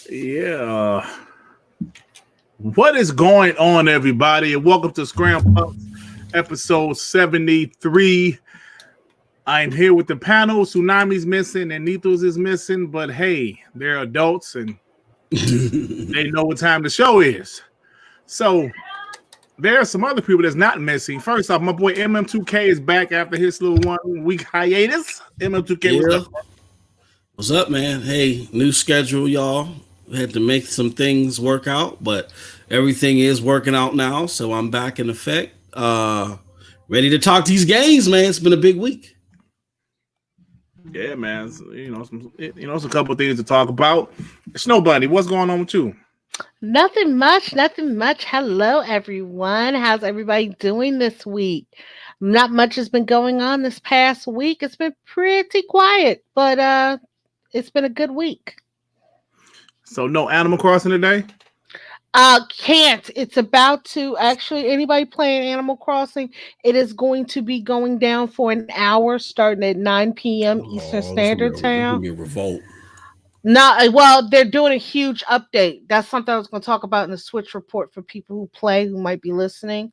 Yeah. What is going on, everybody? And welcome to Scrampunks, episode 73. I'm here with the panel. Tsunami's missing and Nithos is missing, but hey, they're adults and they know what time the show is. So there are some other people that's not missing. First off, my boy MM2K is back after his little 1 week hiatus. MM2K, what's up? What's up, man? Hey, new schedule, y'all. We had to make some things work out, but everything is working out now, so I'm back in effect. Ready to talk these games, man. It's been a big week. Yeah, man. It's a couple things to talk about. Snow Bunny, what's going on with you? Nothing much. Hello, everyone. How's everybody doing this week? Not much has been going on this past week. It's been pretty quiet, but it's been a good week. So no Animal Crossing today? Can't. It's about to actually. Anybody playing Animal Crossing? It is going to be going down for an hour, starting at 9 p.m. Eastern Standard Time. Be a revolt. No, well, they're doing a huge update. That's something I was going to talk about in the Switch report for people who play, who might be listening.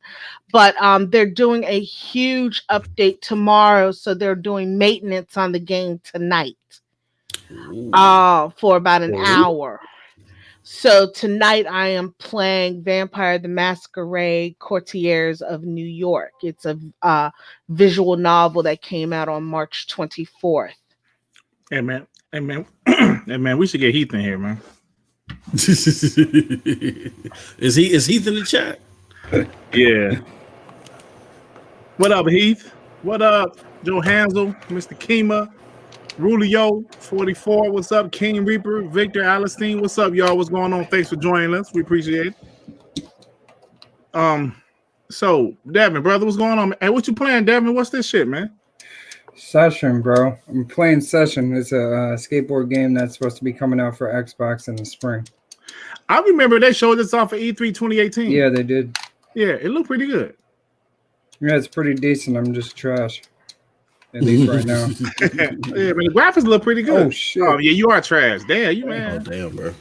But they're doing a huge update tomorrow, so they're doing maintenance on the game tonight. For about an hour. So tonight I am playing Vampire the Masquerade Courtiers of New York. It's a visual novel that came out on March 24th. Hey man, we should get Heath in here, man. Is Heath in the chat? Yeah. What up, Heath? What up, Joe Hansel, Mr. Kima, Rulio 44? What's up, King Reaper, Victor Alistine? What's up, y'all? What's going on? Thanks for joining us. We appreciate it. So Devin, brother, what's going on? Hey, what you playing, Devin? What's this shit, man? Session, bro. I'm playing Session. It's a skateboard game that's supposed to be coming out for Xbox in the spring. I remember they showed this off for E3 2018. Yeah, they did. Yeah, it looked pretty good. Yeah, it's pretty decent. I'm just trash. At least right now. Yeah, but the graphics look pretty good. Oh shit! Oh yeah, you are trash. Damn, you man. Oh damn, bro.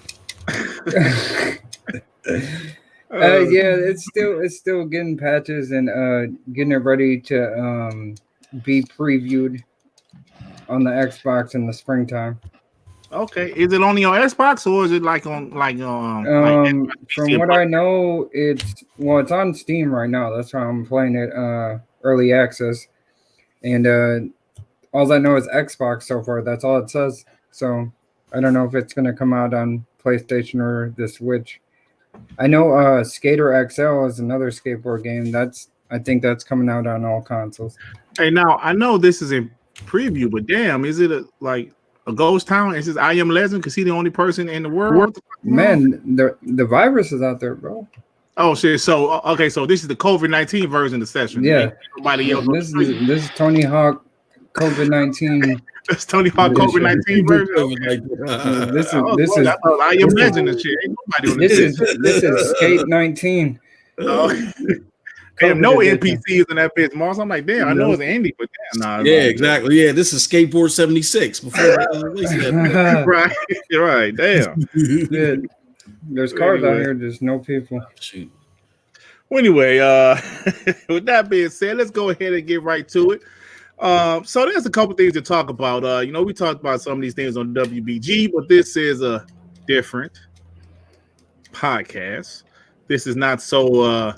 Yeah, it's still getting patches and getting it ready to be previewed on the Xbox in the springtime. Okay, is it only on Xbox or is it from what I know, it's on Steam right now. That's why I'm playing it early access. And all I know is Xbox so far. That's all it says. So I don't know if it's going to come out on PlayStation or the Switch. I know Skater XL is another skateboard game. I think that's coming out on all consoles. Hey, now I know this is in preview, but damn, is it a ghost town? Is this I Am Legend? Because he's the only person in the world. Man, the virus is out there, bro. Oh shit! So okay, so this is the COVID-19 version of the Session. Yeah, nobody else. This is Tony Hawk COVID-19. That's Tony Hawk COVID-19 version. This is I Am Legend and shit. Ain't nobody on this is Skate 19. Damn, no NPCs in that bitch, Moss. I'm like, damn, I know it's Andy, but damn, nah. Yeah, exactly. Yeah, this is Skateboard 76 before right, damn. Yeah. There's cars out here, there's no people. Shoot. Well, anyway, with that being said, let's go ahead and get right to it. So there's a couple things to talk about. We talked about some of these things on WBG, but this is a different podcast. This is not so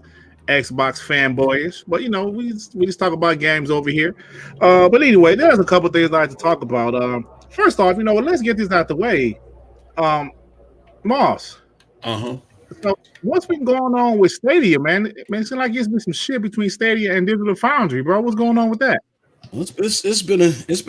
Xbox fanboyish, but we just talk about games over here. But anyway, there's a couple things I'd like to talk about. First off, let's get this out the way. Moss. So what's been going on with Stadia, man? It seems like it's been some shit between Stadia and Digital Foundry, bro. What's going on with that? Well, it's been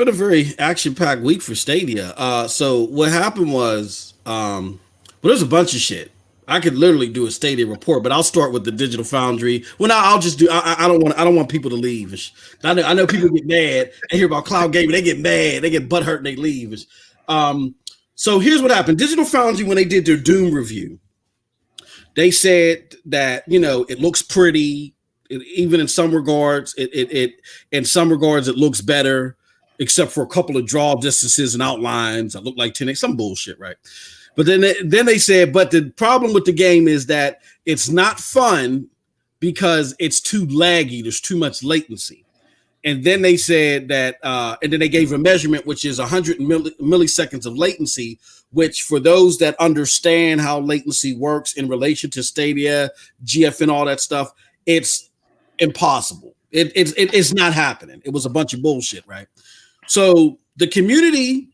a very action-packed week for Stadia. So what happened was, there's a bunch of shit. I could literally do a Stadia report, but I'll start with the Digital Foundry. Well, I'll just do. I don't want people to leave. I know people get mad. They hear about cloud gaming, they get mad, they get butthurt, and they leave. So here's what happened. Digital Foundry, when they did their Doom review, they said that it looks pretty. Even in some regards, it looks better, except for a couple of draw distances and outlines. I look like 10x, some bullshit, right? But then they said, but the problem with the game is that it's not fun because it's too laggy. There's too much latency. And then they said that, and then they gave a measurement, which is 100 milliseconds of latency, which for those that understand how latency works in relation to Stadia, GF and all that stuff, it's impossible. It's not happening. It was a bunch of bullshit, right? So the community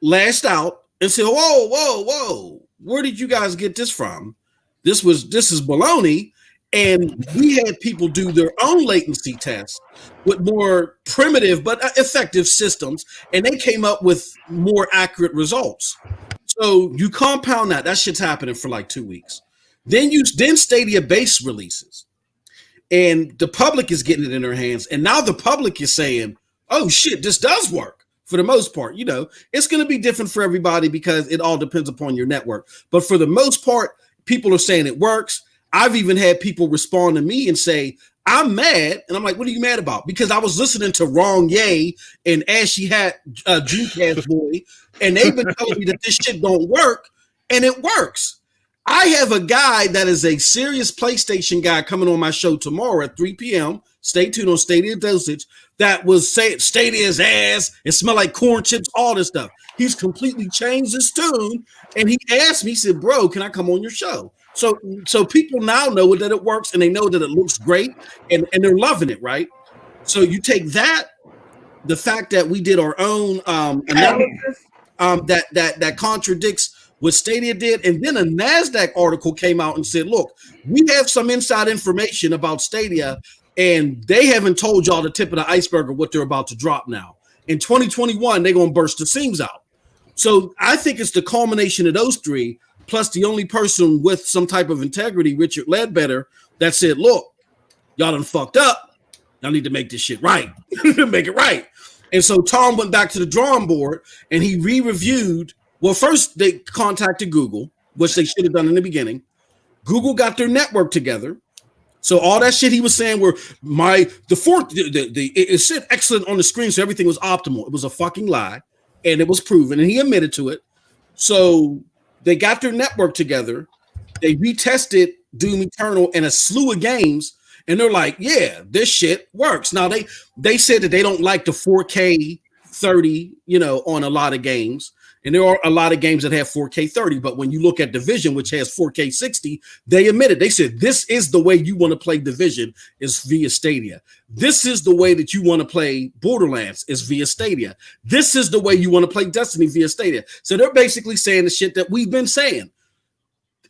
lashed out and said, whoa, where did you guys get this from? This is baloney. And we had people do their own latency tests with more primitive but effective systems, and they came up with more accurate results. So you compound that shit's happening for like 2 weeks. Then Stadia base releases, and the public is getting it in their hands. And now the public is saying, oh shit, this does work for the most part. You know, it's going to be different for everybody because it all depends upon your network. But for the most part, people are saying it works. I've even had people respond to me and say, I'm mad. And I'm like, what are you mad about? Because I was listening to Wrong Yay and Ashy Hat Dreamcast Boy, and they've been telling me that this shit don't work, and it works. I have a guy that is a serious PlayStation guy coming on my show tomorrow at 3 p.m. Stay tuned on Stadia Dosage. That was saying Stadia's ass, it smelled like corn chips, all this stuff. He's completely changed his tune, and he asked me, he said, bro, can I come on your show? So people now know that it works, and they know that it looks great, and they're loving it, right? So you take that, the fact that we did our own analysis that contradicts what Stadia did, and then a NASDAQ article came out and said, look, we have some inside information about Stadia, and they haven't told y'all the tip of the iceberg of what they're about to drop now. In 2021, they're going to burst the seams out. So I think it's the culmination of those three, plus the only person with some type of integrity, Richard Ledbetter, that said, look, y'all done fucked up. Y'all need to make this shit right. Make it right. And so Tom went back to the drawing board and he re-reviewed. Well, first they contacted Google, which they should have done in the beginning. Google got their network together. So all that shit he was saying were it said excellent on the screen, so everything was optimal. It was a fucking lie, and it was proven, and he admitted to it. So they got their network together. They retested Doom Eternal and a slew of games, and they're like, yeah, this shit works. Now, they said that they don't like the 4K 30, on a lot of games. And there are a lot of games that have 4K 30. But when you look at Division, which has 4K 60, they admitted, they said, this is the way you want to play Division is via Stadia. This is the way that you want to play Borderlands is via Stadia. This is the way you want to play Destiny via Stadia. So they're basically saying the shit that we've been saying.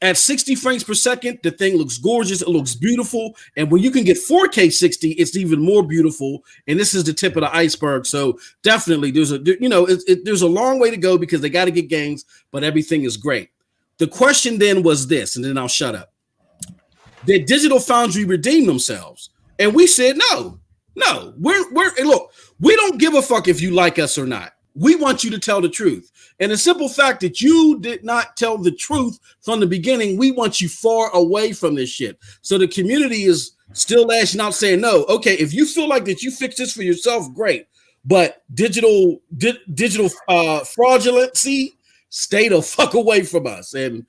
At 60 frames per second, the thing looks gorgeous. It looks beautiful. And when you can get 4K 60, it's even more beautiful. And this is the tip of the iceberg. So definitely there's a long way to go because they got to get games, but everything is great. The question then was this, and then I'll shut up. Did Digital Foundry redeem themselves? And we said, no, look, we don't give a fuck if you like us or not. We want you to tell the truth. And the simple fact that you did not tell the truth from the beginning, we want you far away from this shit. So the community is still lashing out saying, no, okay, if you feel like that you fix this for yourself, great. But digital fraudulency, stay the fuck away from us. And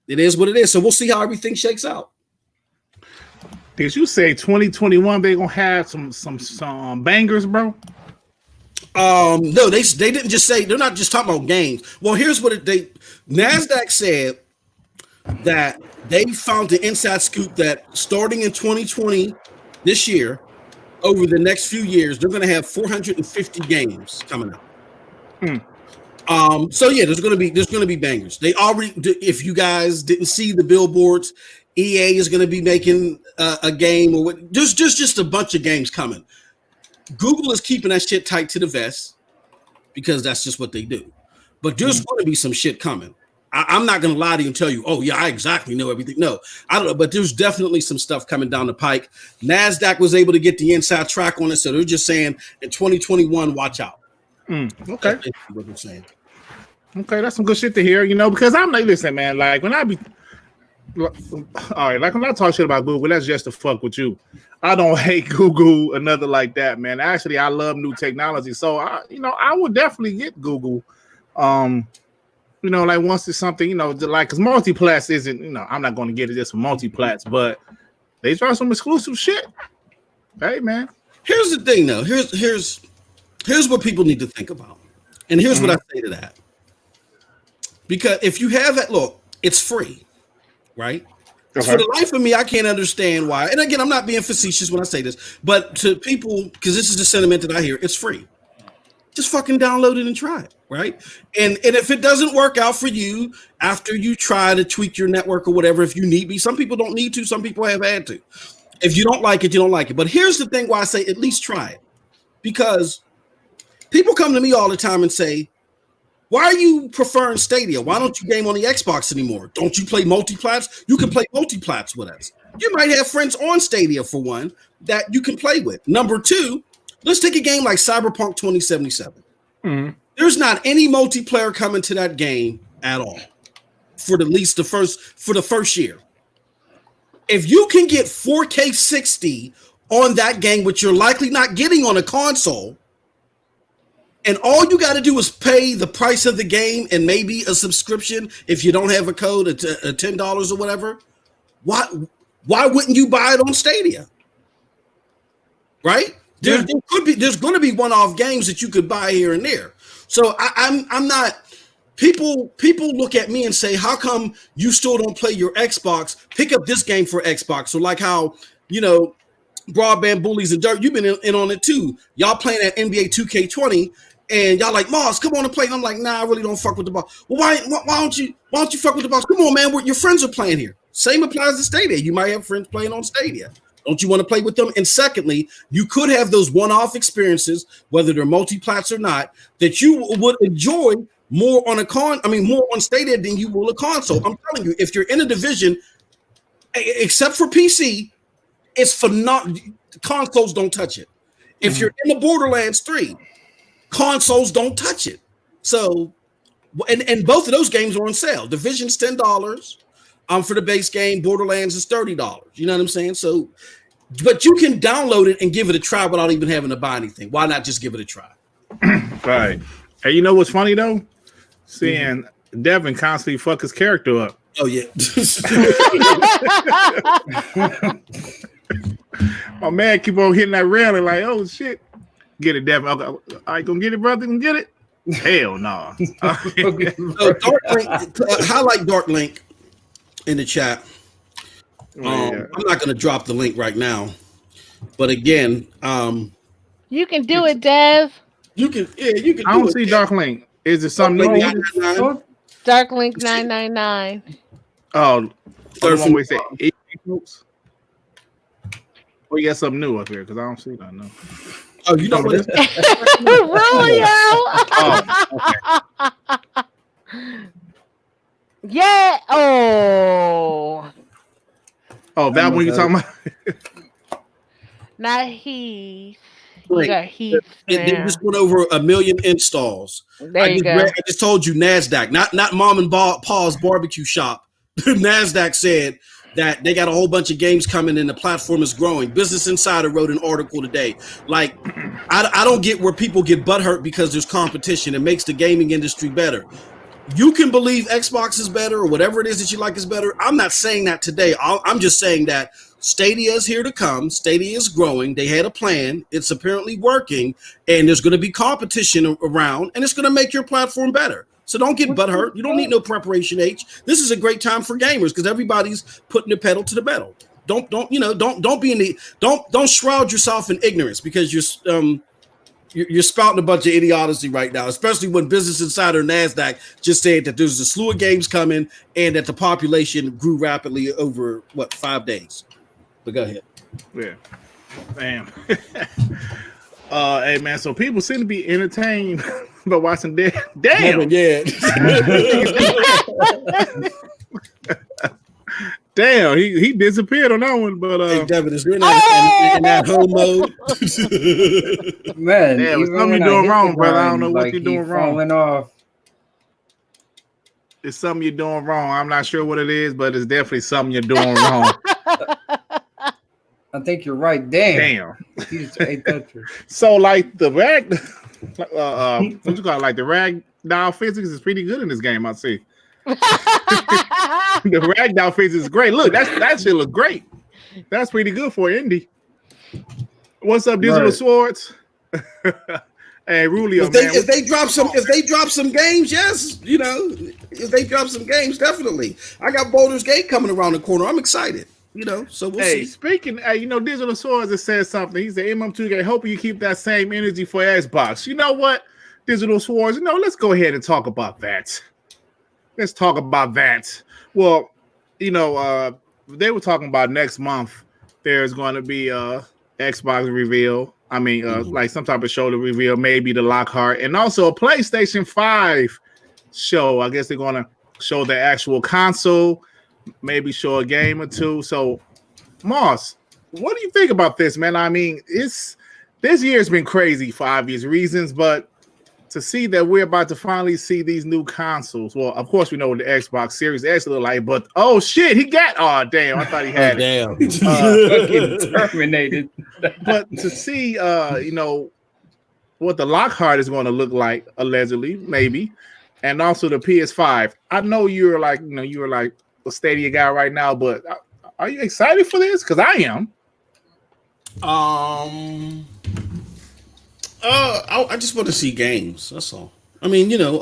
it is what it is. So we'll see how everything shakes out. Did you say 2021 they're gonna have some bangers, bro? No, they didn't just say, they're not just talking about games. Well, here's what NASDAQ said that they found the inside scoop that starting in 2020, this year, over the next few years, they're going to have 450 games coming out. So yeah, there's going to be bangers. They already, if you guys didn't see the billboards, EA is going to be making a game, or what? There's just a bunch of games coming. Google is keeping that shit tight to the vest because that's just what they do. But there's going to be some shit coming. I'm not going to lie to you and tell you, oh, yeah, I exactly know everything. No, I don't know. But there's definitely some stuff coming down the pike. NASDAQ was able to get the inside track on it. So they're just saying in 2021, watch out. Okay. That's what they're saying. Okay, that's some good shit to hear, because I'm like, listen, man, like when I be, all right, like when I talk shit about Google, that's just to fuck with you. I don't hate Google or nothing like that, man. Actually, I love new technology, so I would definitely get Google. You know, like once it's something, you know, like because multiplats isn't, you know, I'm not going to get it just for multiplats, but they try some exclusive shit. Hey, man. Here's the thing, though. Here's what people need to think about, and here's what I say to that. Because if you have that, look, it's free, right? Okay. For the life of me, I can't understand why. And again, I'm not being facetious when I say this, but to people, because this is the sentiment that I hear, it's free. Just fucking download it and try it, right? And if it doesn't work out for you after you try to tweak your network or whatever, if you need be, some people don't need to, some people have had to. If you don't like it, you don't like it. But here's the thing why I say at least try it. Because people come to me all the time and say, why are you preferring Stadia? Why don't you game on the Xbox anymore? Don't you play multiplats? You can play multiplats with us. You might have friends on Stadia, for one, that you can play with. Number two, let's take a game like Cyberpunk 2077. Mm-hmm. There's not any multiplayer coming to that game at all for the first year. If you can get 4K 60 on that game, which you're likely not getting on a console, and all you got to do is pay the price of the game and maybe a subscription if you don't have a code at $10 or whatever, why wouldn't you buy it on Stadia? Right? There's going to be one-off games that you could buy here and there. So I'm not. People look at me and say, how come you still don't play your Xbox? Pick up this game for Xbox. So like how, you know, Broadband Bullies and Dirt, you've been in on it too. Y'all playing at NBA 2K20 and y'all like, Moss, come on and play. And I'm like, nah, I really don't fuck with the box. Well, why don't you fuck with the box? Come on, man, your friends are playing here. Same applies to Stadia. You might have friends playing on Stadia. Don't you want to play with them? And secondly, you could have those one-off experiences, whether they're multiplats or not, that you would enjoy more on more on Stadia than you will a console. I'm telling you, if you're in a division, except for PC, it's phenomenal. Consoles don't touch it. If you're in the Borderlands 3, consoles don't touch it. So, and both of those games are on sale. Division's $10. For the base game, Borderlands is $30. You know what I'm saying? So, but you can download it and give it a try without even having to buy anything. Why not just give it a try? Right. Hey, you know what's funny though? Seeing Devin constantly fuck his character up. Oh yeah. My man keep on hitting that railing like, oh shit. Get it, Devin. All right, gonna get it, brother. Gonna get it. Hell no. So Dark Link, highlight Dark Link in the chat. I'm not going to drop the link right now, but again, you can do it, Dev. You can. I don't see Dark Link. Is it something? Dark Link 999. Oh, third one we say. We got something new up here because I don't see that. No. Oh, you know what? Really? Okay. Yeah. Oh, that one you talking about? Not Heath. Right. You got Heath. They just went over 1 million installs. There you go. I just told you NASDAQ, not Mom and Pa's barbecue shop. NASDAQ said that they got a whole bunch of games coming and the platform is growing. Business Insider wrote an article today. Like, I don't get where people get butthurt because there's competition. It makes the gaming industry better. You can believe Xbox is better or whatever it is that you like is better. I'm not saying that today. I'm just saying that Stadia is here to come. Stadia is growing. They had a plan. It's apparently working. And there's going to be competition around. And it's going to make your platform better. So don't get butthurt. You don't need no preparation H. This is a great time for gamers because everybody's putting the pedal to the metal. Don't shroud yourself in ignorance because you're spouting a bunch of idiocy right now, especially when Business Insider and NASDAQ just said that there's a slew of games coming and that the population grew rapidly over 5 days. But go ahead. Yeah. Damn. Hey man, so people seem to be entertained by watching Damn. Yeah. Damn, he disappeared on that one, but hey, Devin, is in that home mode? Man, yeah, something you're doing wrong, brother. I don't know what you're doing wrong. Off. It's something you're doing wrong. I'm not sure what it is, but it's definitely something you're doing wrong. I think you're right. Damn. So like the rag, what you call it? Like the ragdoll physics is pretty good in this game. I see. The ragdoll physics is great. Look, that shit look great. That's pretty good for indie. What's up, Digital Swords? Hey, Rulio, if they drop some games, yes, you know, if they drop some games, definitely. I got Baldur's Gate coming around the corner. I'm excited, you know. So we'll see. Speaking, you know, Digital Swords has said something. He said, MM2K, hoping you keep that same energy for Xbox. You know what, Digital Swords? You know, let's go ahead and talk about that. Let's talk about that. Well, you know, they were talking about next month. There's going to be a Xbox reveal. I mean, like some type of shoulder reveal, maybe the Lockhart, and also a PlayStation 5 show. I guess they're going to show the actual console, maybe show a game or two. So, Moss, what do you think about this, man? I mean, this year's been crazy for obvious reasons, but to see that we're about to finally see these new consoles. Well, of course, we know what the Xbox Series X look like, but oh shit, he got damn, I thought he had it. Fucking terminated. But to see you know, what the Lockhart is going to look like, allegedly, maybe, and also the PS5. I know you're like a Stadia guy right now, but are you excited for this? Because I am. I just want to see games. That's all. I mean, you know,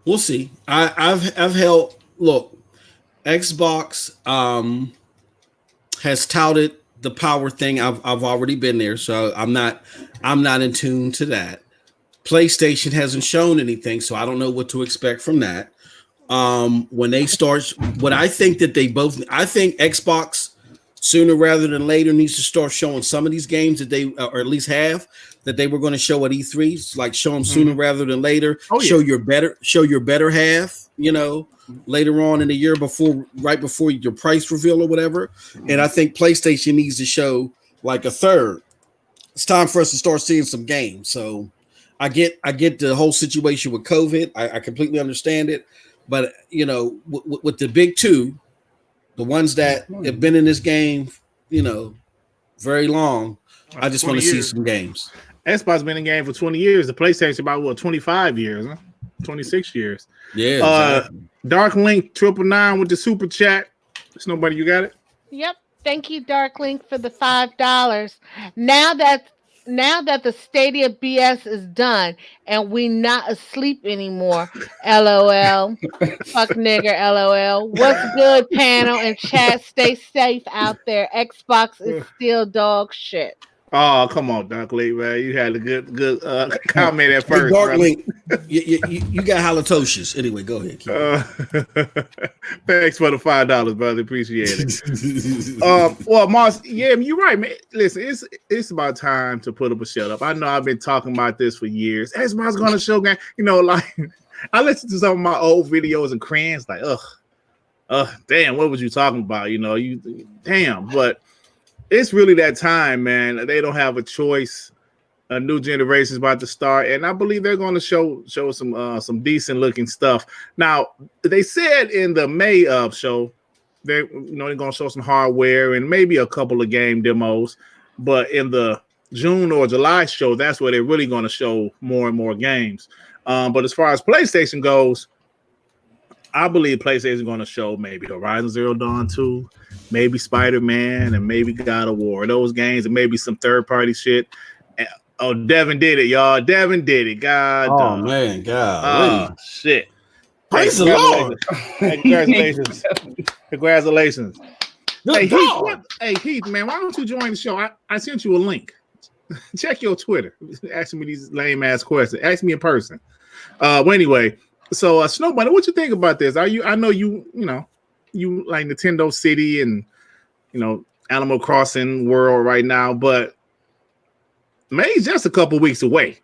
we'll see. I've held. Look, Xbox has touted the power thing. I've already been there, so I'm not in tune to that. PlayStation hasn't shown anything, so I don't know what to expect from that. When they start, I think Xbox sooner rather than later needs to start showing some of these games that they, or at least have, that they were going to show at E3, like show them sooner rather than later. Oh, yeah. Show your better half, you know, later on in the year right before your price reveal or whatever. And I think PlayStation needs to show like a third. It's time for us to start seeing some games. So I get the whole situation with COVID. I completely understand it. But, you know, with the big two, the ones that have been in this game, you know, very long, I just want to see some games. Xbox been in the game for 20 years. The PlayStation about 25 years, huh? 26 years. Yeah. Exactly. Dark Link 999 with the super chat. There's nobody. You got it? Yep. Thank you, Dark Link, for the $5. Now that the Stadia BS is done and we not asleep anymore, LOL. Fuck nigger, LOL. What's good, panel and chat? Stay safe out there. Xbox is still dog shit. Oh, come on, Dark Link, man. You had a good comment at first. Dark Link, you got halitosis. Anyway, go ahead. Thanks for the $5, brother. Appreciate it. Well, Mars, yeah, you're right, man. Listen, it's about time to put up a shut up. I know I've been talking about this for years. Xbox going to show game. You know, like I listened to some of my old videos and cringe, like, damn, what was you talking about? You know, damn, but. It's really that time, man. They don't have a choice. A new generation is about to start, and I believe they're going to show some decent looking stuff. Now, they said in the May show, they're going to show some hardware and maybe a couple of game demos. But in the June or July show, that's where they're really going to show more and more games. But as far as PlayStation goes, I believe PlayStation is going to show maybe Horizon Zero Dawn 2, maybe Spider-Man, and maybe God of War. Those games, and maybe some third-party shit. Oh, Devin did it, y'all. Devin did it. God. Oh, man. God. Oh, shit. Praise the Lord. Hey, congratulations. Hey, Heath, man, why don't you join the show? I sent you a link. Check your Twitter. Asking me these lame-ass questions. Ask me in person. Well, anyway. So, Snowbunny, what you think about this? I know you like Nintendo City and Animal Crossing world right now, but May's just a couple weeks away,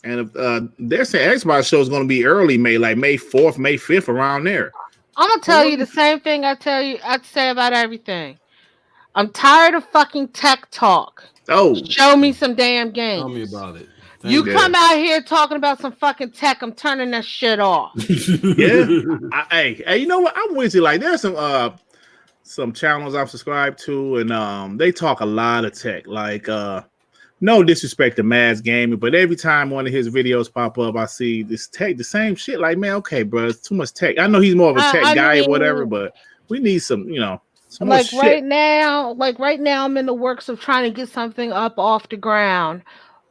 and if they're saying Xbox show is going to be early May, like May 4th, May 5th, around there. I'm gonna tell you the same thing I'd say about everything. I'm tired of fucking tech talk. Oh, show me some damn games. Tell me about it. You come out here talking about some fucking tech, I'm turning that shit off. Yeah. Hey, you know what? I'm with you. Like, there's some channels I'm subscribed to, and they talk a lot of tech. Like, no disrespect to Mads Gaming, but every time one of his videos pop up, I see this tech, the same shit. Like, man, okay, bro, it's too much tech. I know he's more of a tech guy or whatever, but we need some, some more shit. Right now, I'm in the works of trying to get something up off the ground,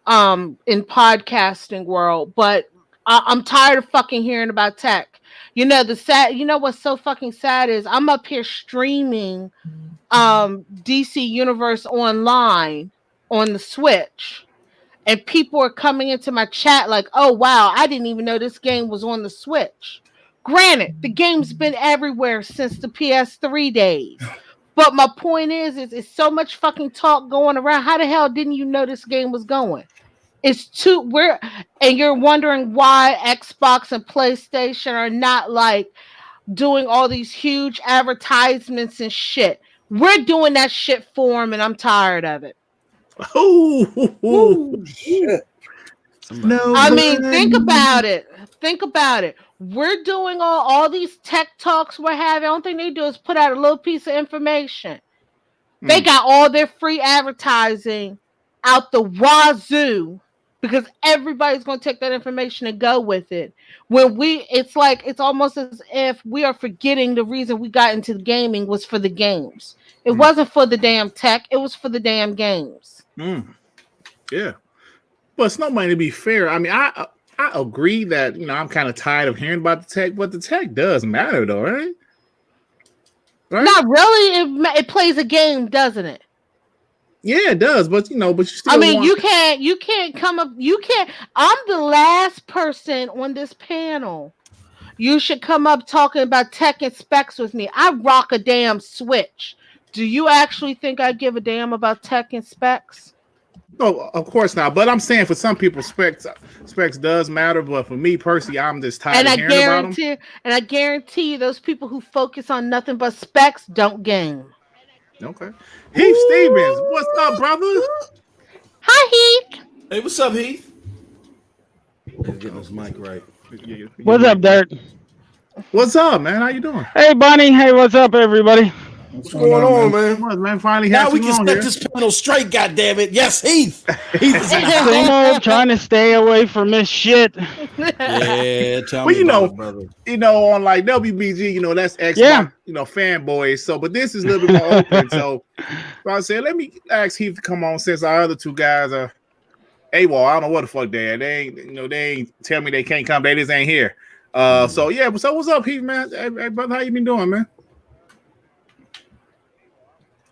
in podcasting world, but I'm tired of fucking hearing about tech. What's so fucking sad is I'm up here streaming, DC Universe Online on the Switch, and people are coming into my chat like, oh wow, I didn't even know this game was on the Switch. Granted, the game's been everywhere since the PS3 days, but my point is it's so much fucking talk going around. How the hell didn't you know this game was going? And you're wondering why Xbox and PlayStation are not like doing all these huge advertisements and shit. We're doing that shit for them, and I'm tired of it. Oh shit! No, I mean, think about it. We're doing all these tech talks we're having. The only thing they do is put out a little piece of information. They got all their free advertising out the wazoo because everybody's going to take that information and go with it. It's almost as if we are forgetting the reason we got into the gaming was for the games. It wasn't for the damn tech. It was for the damn games. Yeah. But it's not money, to be fair. I mean, I agree that, I'm kind of tired of hearing about the tech, but the tech does matter though, right? Not really. It plays a game, doesn't it? Yeah, it does, but but you still. I mean, you can't come up. You can't. I'm the last person on this panel. You should come up talking about tech and specs with me. I rock a damn Switch. Do you actually think I give a damn about tech and specs? No, of course not. But I'm saying for some people, specs does matter. But for me personally, I'm just tired of hearing about them. And I guarantee you, those people who focus on nothing but specs don't game. Okay. Heath Stevens, what's up, brother? Hi, Heath. Hey, what's up, Heath? Getting this mic right. What's up, Dirt? What's up, man? How you doing? Hey, Bunny. Hey, what's up, everybody? What's going on, man? What, man? Finally, now we can set this panel straight. Goddammit! Yes, Heath. Heath is Same old, trying to stay away from this shit. Yeah, tell well, me about it, brother. On like WBG, that's Xbox, fanboys. So, but this is a little bit more open. So I said, let me ask Heath to come on since our other two guys are AWOL. I don't know what the fuck they are. They ain't, they ain't tell me they can't come. They just ain't here. So yeah. So what's up, Heath, man? Hey, brother, how you been doing, man?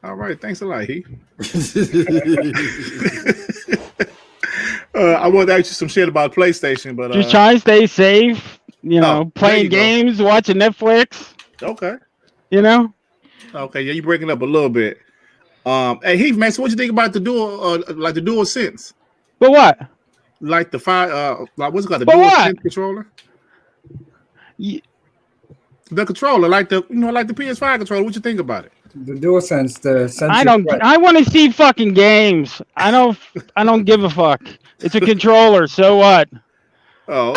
All right, thanks a lot, Heath. I want to ask you some shit about PlayStation, but just trying to stay safe. Playing games, watching Netflix. Okay. Okay, yeah, you breaking up a little bit. Hey Heath, man, so what you think about the Dual Sense? But what? Like the what's it called? The but Dual what? Sense controller. The controller, like the PS5 controller. What you think about it? The DualSense, I want to see fucking games. I don't give a fuck. It's a controller, so what? Oh.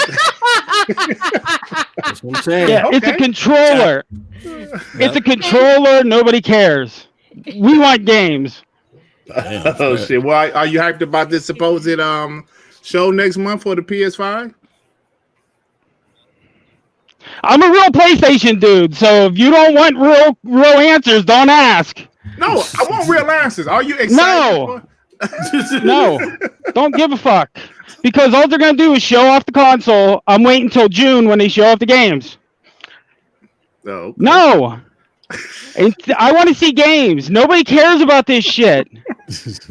That's what I'm saying. Yeah, okay. It's a controller. It's a controller. Nobody cares. We want games. Oh shit! Well, are you hyped about this supposed show next month for the PS5? I'm a real PlayStation dude, so if you don't want real answers, don't ask. No, I want real answers. Are you excited? No, don't give a fuck. Because all they're gonna do is show off the console. I'm waiting until June when they show off the games. Oh, okay. No, I want to see games. Nobody cares about this shit.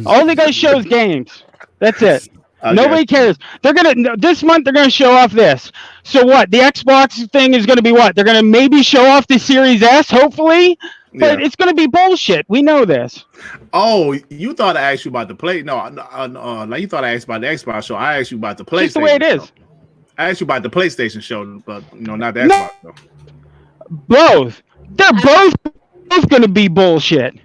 All they gotta show is games. That's it. Okay. Nobody cares. This month they're gonna show off this. So what? The Xbox thing is gonna be what? They're gonna maybe show off the Series S, hopefully, but it's gonna be bullshit. We know this. Oh, you thought I asked you about the play? No, like you thought I asked about the Xbox show. I asked you about the PlayStation. Just the way it is. Show. I asked you about the PlayStation show, but not the Xbox show. Both. They're both gonna be bullshit.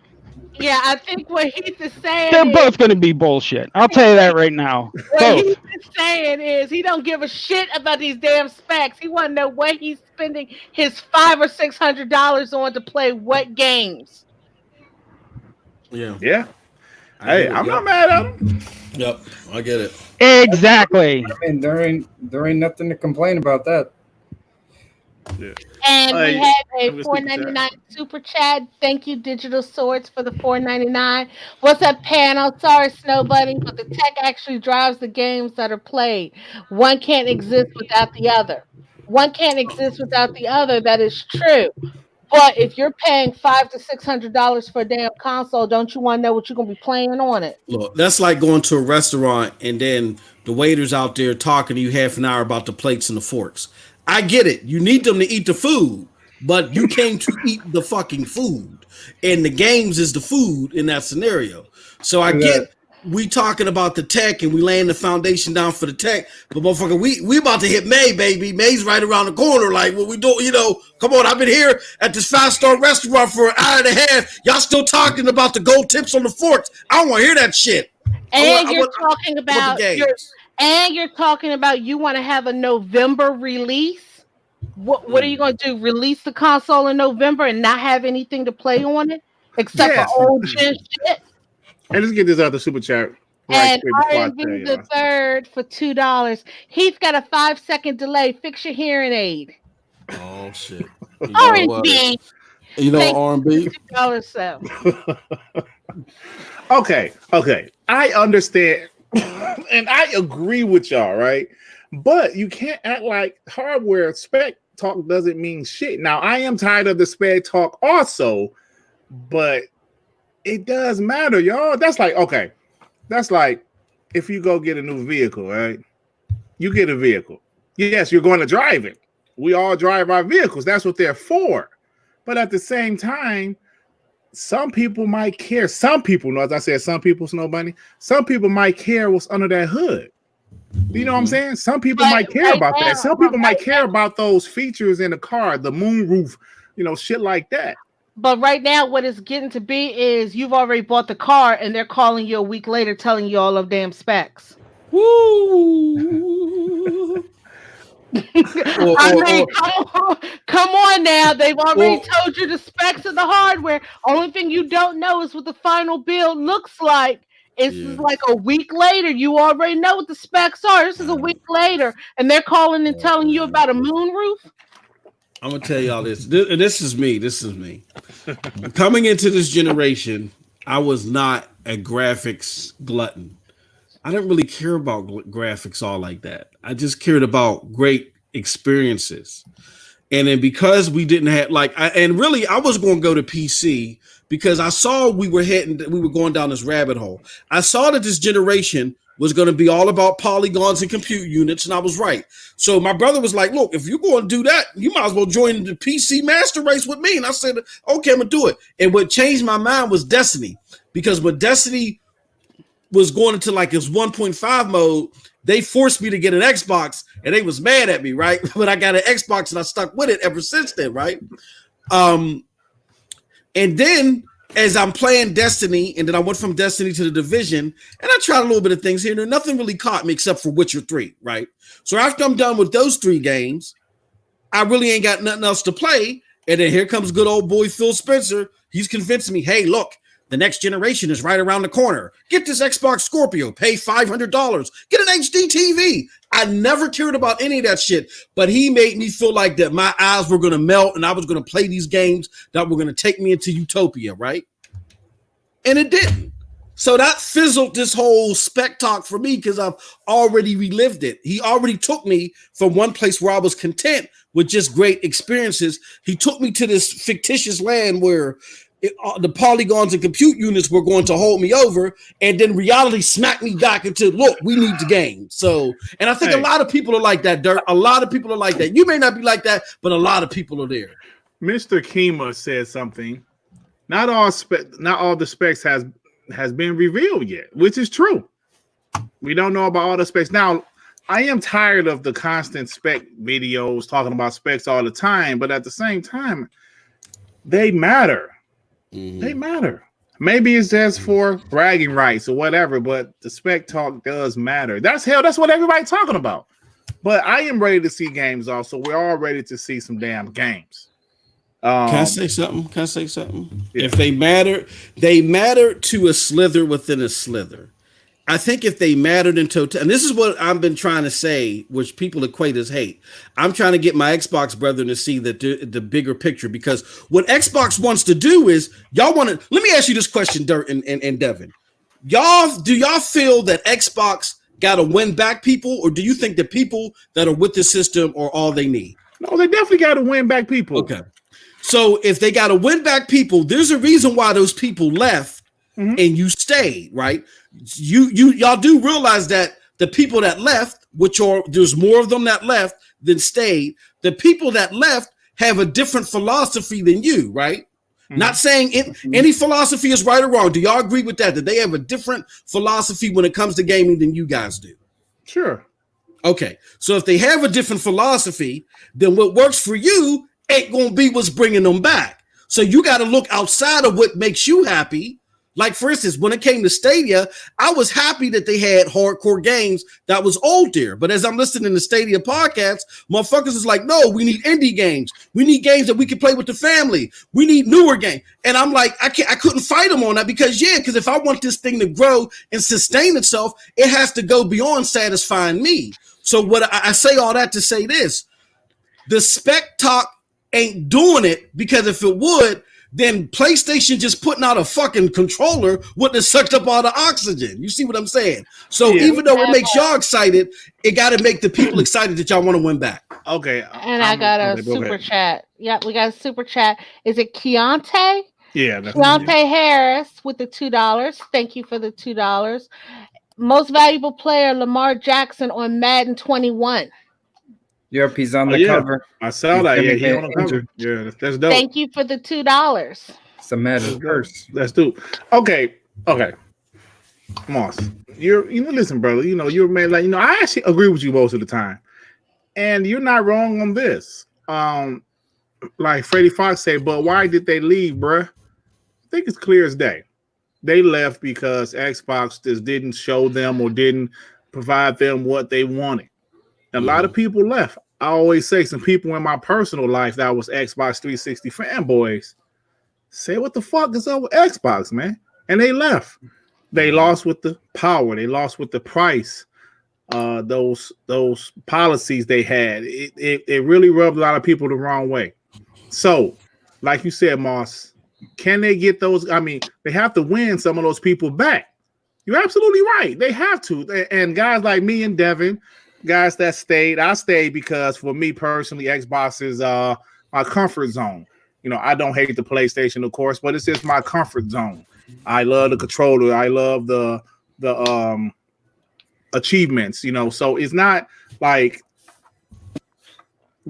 Yeah, I think what Heath is saying they're both going to be bullshit. I'll tell you that right now. What Heath is saying is he don't give a shit about these damn specs. He want to know what he's spending his $500 or $600 on to play what games. Yeah. Hey, I'm not mad at him. Yep, I get it. Exactly. I mean, there ain't nothing to complain about that. Yeah. And we have a I'm gonna $4.99 super chat. Thank you, Digital Swords, for the $4.99. What's up, panel? Sorry, Snow Bunny, but the tech actually drives the games that are played. One can't exist without the other. One can't exist without the other. That is true. But if you're paying $500 to $600 for a damn console, don't you want to know what you're gonna be playing on it? Look, that's like going to a restaurant and then the waiter's out there talking to you half an hour about the plates and the forks. I get it. You need them to eat the food, but you came to eat the fucking food. And the games is the food in that scenario. So I get we talking about the tech and we laying the foundation down for the tech, but motherfucker, we about to hit May, baby. May's right around the corner. Like what we do, come on, I've been here at this 5-star restaurant for an hour and a half. Y'all still talking about the gold tips on the forks. I don't want to hear that shit. And you're talking about you want to have a November release. What are you going to do? Release the console in November and not have anything to play on it except for old gen shit? And let's get this other super chat. And R&B the third for $2. He's got a 5-second delay. Fix your hearing aid. Oh shit. R&B. R&B. $2 so. Okay. I understand, and I agree with y'all, right? But you can't act like hardware spec talk doesn't mean shit. Now, I am tired of the spec talk also, but it does matter, y'all. That's like if you go get a new vehicle, right? You get a vehicle. Yes, you're going to drive it. We all drive our vehicles. That's what they're for. But at the same time, some people might care. Some people, as I said, some people, Snow Bunny, some people might care what's under that hood. You know what I'm saying? Some people might care about that. Some people might care about those features in the car, the moonroof, shit like that. But right now, what it's getting to be is you've already bought the car and they're calling you a week later telling you all of damn specs. Woo! Come on now. They've already told you the specs of the hardware. Only thing you don't know is what the final build looks like. It's like a week later. You already know what the specs are. This is a week later. And they're calling and telling you about a moonroof. I'm gonna tell y'all this. This is me. Coming into this generation, I was not a graphics glutton. I didn't really care about graphics all like that. I just cared about great experiences. And then because we didn't have I was going to go to PC because I saw we were going down this rabbit hole. I saw that this generation was going to be all about polygons and compute units, and I was right. So my brother was like, look, if you're going to do that, you might as well join the PC master race with me. And I said, okay, I'm going to do it. And what changed my mind was Destiny, because when Destiny was going into its 1.5 mode, they forced me to get an Xbox, and they was mad at me, right? But I got an Xbox, and I stuck with it ever since then, right? And then as I'm playing Destiny, and then I went from Destiny to the Division, and I tried a little bit of things here, and nothing really caught me except for Witcher 3, right? So after I'm done with those 3 games, I really ain't got nothing else to play, and then here comes good old boy Phil Spencer. He's convincing me, hey, look, the next generation is right around the corner. Get this Xbox Scorpio, pay $500, get an HD TV. I never cared about any of that shit, but he made me feel like that my eyes were going to melt and I was going to play these games that were going to take me into utopia, right? And it didn't. So that fizzled this whole spec talk for me because I've already relived it. He already took me from one place where I was content with just great experiences. He took me to this fictitious land where the polygons and compute units were going to hold me over, and then reality smacked me back into, look, we need the game. So, and I think a lot of people are like that, Dirt. A lot of people are like that. You may not be like that, but a lot of people are there. Mr. Kima said something. Not all the specs has been revealed yet, which is true. We don't know about all the specs. Now, I am tired of the constant spec videos talking about specs all the time, but at the same time, they matter. They matter. Maybe it's just for bragging rights or whatever, but the spec talk does matter. That's what everybody's talking about. But I am ready to see games also. We're all ready to see some damn games. Can I say something? Yeah. If they matter to a slither within a slither. I think if they mattered in total, and this is what I've been trying to say, which people equate as hate. I'm trying to get my Xbox brethren to see the bigger picture, because what Xbox wants to do is y'all want to. Let me ask you this question, Dirt and Devin. Do y'all feel that Xbox got to win back people, or do you think the people that are with the system are all they need? No, they definitely got to win back people. Okay. So if they got to win back people, there's a reason why those people left and you stayed, right? Y'all do realize that the people that left, there's more of them that left than stayed. The people that left have a different philosophy than you, right? Not saying any philosophy is right or wrong. Do y'all agree with that? That they have a different philosophy when it comes to gaming than you guys do? Sure. Okay. So if they have a different philosophy, then what works for you ain't going to be what's bringing them back. So you got to look outside of what makes you happy. Like, for instance, when it came to Stadia, I was happy that they had hardcore games that was old there. But as I'm listening to Stadia podcasts, motherfuckers is like, no, we need indie games. We need games that we can play with the family. We need newer games. And I'm like, I couldn't fight them on that because if I want this thing to grow and sustain itself, it has to go beyond satisfying me. So what I say all that to say this, the spec talk ain't doing it, because if it would, then PlayStation just putting out a fucking controller wouldn't have sucked up all the oxygen. You see what I'm saying? So even though it makes y'all excited, it got to make the people excited that y'all want to win back. Okay. And I got a super chat. Yeah, we got a super chat. Is it Keontae? Yeah. Keontae Harris with the $2. Thank you for the $2. Most valuable player, Lamar Jackson on Madden 21. Yep, he's on the cover. I saw that. Yeah, he's on the cover. Yeah, that's dope. Thank you for the $2. It's a Madden curse. That's dope. Okay. Moss, listen, brother. You're a man. Like, I actually agree with you most of the time, and you're not wrong on this. Like Freddie Fox said, but why did they leave, bruh? I think it's clear as day. They left because Xbox just didn't show them or didn't provide them what they wanted. A lot of people left. I always say some people in my personal life that was Xbox 360 fanboys say, what the fuck is up with Xbox, man? And they left. They lost with the power. They lost with the price. Those policies they had. It really rubbed a lot of people the wrong way. So, like you said, Moss, can they get those? I mean, they have to win some of those people back. You're absolutely right. They have to. And guys like me and Devin, guys that stayed, I stayed because for me personally, Xbox is my comfort zone. I don't hate the PlayStation, of course, but it's just my comfort zone. I love the controller. I love the achievements, so it's not like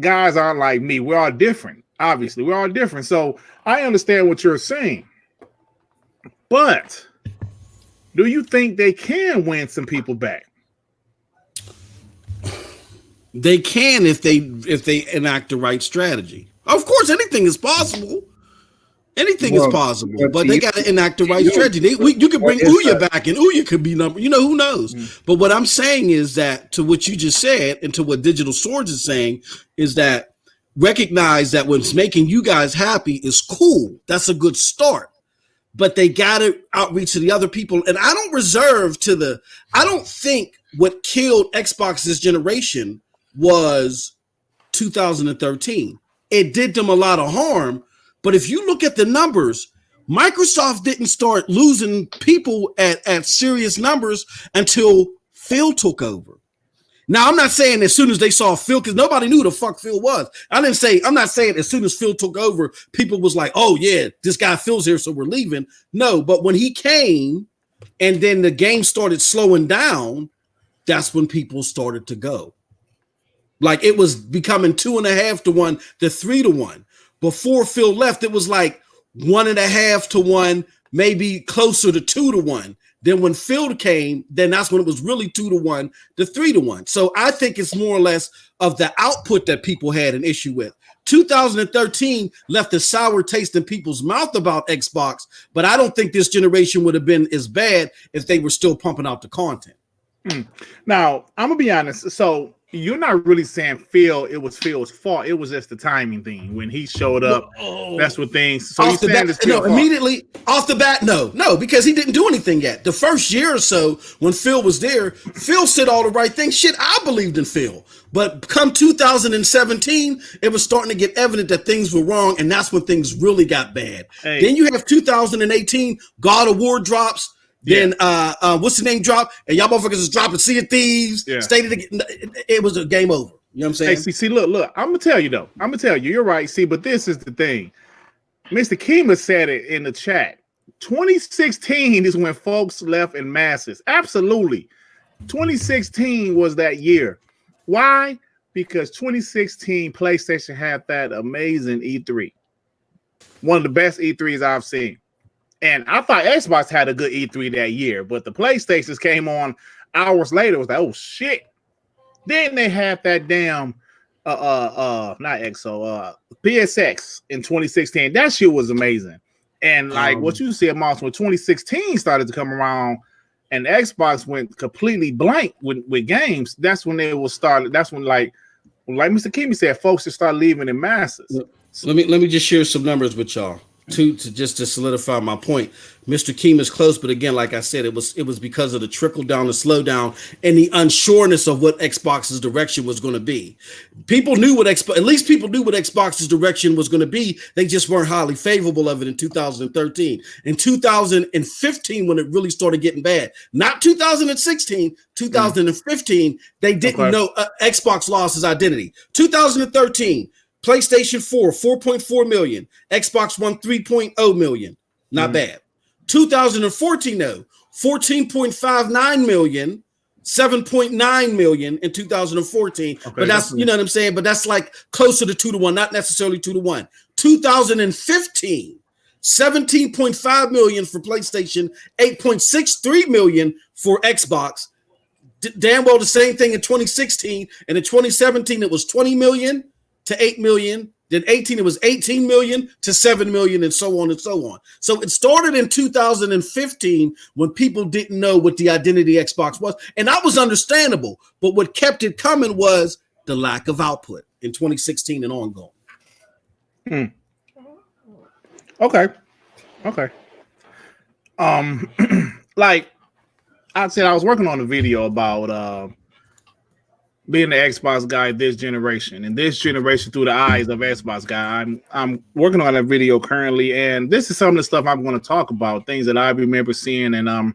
guys aren't like me. We're all different. Obviously, we're all different. So I understand what you're saying. But do you think they can win some people back? They can if they enact the right strategy. Of course, anything is possible. Anything is possible, but they got to enact the right strategy. You could bring Ouya back, and Ouya could be number. Who knows? But what I'm saying is that, to what you just said, and to what Digital Swords is saying, is that recognize that what's making you guys happy is cool. That's a good start. But they got to outreach to the other people. And I don't think what killed Xbox this generation was 2013. It did them a lot of harm. But if you look at the numbers, Microsoft didn't start losing people at serious numbers until Phil took over. Now, I'm not saying as soon as they saw Phil, because nobody knew who the fuck Phil was. I'm not saying as soon as Phil took over, people was like, oh, yeah, this guy Phil's here, so we're leaving. No, but when he came and then the game started slowing down, that's when people started to go. Like, it was becoming 2.5 to 1 to 3 to 1. Before Phil left, it was like 1.5 to 1, maybe closer to 2 to 1. Then when Phil came, then that's when it was really 2 to 1 to 3 to 1. So I think it's more or less of the output that people had an issue with. 2013 left a sour taste in people's mouth about Xbox, but I don't think this generation would have been as bad if they were still pumping out the content. Now, I'm going to be honest. So you're not really saying Phil. It was Phil's fault. It was just the timing thing when he showed up. That's what things. So off the bat, no, immediately off the bat, no, because he didn't do anything yet. The first year or so when Phil was there, Phil said all the right things. Shit, I believed in Phil. But come 2017, it was starting to get evident that things were wrong, and that's when things really got bad. Hey. Then you have 2018, God of War drops. Then what's the name drop? And y'all motherfuckers is dropping Sea of Thieves. Yeah. It was a game over. You know what I'm saying? Hey, see, look. I'm gonna tell you though. You're right. See, but this is the thing. Mr. Kima said it in the chat. 2016 is when folks left in masses. Absolutely. 2016 was that year. Why? Because 2016 PlayStation had that amazing E3. One of the best E3s I've seen. And I thought Xbox had a good E3 that year, but the PlayStations came on hours later. It was like, oh shit. Then they had that damn not EXO, PSX in 2016. That shit was amazing. And like what you said, Moss, when 2016 started to come around and Xbox went completely blank with games, that's when they will start. That's when like Mr. Kimmy said, folks should start leaving in masses. Let me just share some numbers with y'all. To solidify my point, Mr. Keem is close, but again, like I said, it was because of the trickle down, the slowdown, and the unsureness of what Xbox's direction was going to be. People knew what Xbox's direction was going to be. They just weren't highly favorable of it in 2013. In 2015, when it really started getting bad, not 2016, 2015, they didn't know Xbox lost its identity. 2013. PlayStation 4, 4.4 million. Xbox One, 3.0 million. Not bad. 2014, though, 14.59 million, 7.9 million in 2014. Okay, but that's, you know what I'm saying? But that's like closer to 2-1, not necessarily 2-1. 2015, 17.5 million for PlayStation, 8.63 million for Xbox. Damn well the same thing in 2016. And in 2017, it was 20 million. To 8 million, then 18, it was 18 million to 7 million, and so on and so on. So it started in 2015 when people didn't know what the identity Xbox was, and that was understandable. But what kept it coming was the lack of output in 2016 and ongoing. Okay. Like I said, I was working on a video about being the Xbox guy this generation, and this generation through the eyes of Xbox guy. I'm working on that video currently, and this is some of the stuff I'm going to talk about, things that I remember seeing, and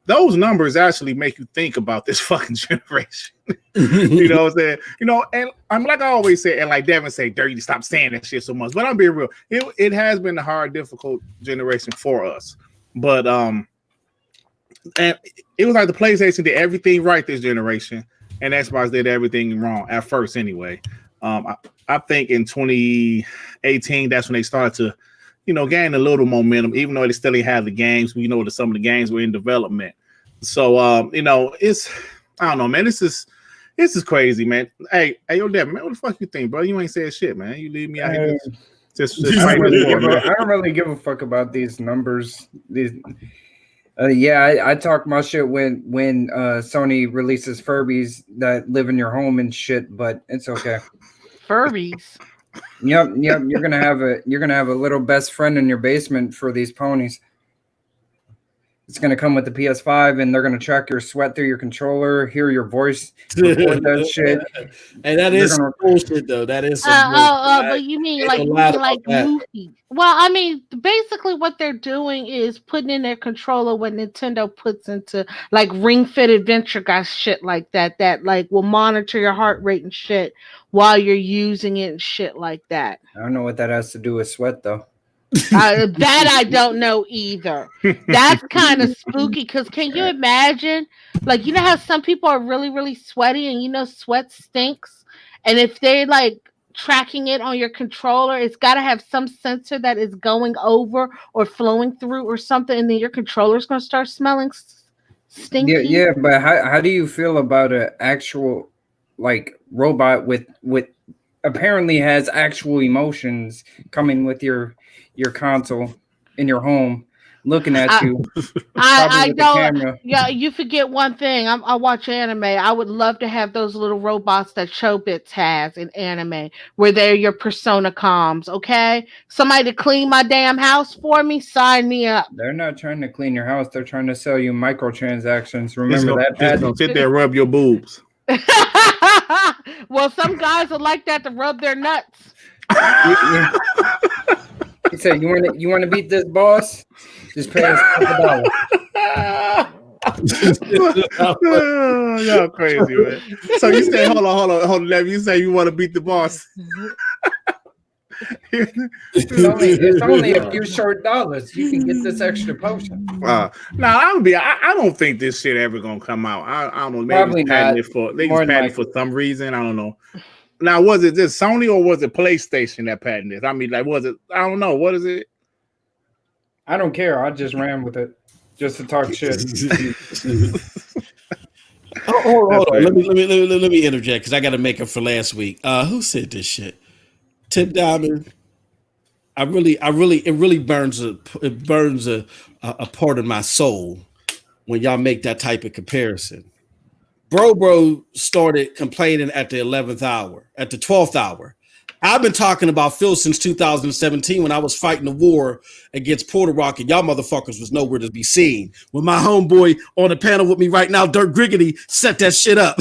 those numbers actually make you think about this fucking generation. You know what I'm saying? You know, and I'm like I always say, and like Devin say, dirty, stop saying that shit so much. But I'm being real. It has been a hard, difficult generation for us. But and it was like the PlayStation did everything right this generation. And Xbox did everything wrong at first anyway. I think in 2018, that's when they started to, you know, gain a little momentum, even though they still didn't have the games. We know that some of the games were in development. So, you know, I don't know, man. This is crazy, man. Hey, yo, Devin, man, what the fuck you think, bro? You ain't said shit, man. You leave me out here just I don't really give a fuck about these numbers. I talk my shit when Sony releases Furbies that live in your home and shit, but it's okay. Furbies. Yep. You're gonna have a little best friend in your basement for these ponies. It's gonna come with the PS5, and they're gonna track your sweat through your controller, hear your voice, record that shit. And that is bullshit, though. That is. But you mean like Luffy? Well, I mean, basically what they're doing is putting in their controller what Nintendo puts into like Ring Fit Adventure guys, shit like that like will monitor your heart rate and shit while you're using it and shit like that. I don't know what that has to do with sweat, though. That I don't know either. That's kind of spooky because can you imagine? Like, you know how some people are really, really sweaty and you know sweat stinks? And if they're like tracking it on your controller, it's got to have some sensor that is going over or flowing through or something, and then your controller's going to start smelling stinky. Yeah, but how do you feel about an actual like robot with apparently has actual emotions coming with your console in your home, looking at you. I with the don't. camera. Yeah, you forget one thing. I watch anime. I would love to have those little robots that Chobits has in anime, where they're your persona comms. Okay, somebody to clean my damn house for me. Sign me up. They're not trying to clean your house. They're trying to sell you microtransactions. Just Remember gonna, that, just Pat? gonna sit there and rub your boobs. Well, some guys would like that to rub their nuts. He said, "You want to beat this boss? Just pay us $100." Oh, y'all crazy, man. So you say, hold on, Lev. You say you want to beat the boss. It's only a few short dollars. You can get this extra potion. Now I don't think this shit ever gonna come out. I don't know. Maybe Probably it's patented not. they just patented for some reason. I don't know. Now, was it just Sony or was it PlayStation that patented this? I mean, like, was it? I don't know. What is it? I don't care. I just ran with it just to talk shit. Hold on. Let me interject because I got to make up for last week. Who said this shit? Tim Diamond. It really burns a part of my soul when y'all make that type of comparison. Bro started complaining at the 11th hour, at the 12th hour. I've been talking about Phil since 2017 when I was fighting the war against Puerto Rico, and y'all motherfuckers was nowhere to be seen. When my homeboy on the panel with me right now, Dirk Griggity, set that shit up.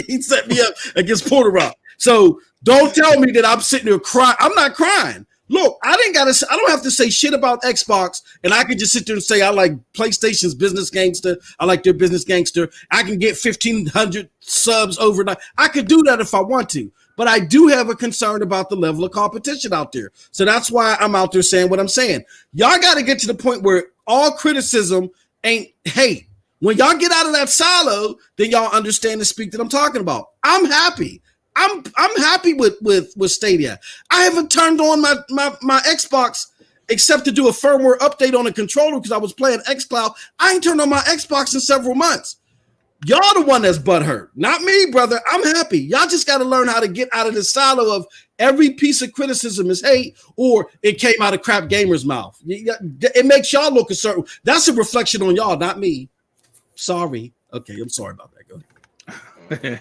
He set me up against Puerto Rico. So don't tell me that I'm sitting there crying. I'm not crying. Look, I don't have to say shit about Xbox, and I can just sit there and say I like PlayStation's business gangster. I like their business gangster. I can get 1,500 subs overnight. I could do that if I want to, but I do have a concern about the level of competition out there. So that's why I'm out there saying what I'm saying. Y'all got to get to the point where all criticism ain't hate. When y'all get out of that silo, then y'all understand the speak that I'm talking about. I'm happy. I'm happy with Stadia. I haven't turned on my Xbox except to do a firmware update on a controller because I was playing xCloud. I ain't turned on my Xbox in several months. Y'all the one that's butthurt, not me, brother. I'm happy. Y'all just got to learn how to get out of the silo of every piece of criticism is hate or it came out of crap gamer's mouth. It makes y'all look a certain. That's a reflection on y'all, not me. Sorry. Okay, I'm sorry about that. Go ahead.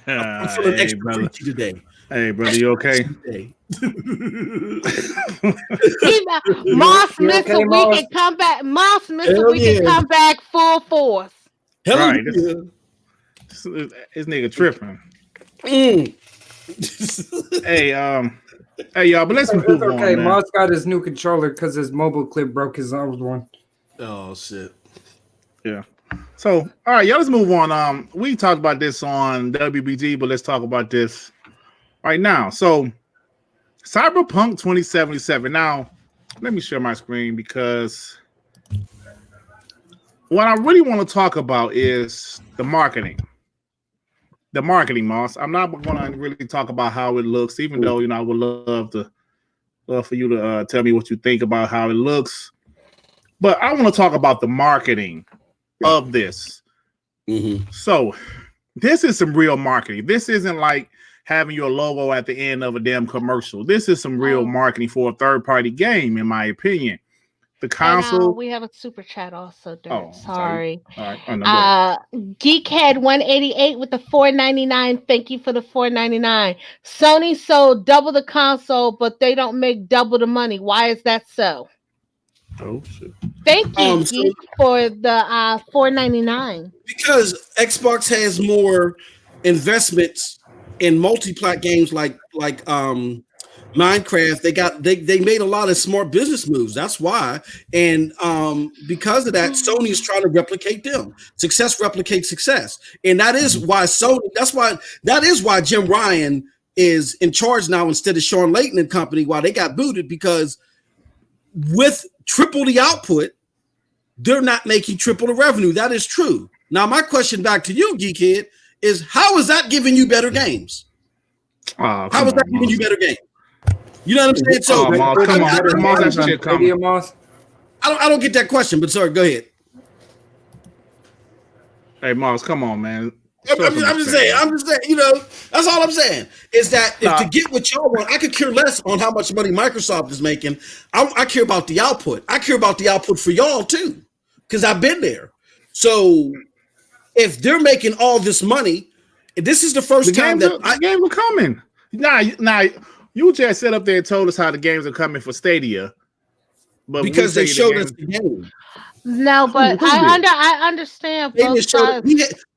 I'm feeling extra preachy today. Hey, brother, you okay? Moss missed a week and come back. Moss missed a week and come back full force. Right. This nigga tripping. Hey, y'all, but let's move on. Okay, Moss got his new controller because his mobile clip broke his old one. Oh shit. Yeah. So, all right, y'all, let's move on. We talked about this on WBG, but let's talk about this right now. So, Cyberpunk 2077. Now, let me share my screen because what I really want to talk about is the marketing. The marketing, Moss. I'm not going to really talk about how it looks, even though, I would love for you to tell me what you think about how it looks. But I want to talk about the marketing of this. Mm-hmm. So this is some real marketing. This isn't like having your logo at the end of a damn commercial. This is some real marketing for a third-party game, in my opinion. The console. We have a super chat also, Dirk. Oh, sorry. All right. Oh, no, Geekhead 188 with the $4.99. Thank you for the $4.99. Sony sold double the console, but they don't make double the money. Why is that so? Oh shit! Thank you, Geek, for the $4.99. Because Xbox has more investments in multi-plat games like Minecraft. They made a lot of smart business moves. That's why, and because of that, Sony is trying to replicate them. Success replicates success, and that is why Sony. That is why Jim Ryan is in charge now instead of Sean Layton and company. Why they got booted because with triple the output, they're not making triple the revenue. That is true. Now, my question back to you, Geekhead, is how is that giving you better games? How is that giving you better games? You know what I'm saying? So, I don't get that question, but sorry, go ahead. Hey, Moss, come on, man. I'm just saying, that's all I'm saying is that if to get what y'all want, I could care less on how much money Microsoft is making. I care about the output. I care about the output for y'all too. because I've been there. So if they're making all this money, this is the first time that the games are coming. Nah, you just sat up there and told us how the games are coming for Stadia, but because they showed us the game. No, but I understand both sides.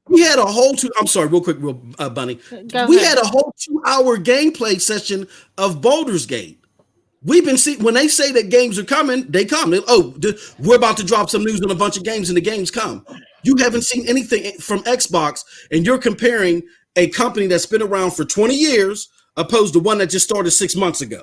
We had a whole I'm sorry, real quick, Bunny. We had a whole 2-hour gameplay session of Baldur's Gate. We've been seeing when they say that games are coming, they come. We're about to drop some news on a bunch of games, and the games come. You haven't seen anything from Xbox, and you're comparing a company that's been around for 20 years opposed to one that just started 6 months ago.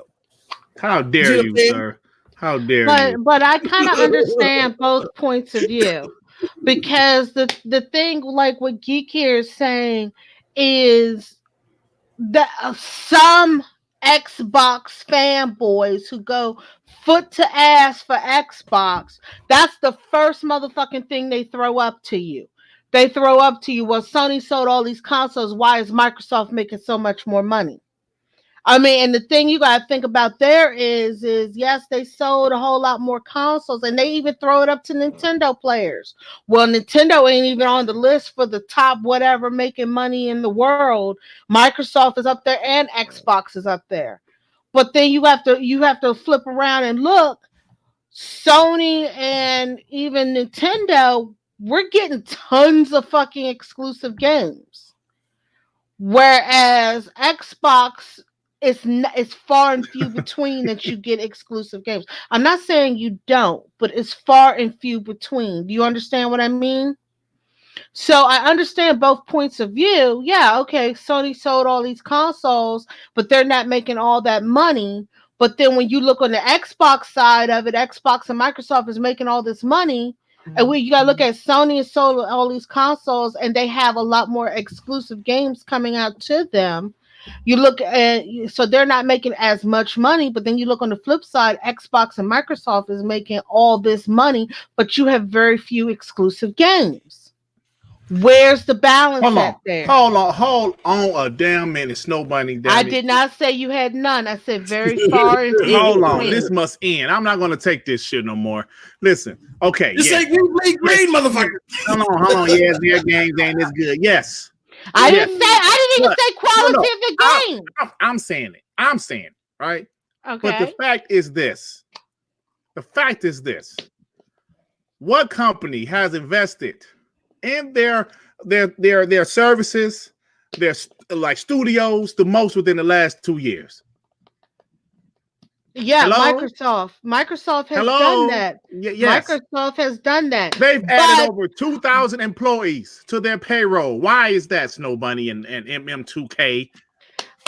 How dare you, sir? How dare you? But I kind of understand both points of view, because the thing, like what Geek here is saying, is that some Xbox fanboys who go foot to ass for Xbox, that's the first motherfucking thing they throw up to you. They throw up to you, well, Sony sold all these consoles. Why is Microsoft making so much more money? I mean, and the thing you got to think about there is yes, they sold a whole lot more consoles, and they even throw it up to Nintendo players. Well, Nintendo ain't even on the list for the top whatever making money in the world. Microsoft is up there and Xbox is up there. But then you have to flip around and look. Sony and even Nintendo, we're getting tons of fucking exclusive games. Whereas Xbox, it's far and few between that you get exclusive games. I'm not saying you don't, but it's far and few between. Do you understand what I mean? So I understand both points of view. Yeah, okay, Sony sold all these consoles, but they're not making all that money. But then when you look on the Xbox side of it, Xbox and Microsoft is making all this money. And you got to look at Sony and sold all these consoles, and they have a lot more exclusive games coming out to them. You look at, so they're not making as much money, but then you look on the flip side, Xbox and Microsoft is making all this money, but you have very few exclusive games. Where's the balance there? Hold on a damn minute, Snow Bunny. I did not say you had none. I said very far and few. Hold on, this must end. I'm not going to take this shit no more. Listen, okay. This ain't green, motherfucker. Hold on. Yes, their games ain't as good. Yes. I didn't even say qualitative games. I'm saying it. I'm saying, right? Okay. But the fact is this. What company has invested in their services, their like studios, the most within the last 2 years? Yeah, Hello? Microsoft has done that. Yes. Microsoft has done that. They've added over 2,000 employees to their payroll. Why is that, Snow Bunny and MM2K?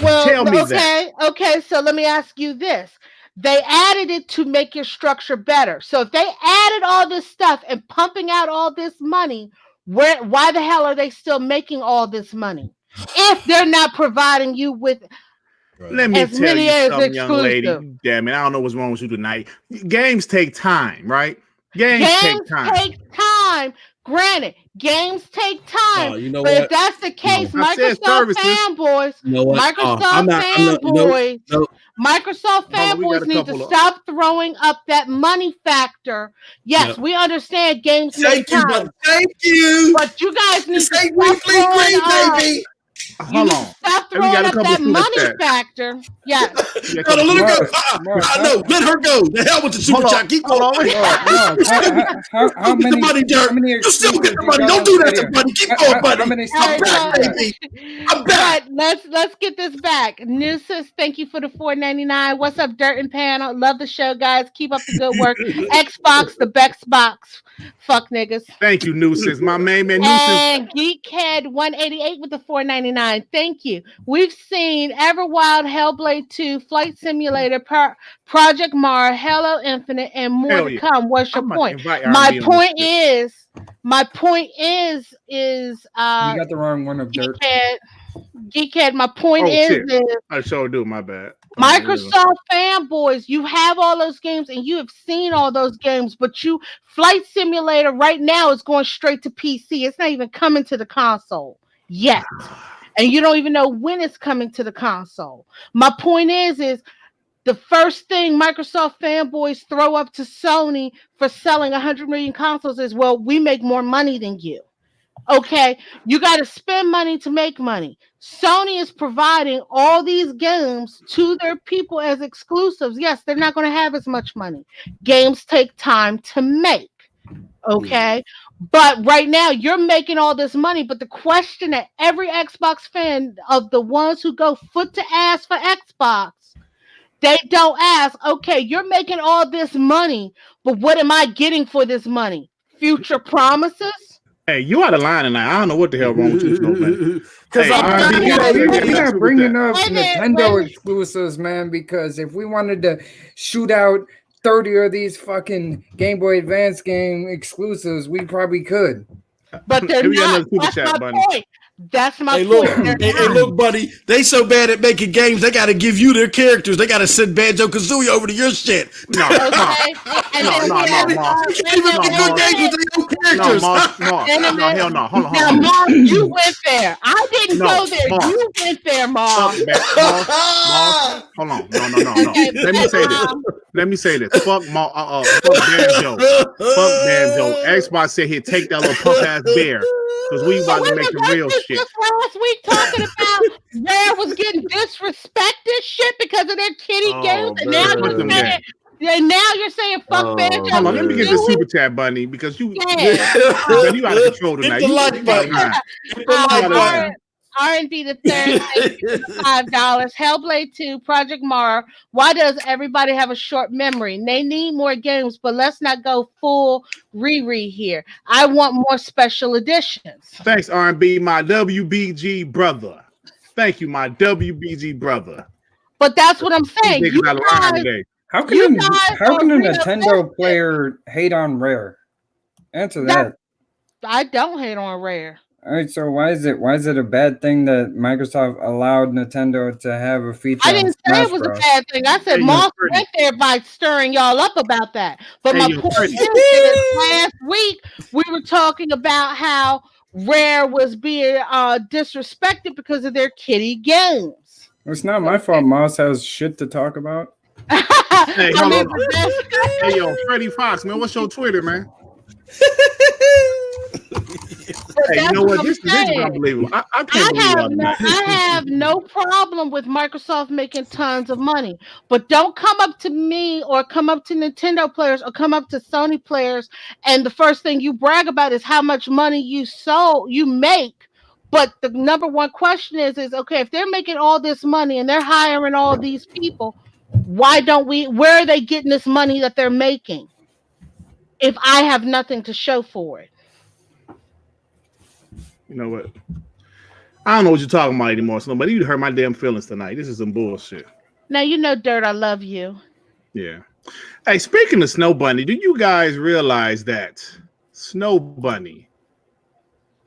Well, tell me that. Okay, so let me ask you this. They added it to make your structure better. So if they added all this stuff and pumping out all this money, why the hell are they still making all this money if they're not providing you with Let me tell you something, young lady. Damn it, I don't know what's wrong with you tonight. Games take time, right? Games take time. Granted, games take time. You know but what? if that's the case, No. Microsoft fanboys, Microsoft fanboys need to stop throwing up that money factor. Yes, we understand games take time. Thank you. But you guys need to stop baby. Hold on. Stop throwing up that money factor. Yes. Let her go. I know. Let her go. The hell with the super chat. Keep going. How many money, Derek? You still get the money. Don't do that to Buddy. Keep going, Buddy. I'm back, baby. I'm back. Let's get this back. Noosis, thank you for the $4.99. What's up, Dirt and Panel? Love the show, guys. Keep up the good work. Xbox, the best box. Fuck niggas. Thank you, Noosis. My main man, Noosis. And Geekhead 188 with the $4.99. Thank you. We've seen Everwild, Hellblade 2, Flight Simulator, Project Mara, Halo Infinite, and more to come. What's your point? My point is, you got the wrong one of Dirt. Geekhead, my point is I sure do, my bad. Microsoft fanboys, you have all those games and you have seen all those games, but Flight Simulator right now is going straight to PC. It's not even coming to the console yet. And you don't even know when it's coming to the console. My point is The first thing Microsoft fanboys throw up to Sony for selling 100 million consoles is, well, we make more money than you. Okay, you got to spend money to make money. Sony is providing all these games to their people as exclusives. Yes, they're not going to have as much money. Games take time to make. Okay, but right now you're making all this money. But the question that every Xbox fan, of the ones who go foot to ass for Xbox, they don't ask, okay, you're making all this money, but what am I getting for this money? Future promises? Hey, you out of line tonight. I don't know what the hell wrong with you, man. Because you're not bringing up Wait a minute, Nintendo exclusives, man. Because if we wanted to shoot out 30 of these fucking Game Boy Advance game exclusives, we probably could. But they're not. That's my point. That's my point. Hey, look, buddy. They so bad at making games, they got to give you their characters. They got to send Banjo-Kazooie over to your shit. No, okay. You can't even get good games with their own characters. No, hell no. Hold on. Now, Mom, you went there. I didn't go there. You went there, Mom. Hold on. No. Let me say this. Fuck Banjo. Fuck Banjo. Xbox said he'd take that little punk ass bear. Because we about to make the real shit. Just last week talking about Rare was getting disrespected shit because of their kitty games, and now you're saying fuck Banjo. Hold on, let me get the super chat, Bunny, because you out of control tonight. Hit the like button. R&B the third, $5. Hellblade 2, Project Mara. Why does everybody have a short memory? They need more games, but let's not go full Riri here. I want more special editions. Thanks, R&B, my WBG brother. Thank you, my WBG brother. But that's what I'm saying. How can a Nintendo player hate on Rare? Answer that. I don't hate on Rare. All right, so why is it a bad thing that Microsoft allowed Nintendo to have a feature? I didn't say it was a bad thing. I said Moss went there by stirring y'all up about that. But my point is, last week we were talking about how Rare was being disrespected because of their kitty games. It's not my fault. Moss has shit to talk about. Hey, hold on. Hey, yo, Freddie Fox, man, what's your Twitter, man? Hey, you know what? This is unbelievable. I can't believe I have no problem with Microsoft making tons of money, but don't come up to me or come up to Nintendo players or come up to Sony players, and the first thing you brag about is how much money you make. But the number one question is okay, if they're making all this money and they're hiring all these people, where are they getting this money that they're making if I have nothing to show for it? You know what? I don't know what you're talking about anymore, so nobody. You hurt my damn feelings tonight. This is some bullshit. Now you know, Dirt, I love you. Yeah. Hey, speaking of Snow Bunny, do you guys realize that Snow Bunny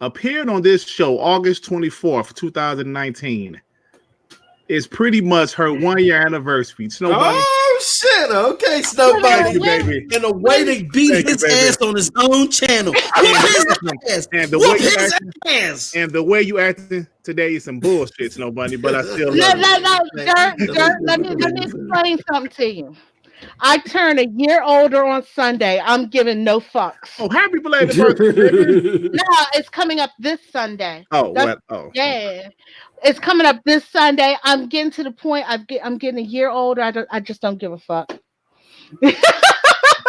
appeared on this show August 24th, 2019? It's pretty much her 1-year anniversary. Snow Bunny. Oh shit! Okay, Snow Bunny, baby. And the way they beat his ass on his own channel. And the way you acting today is some bullshit, Snow Bunny. But I still love you. Dirt. Let me explain something to you. I turn a year older on Sunday. I'm giving no fucks. Oh, happy belated birthday, baby. No, it's coming up this Sunday. Yeah. It's coming up this Sunday. I'm getting to the point. I'm getting a year older. I just don't give a fuck.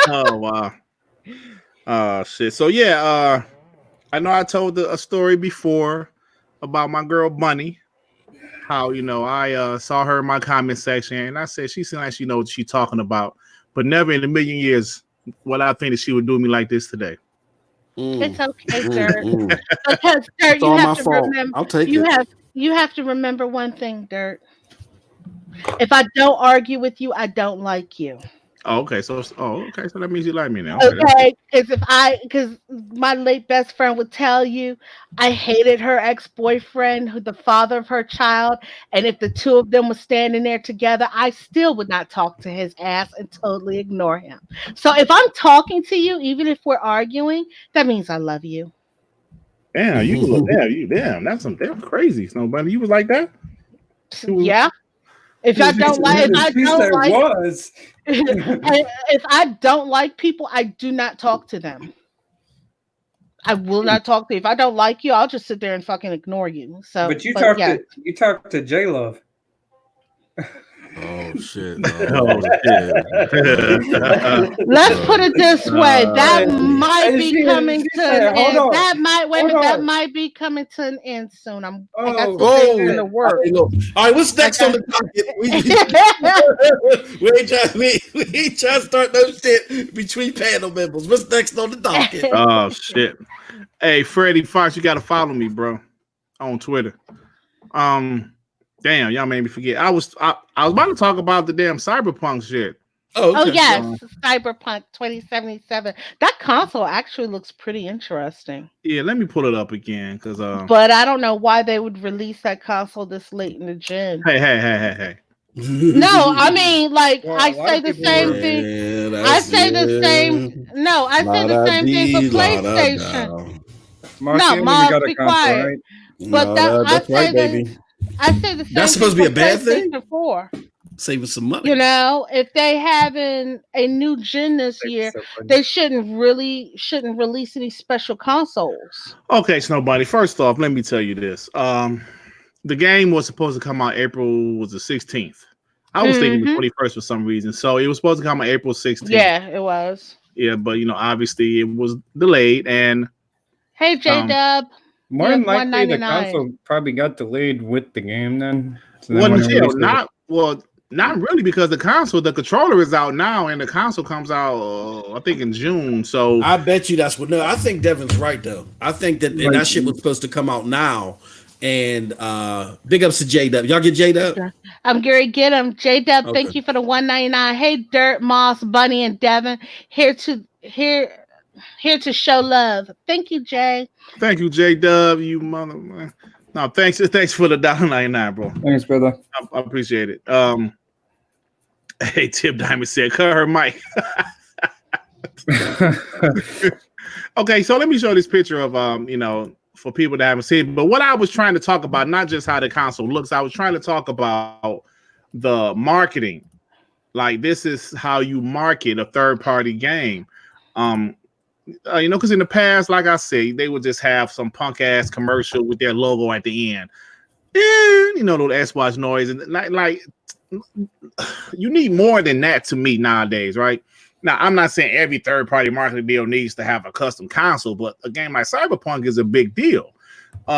Oh wow. Shit. So yeah. I know I told a story before about my girl Bunny. How I saw her in my comment section and I said she seems like she knows what she's talking about, but never in a million years would I think that she would do me like this today. It's okay, Dirt. Because Dirt, you have to remember. I'll take it. You have to remember one thing, Dirt. If I don't argue with you, I don't like you. Oh, okay. So that means you like me now. Okay, because my late best friend would tell you, I hated her ex-boyfriend, the father of her child, and if the two of them were standing there together, I still would not talk to his ass and totally ignore him. So if I'm talking to you, even if we're arguing, that means I love you. Damn, that's crazy, Snowbunny. You was like that? Yeah. If I don't like, if I don't like people, I do not talk to them. I will not talk to you. If I don't like you, I'll just sit there and fucking ignore you. So, but you talk to J Love. Oh shit! Oh, let's put it this way: that might be coming to an end. That might be coming to an end soon. I got some things in the works. All right, what's next on the docket? We ain't trying to start no shit between panel members. What's next on the docket? Oh shit! Hey, Freddie Fox, you gotta follow me, bro, on Twitter. Damn, y'all made me forget. I was about to talk about the damn Cyberpunk shit. Oh yes, Cyberpunk 2077. That console actually looks pretty interesting. Yeah, let me pull it up again, because but I don't know why they would release that console this late in the gen. Hey. No, I mean, like, I say the same thing. I say the same. No, I say the same thing for PlayStation. No, Mom, be quiet. Right? But that's right, baby. I say the same. That's supposed to be a bad thing. Saving some money. You know, if they having a new gen this year, they shouldn't release any special consoles. Okay, Snowbody. First off, let me tell you this. The game was supposed to come out April 16th. I was thinking the 21st for some reason. So it was supposed to come out April 16th. Yeah, it was. Yeah, but obviously it was delayed. And hey, J-Dub. More than likely, the console probably got delayed with the game then. Not really, because the controller is out now, and the console comes out, I think, in June. So I bet you that's what. No, I think Devin's right though. I think that that shit was supposed to come out now. And big ups to J-Dub. Y'all get J-Dub? I'm Gary. Get him. J-Dub, thank you for the $1.99. Hey, Dirt, Moss, Bunny, and Devin. Here to show love. Thank you, Jay. Thank you, J-Dub. You mother man. No, thanks for the $1.99, bro. Thanks, brother. I appreciate it. Hey, Tip Diamond said, cut her mic. Okay, so let me show this picture of for people that haven't seen it. But what I was trying to talk about, not just how the console looks, I was trying to talk about the marketing. Like, this is how you market a third-party game. Because in the past, like I say, they would just have some punk ass commercial with their logo at the end, and little Xbox noise, and like you need more than that to me nowadays, right? Now, I'm not saying every third party marketing deal needs to have a custom console, but a game like Cyberpunk is a big deal.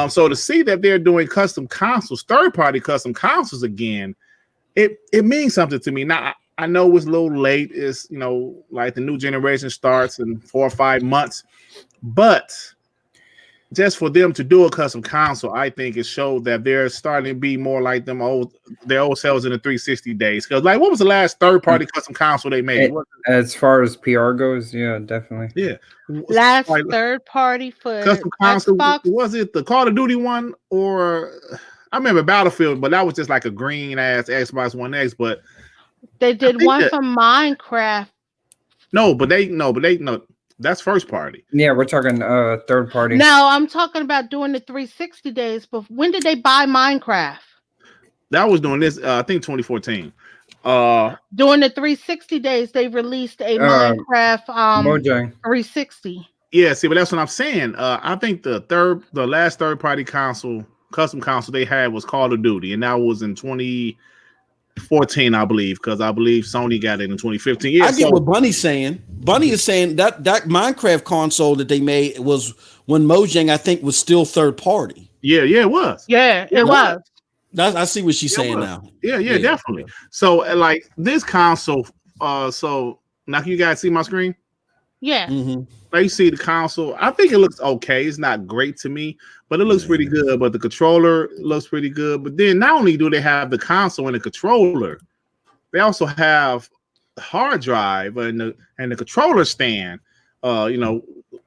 So to see that they're doing custom consoles, third party custom consoles again, it means something to me. Now, I know it's a little late. It's, like the new generation starts in 4 or 5 months. But just for them to do a custom console, I think it showed that they're starting to be more like their old selves in the 360 days. Because, like, what was the last third-party custom console they made? As far as PR goes, yeah, definitely. Yeah. Last third-party for custom console, Xbox? was it the Call of Duty one? Or I remember Battlefield, but that was just like a green-ass Xbox One X, but they did one for Minecraft. No, that's first party. Yeah, we're talking third party. No, I'm talking about doing the 360 days. But when did they buy Minecraft? That was doing this, I think 2014. During the 360 days, they released a Minecraft Mojang 360. Yeah, see, but that's what I'm saying. I think the last third party custom console they had was Call of Duty, and that was in 2014, I believe, because I believe Sony got it in 2015. Yeah, I get what Bunny's saying. Bunny is saying that Minecraft console that they made was when Mojang, I think, was still third party. Yeah, it was. Yeah, it was. I see what she's saying now. Yeah, definitely. So, like, this console, so now can you guys see my screen? Yeah. Mm-hmm. Like, you see the console. I think it looks okay. It's not great to me, but it looks pretty good. But the controller looks pretty good. But then not only do they have the console and the controller, they also have the hard drive and the controller stand.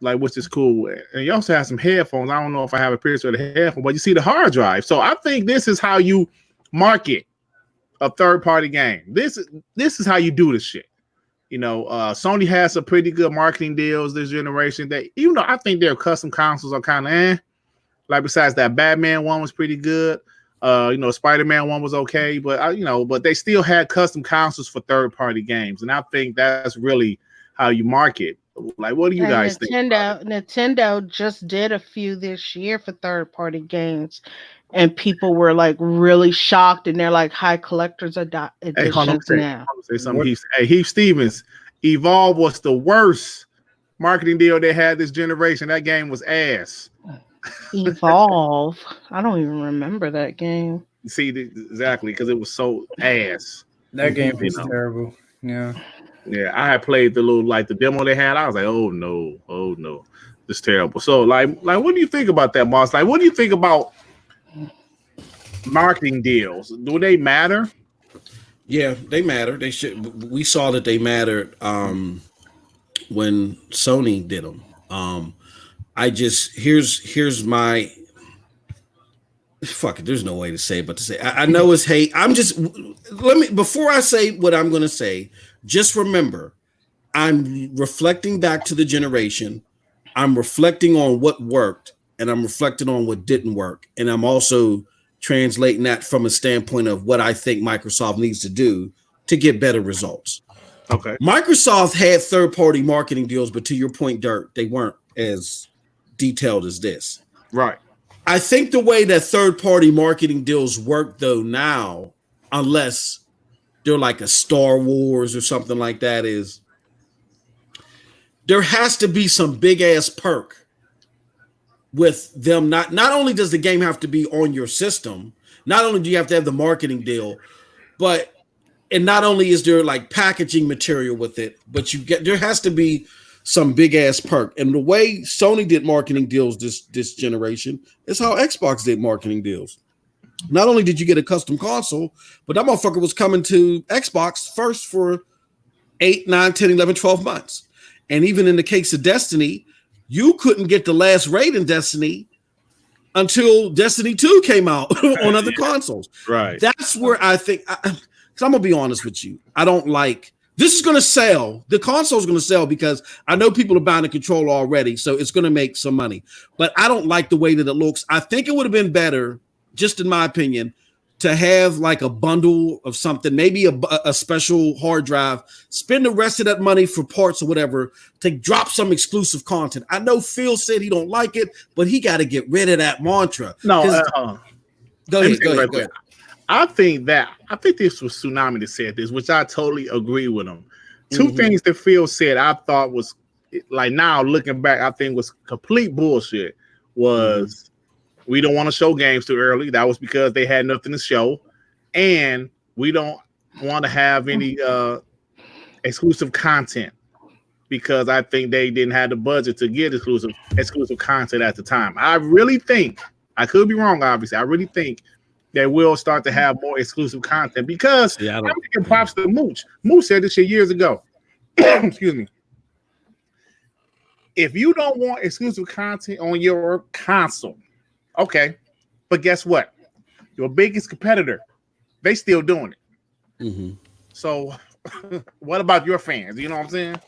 Which is cool. And you also have some headphones. I don't know if I have a picture of the headphone, but you see the hard drive. So I think this is how you market a third-party game. This is how you do this shit. Sony has some pretty good marketing deals this generation. That I think their custom consoles are kind of like, besides that Batman one was pretty good. Spider-Man one was okay, but but they still had custom consoles for third-party games, and I think that's really how you market. Like, what do you guys think? Nintendo just did a few this year for third-party games, and people were like really shocked, and they're like high collector's editions now. Say something. Heath Stevens, Evolve was the worst marketing deal they had this generation. That game was ass. Evolve. I don't even remember that game. See, exactly, because it was so ass. That game was terrible. Yeah. Yeah, I had played the demo they had. I was like, oh no, it's terrible. So like, what do you think about that, Moss? Like, what do you think about marketing deals? Do they matter? Yeah, they matter. They should. We saw that they mattered when Sony did them. Here's my fuck it. There's no way to say it, but to say I know it's hate. Before I say what I'm going to say, just remember, I'm reflecting back to the generation. I'm reflecting on what worked, and I'm reflecting on what didn't work, and I'm also translating that from a standpoint of what I think Microsoft needs to do to get better results. Okay. Microsoft had third-party marketing deals, but to your point, Dirk, they weren't as detailed as this. Right. I think the way that third-party marketing deals work, though, now, unless they're like a Star Wars or something like that, is there has to be some big-ass perk with them. Not only does the game have to be on your system, not only do you have to have the marketing deal, and not only is there like packaging material with it, but there has to be some big ass perk. And the way Sony did marketing deals this generation is how Xbox did marketing deals. Not only did you get a custom console, but that motherfucker was coming to Xbox first for 8, 9, 10, 11, 12 months. And even in the case of Destiny, you couldn't get the last raid in Destiny until Destiny 2 came out on other consoles. Right. That's where I think, because I'm going to be honest with you, I don't like, this is going to sell. The console is going to sell because I know people are buying the controller already, so it's going to make some money. But I don't like the way that it looks. I think it would have been better, just in my opinion, to have like a bundle of something, maybe a special hard drive, spend the rest of that money for parts or whatever to drop some exclusive content. I know Phil said he don't like it, but he got to get rid of that mantra. No, go ahead. I think this was Tsunami that said this, which I totally agree with him. Two things that Phil said I thought was, like, now looking back, I think was complete bullshit. Was we don't want to show games too early. That was because they had nothing to show. And we don't want to have any exclusive content because I think they didn't have the budget to get exclusive content at the time. I really think, I could be wrong, obviously. I really think they will start to have more exclusive content because I'm giving props to Mooch. Mooch said this shit years ago. Excuse me. If you don't want exclusive content on your console, okay, but guess what? Your biggest competitor, they still doing it. So what about your fans? You know what I'm saying?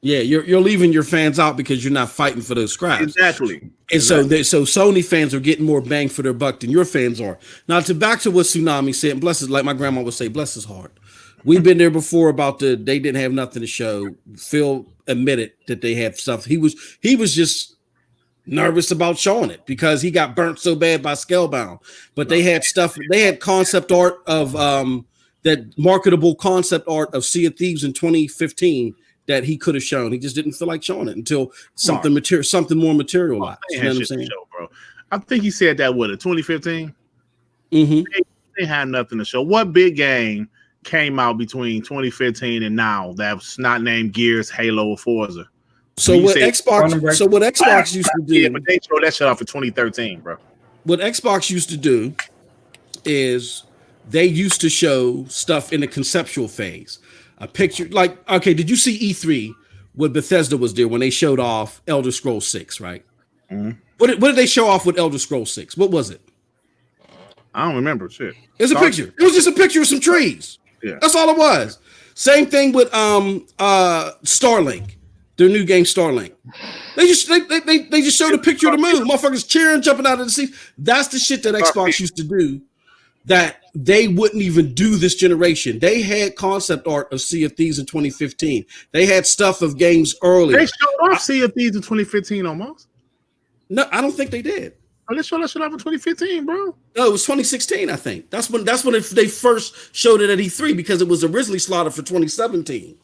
Yeah, you're leaving your fans out because you're not fighting for those scraps. Exactly. And so Sony fans are getting more bang for their buck than your fans are. Now, back to what Tsunami said, and bless his, like my grandma would say, bless his heart. We've been there before about they didn't have nothing to show. Phil admitted that they had stuff. He was just nervous about showing it because he got burnt so bad by Scalebound. But they had stuff. They had concept art of that marketable concept art of Sea of Thieves in 2015 that he could have shown. He just didn't feel like showing it until something more materialized. You know what I'm saying? Show, bro. I think he said that with 2015. They had nothing to show. What big game came out between 2015 and now that's not named Gears, Halo, or Forza? So what Xbox used to do, yeah, but they showed that shit off in 2013, bro. What Xbox used to do is they used to show stuff in the conceptual phase. A picture, like, okay, did you see E3 when Bethesda was there when they showed off Elder Scrolls 6, right? What did they show off with Elder Scrolls 6? What was it? I don't remember shit. It's a picture. It was just a picture of some trees. Yeah. That's all it was. Same thing with Starlink, their new game Starlink. They just showed a picture of the moon. Motherfuckers cheering, jumping out of the seat. That's the shit that Xbox used to do that they wouldn't even do this generation. They had concept art of Sea of Thieves in 2015. They had stuff of games earlier. They showed off Sea of Thieves in 2015 almost. No, I don't think they did. Oh, they showed that shit off in 2015, bro. No, it was 2016, I think. That's when they first showed it at E3 because it was originally slotted for 2017.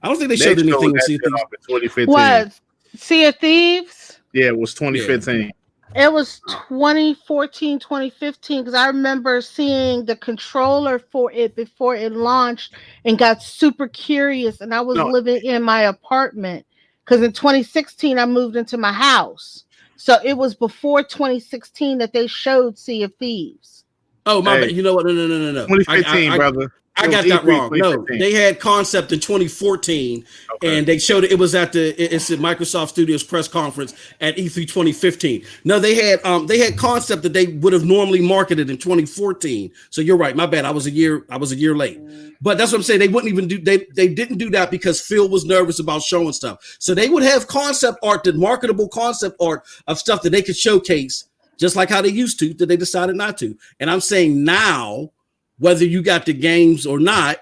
I don't think they showed anything in Sea of Thieves. In 2015. What? Sea of Thieves? Yeah, it was 2015. Yeah. It was 2014, 2015, because I remember seeing the controller for it before it launched and got super curious. And I was living in my apartment because in 2016, I moved into my house. So it was before 2016 that they showed Sea of Thieves. Oh, my bad. You know what? No. 2015, brother. I got that wrong. No, they had concept in 2014, and they showed it. It was at it's at Microsoft Studios press conference at E3 2015. No, they had concept that they would have normally marketed in 2014. So you're right. My bad. I was a year late. But that's what I'm saying. They wouldn't even do. They didn't do that because Phil was nervous about showing stuff. So they would have concept art, that marketable concept art of stuff that they could showcase, just like how they used to. That they decided not to. And I'm saying now, whether you got the games or not,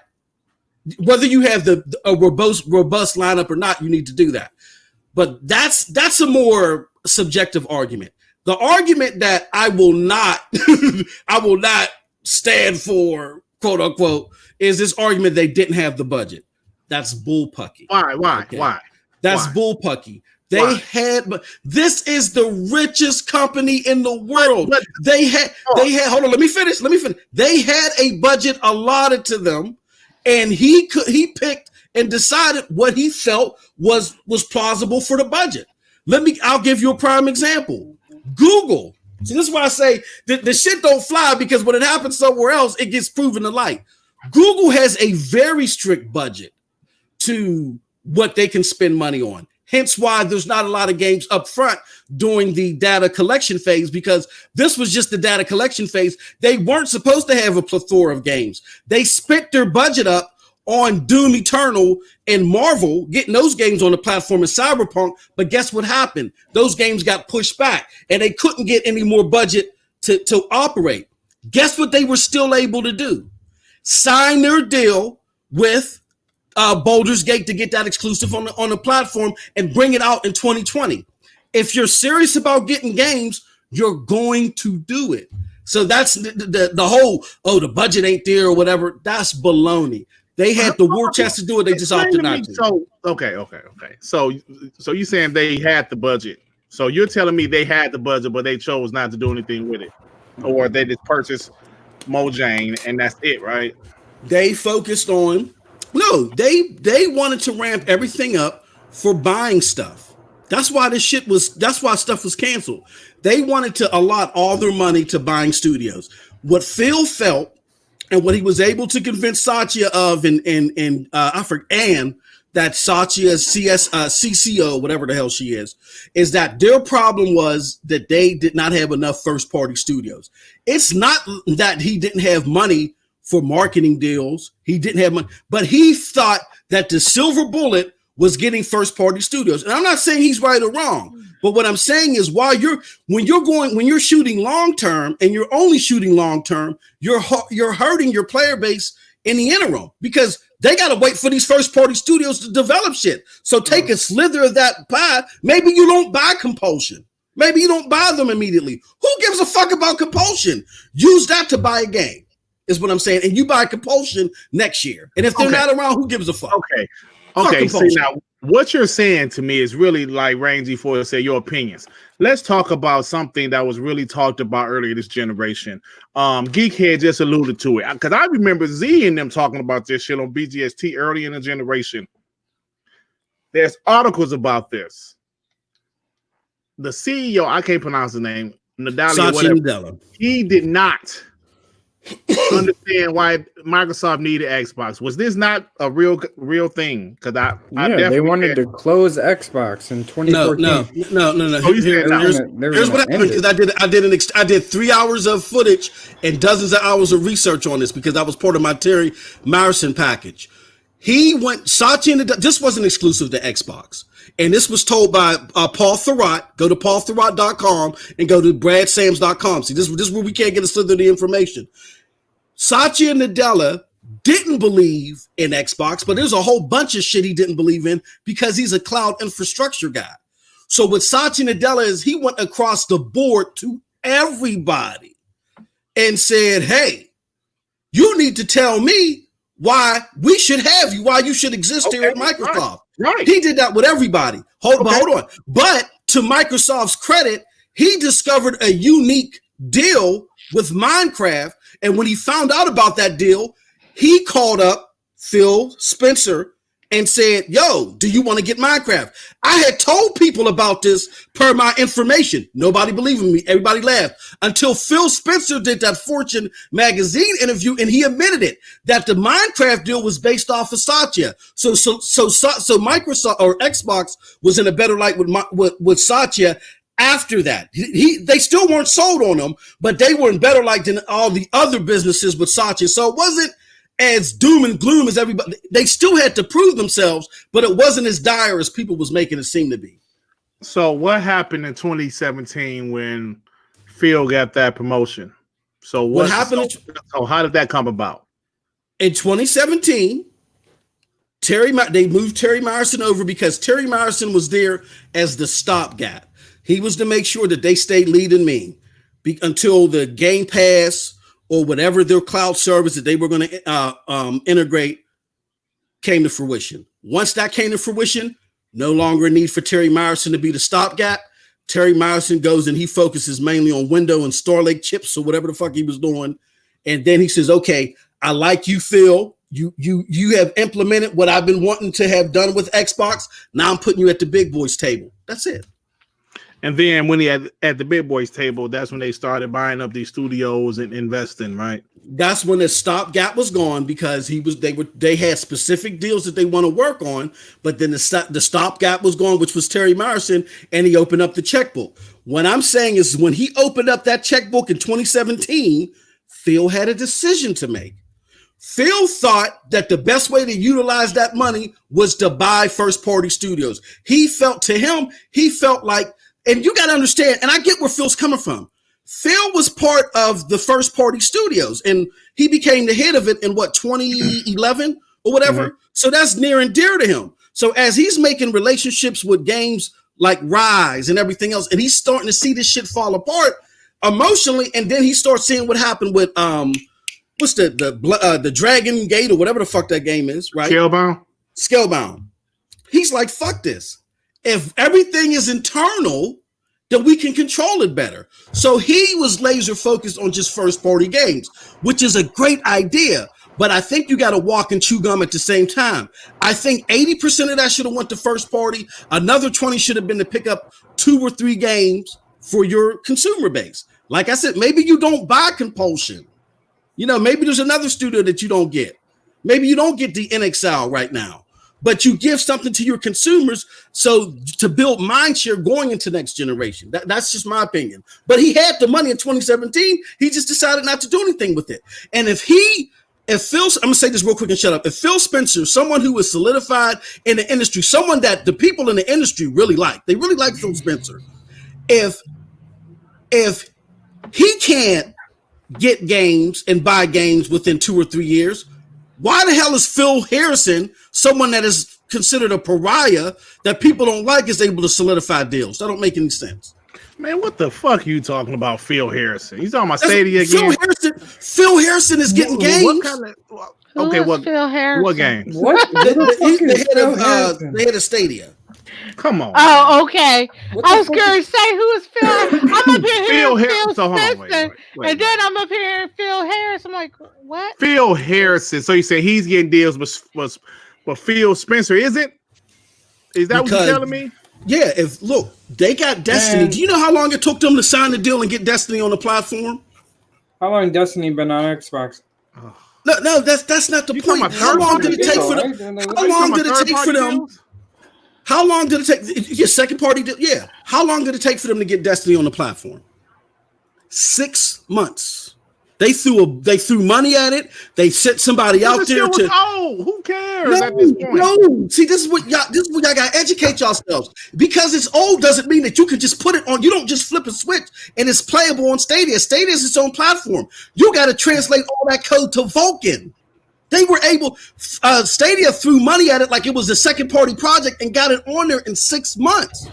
whether you have a robust lineup or not, you need to do that. But that's a more subjective argument. The argument that I will not stand for, quote unquote, is this argument they didn't have the budget. That's bullpucky. Why? Okay? Why? That's bullpucky. They had, but this is the richest company in the world. They had, hold on, let me finish. They had a budget allotted to them, and he picked and decided what he felt was plausible for the budget. I'll give you a prime example. Google. See, this is why I say that the shit don't fly, because when it happens somewhere else, it gets proven to light. Google has a very strict budget to what they can spend money on. Hence why there's not a lot of games up front during the data collection phase, because this was just the data collection phase. They weren't supposed to have a plethora of games. They spent their budget up on Doom Eternal and Marvel, getting those games on the platform in Cyberpunk. But guess what happened? Those games got pushed back and they couldn't get any more budget to operate. Guess what they were still able to do? Sign their deal with Baldur's Gate to get that exclusive on the platform and bring it out in 2020. If you're serious about getting games, you're going to do it. So that's the whole, the budget ain't there or whatever. That's baloney. They had the war chest to do it. They just opted not to. So okay. So you saying they had the budget? So you're telling me they had the budget, but they chose not to do anything with it, or they just purchased Mojang and that's it, right? They focused on. No, they wanted to ramp everything up for buying stuff. That's why stuff was canceled. They wanted to allot all their money to buying studios. What Phil felt and what he was able to convince Satya of and I forget Anne, that Satya's CCO, whatever the hell she is that their problem was that they did not have enough first party studios. It's not that he didn't have money for marketing deals. He didn't have money, but he thought that the silver bullet was getting first party studios. And I'm not saying he's right or wrong, but what I'm saying is when you're shooting long term and you're only shooting long term, you're hurting your player base in the interim, because they got to wait for these first party studios to develop shit. So take a slither of that pie. Maybe you don't buy Compulsion. Maybe you don't buy them immediately. Who gives a fuck about Compulsion? Use that to buy a game. Is what I'm saying. And you buy Compulsion next year. And if they're not around, who gives a fuck? Okay. See, now what you're saying to me is really like Rangy for say your opinions. Let's talk about something that was really talked about earlier this generation. Geekhead just alluded to it, because I remember Z and them talking about this shit on BGST early in the generation. There's articles about this. The CEO, I can't pronounce the name, Nadella, he did not understand why Microsoft needed Xbox. Was this not a real thing? Because they wanted to close Xbox in 2014. No. Here's what happened, because I did 3 hours of footage and dozens of hours of research on this, because that was part of my Terry Myerson package. Satya, this wasn't exclusive to Xbox. And this was told by Paul Thurrott. Go to paulthurrott.com and go to bradsams.com. See, this is where we can't get a slither of the information. Satya Nadella didn't believe in Xbox, but there's a whole bunch of shit he didn't believe in because he's a cloud infrastructure guy. So what Satya Nadella is, he went across the board to everybody and said, hey, you need to tell me why we should have you, why you should exist here at Microsoft. Right. He did that with everybody. Hold on. But to Microsoft's credit, he discovered a unique deal with Minecraft. And when he found out about that deal, he called up Phil Spencer and said, yo, do you want to get Minecraft? I had told people about this per my information. Nobody believed in me. Everybody laughed until Phil Spencer did that Fortune magazine interview, and he admitted it, that the Minecraft deal was based off of Satya. So Microsoft or Xbox was in a better light with Satya after that. They still weren't sold on him, but they were in better light than all the other businesses with Satya. So it wasn't as doom and gloom as everybody. They still had to prove themselves, but it wasn't as dire as people was making it seem to be. So what happened in 2017 when Phil got that promotion? So what happened? So how did that come about? In 2017, they moved Terry Myerson over because Terry Myerson was there as the stopgap. He was to make sure that they stayed lead and mean until the Game Pass or whatever their cloud service that they were going to integrate came to fruition. Once that came to fruition, no longer a need for Terry Myerson to be the stopgap. Terry Myerson goes and he focuses mainly on Windows and Starlake chips or whatever the fuck he was doing. And then he says, okay, I like you, Phil. You have implemented what I've been wanting to have done with Xbox. Now I'm putting you at the big boys table. That's it. And then when he had at the big boys table, that's when they started buying up these studios and investing, right? That's when the stopgap was gone because they had specific deals that they want to work on, but then the stopgap was gone, which was Terry Myerson, and he opened up the checkbook. What I'm saying is when he opened up that checkbook in 2017, Phil had a decision to make. Phil thought that the best way to utilize that money was to buy first-party studios. He felt like, and you got to understand, and I get where Phil's coming from. Phil was part of the first party studios and he became the head of it in 2011 or whatever. Mm-hmm. So that's near and dear to him. So as he's making relationships with games like Rise and everything else, and he's starting to see this shit fall apart emotionally. And then he starts seeing what happened with, what's the Dragon Gate or whatever the fuck that game is, right? Scalebound. He's like, fuck this. If everything is internal, then we can control it better. So he was laser focused on just first party games, which is a great idea. But I think you got to walk and chew gum at the same time. I think 80% of that should have went to first party. Another 20 should have been to pick up 2 or 3 games for your consumer base. Like I said, maybe you don't buy compulsion. You know, maybe there's another studio that you don't get. Maybe you don't get the NXL right now. But you give something to your consumers so to build mind share going into next generation. That's just my opinion. But he had the money in 2017. He just decided not to do anything with it. And if Phil, I'm going to say this real quick and shut up. If Phil Spencer, someone who is solidified in the industry, someone that the people in the industry really like, they really like Phil Spencer. If he can't get games and buy games within 2 or 3 years, why the hell is Phil Harrison, someone that is considered a pariah that people don't like, is able to solidify deals? That don't make any sense. Man, what the fuck are you talking about, Phil Harrison? He's talking about Stadia again. Phil Harrison is getting games. Phil Harrison? What games? He's the head of Stadia. Come on. Oh, okay. I was going to say, who is Phil? I'm up here hearing Phil Spencer, and then I'm up here hearing Phil Harris. I'm like, what? Phil Harrison. So you say he's getting deals, but Phil Spencer isn't? Is that what you're telling me? Yeah. Look, they got Destiny. Man. Do you know how long it took them to sign the deal and get Destiny on the platform? How long Destiny been on Xbox? No, that's not the point. How long did it take for them? How long did it take for them? How long did it take? Your second party deal? Yeah. How long did it take for them to get Destiny on the platform? 6 months. They threw money at it. They sent somebody out there to. Oh, who cares at this point? No, see, this is what y'all gotta educate yourselves. Because it's old doesn't mean that you can just put it on. You don't just flip a switch and it's playable on Stadia. Stadia is its own platform. You got to translate all that code to Vulkan. They were able. Stadia threw money at it like it was a second party project and got it on there in 6 months.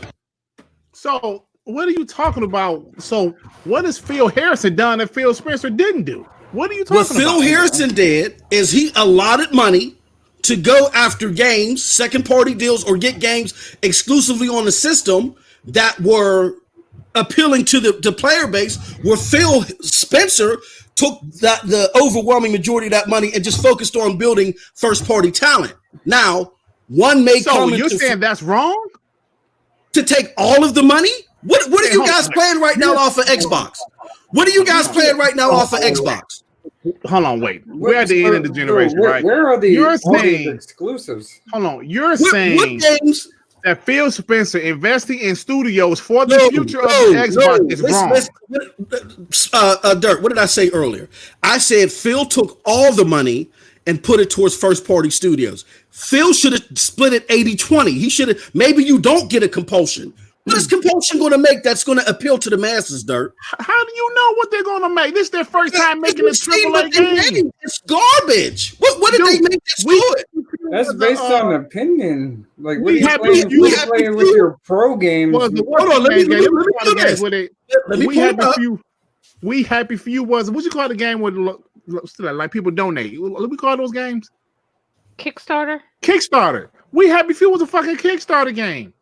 So. What are you talking about? So, what has Phil Harrison done that Phil Spencer didn't do? What are you talking about? What Phil Harrison did is he allotted money to go after games, second party deals, or get games exclusively on the system that were appealing to the player base, where Phil Spencer took the overwhelming majority of that money and just focused on building first party talent. Now, one may come you're saying that's wrong? To take all of the money? What are you guys playing right now off of Xbox? What are you guys playing right now off of Xbox? Hold on, wait. We're at the end of the generation, right? Where are you're saying exclusives? Hold on. You're saying what games that Phil Spencer investing in studios for the future of the Xbox is wrong. Dirk, what did I say earlier? I said Phil took all the money and put it towards first party studios. Phil should have split it 80-20. He should have. Maybe you don't get a compulsion. What is compulsion going to make that's going to appeal to the masses, Dirk? How do you know what they're going to make? This is their first time making a AAA game. It's garbage. What did they make this good? That's based on opinion. Like, we happy playing with your pro games. Hold on, let me do this. We happy for you was what you call the game with like people donate? What we call those games? Kickstarter. We happy few was a fucking Kickstarter game.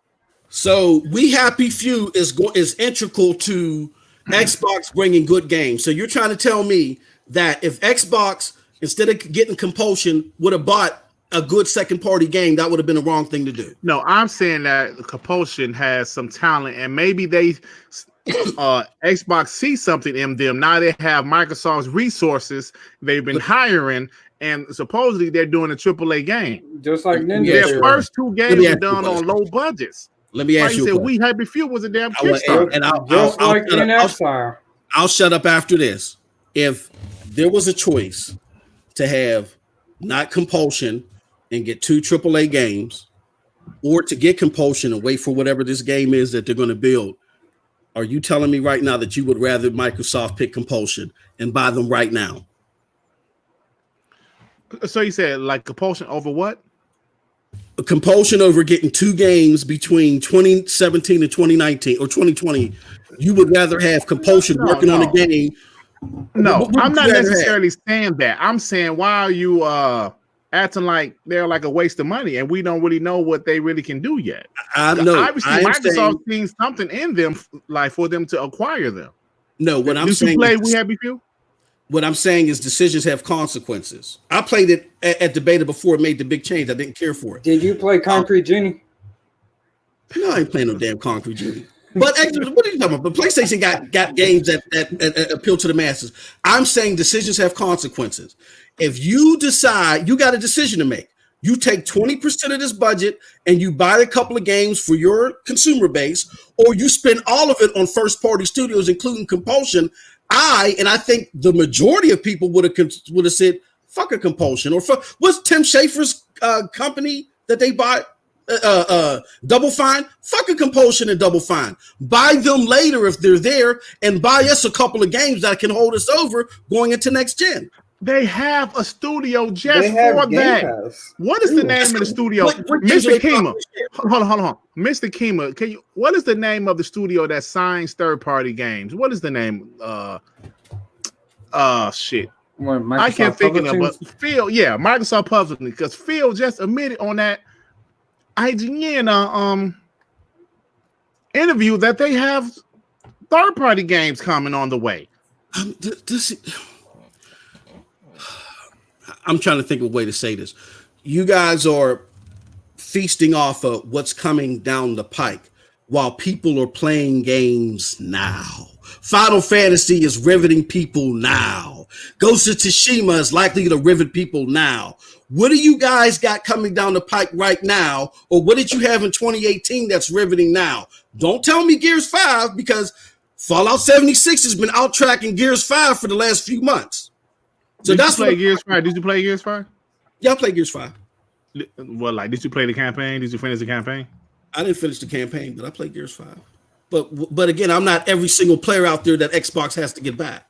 So We Happy Few is integral to Xbox bringing good games. So you're trying to tell me that if Xbox, instead of getting compulsion, would have bought a good second party game, that would have been the wrong thing to do. No, I'm saying that compulsion has some talent, and maybe they Xbox sees something in them. Now they have Microsoft's resources. They've been hiring. And supposedly they're doing a AAA game. Just like Ninja. Their first two games were done on low budgets. Let me ask you. Said We Happy Few was a damn Kickstarter. I'll shut up after this. If there was a choice to have not compulsion and get 2 AAA games, or to get compulsion and wait for whatever this game is that they're going to build, are you telling me right now that you would rather Microsoft pick compulsion and buy them right now? So you said like compulsion over what? A compulsion over getting 2 games between 2017 and 2019 or 2020. You would rather have compulsion working on a game. No, I'm not necessarily saying that. I'm saying why are you acting like they're like a waste of money and we don't really know what they really can do yet? I know. Obviously, Microsoft sees something in them like for them to acquire them. No, what I'm saying. Did you play We Happy Few? What I'm saying is decisions have consequences. I played it at the beta before it made the big change. I didn't care for it. Did you play Concrete Genie? No, I ain't playing no damn Concrete Genie. But actually, what are you talking about? But PlayStation got games that appeal to the masses. I'm saying decisions have consequences. If you decide, you got a decision to make. You take 20% of this budget and you buy a couple of games for your consumer base, or you spend all of it on first-party studios, including compulsion. I think the majority of people would have said, fuck a compulsion. Or what's Tim Schafer's company that they bought? Double Fine? Fuck a compulsion and Double Fine. Buy them later if they're there, and buy us a couple of games that can hold us over going into next gen. They have a studio just for that. What is the name of the studio? Mr. Kima. Hold on. Mr. Kima, what is the name of the studio that signs third-party games? What is the name? Shit. I can't think of it, but Phil, Microsoft Publishing, because Phil just admitted on that IGN interview that they have third-party games coming on the way. I'm trying to think of a way to say this. You guys are feasting off of what's coming down the pike while people are playing games now. Final Fantasy is riveting people now. Ghost of Tsushima is likely to rivet people now. What do you guys got coming down the pike right now? Or what did you have in 2018 that's riveting now? Don't tell me Gears 5, because Fallout 76 has been out tracking Gears 5 for the last few months. So Did you play Gears 5? Did you play Gears 5? Yeah, I played Gears 5. Well, like, did you play the campaign? Did you finish the campaign? I didn't finish the campaign, but I played Gears 5. But again, I'm not every single player out there that Xbox has to get back.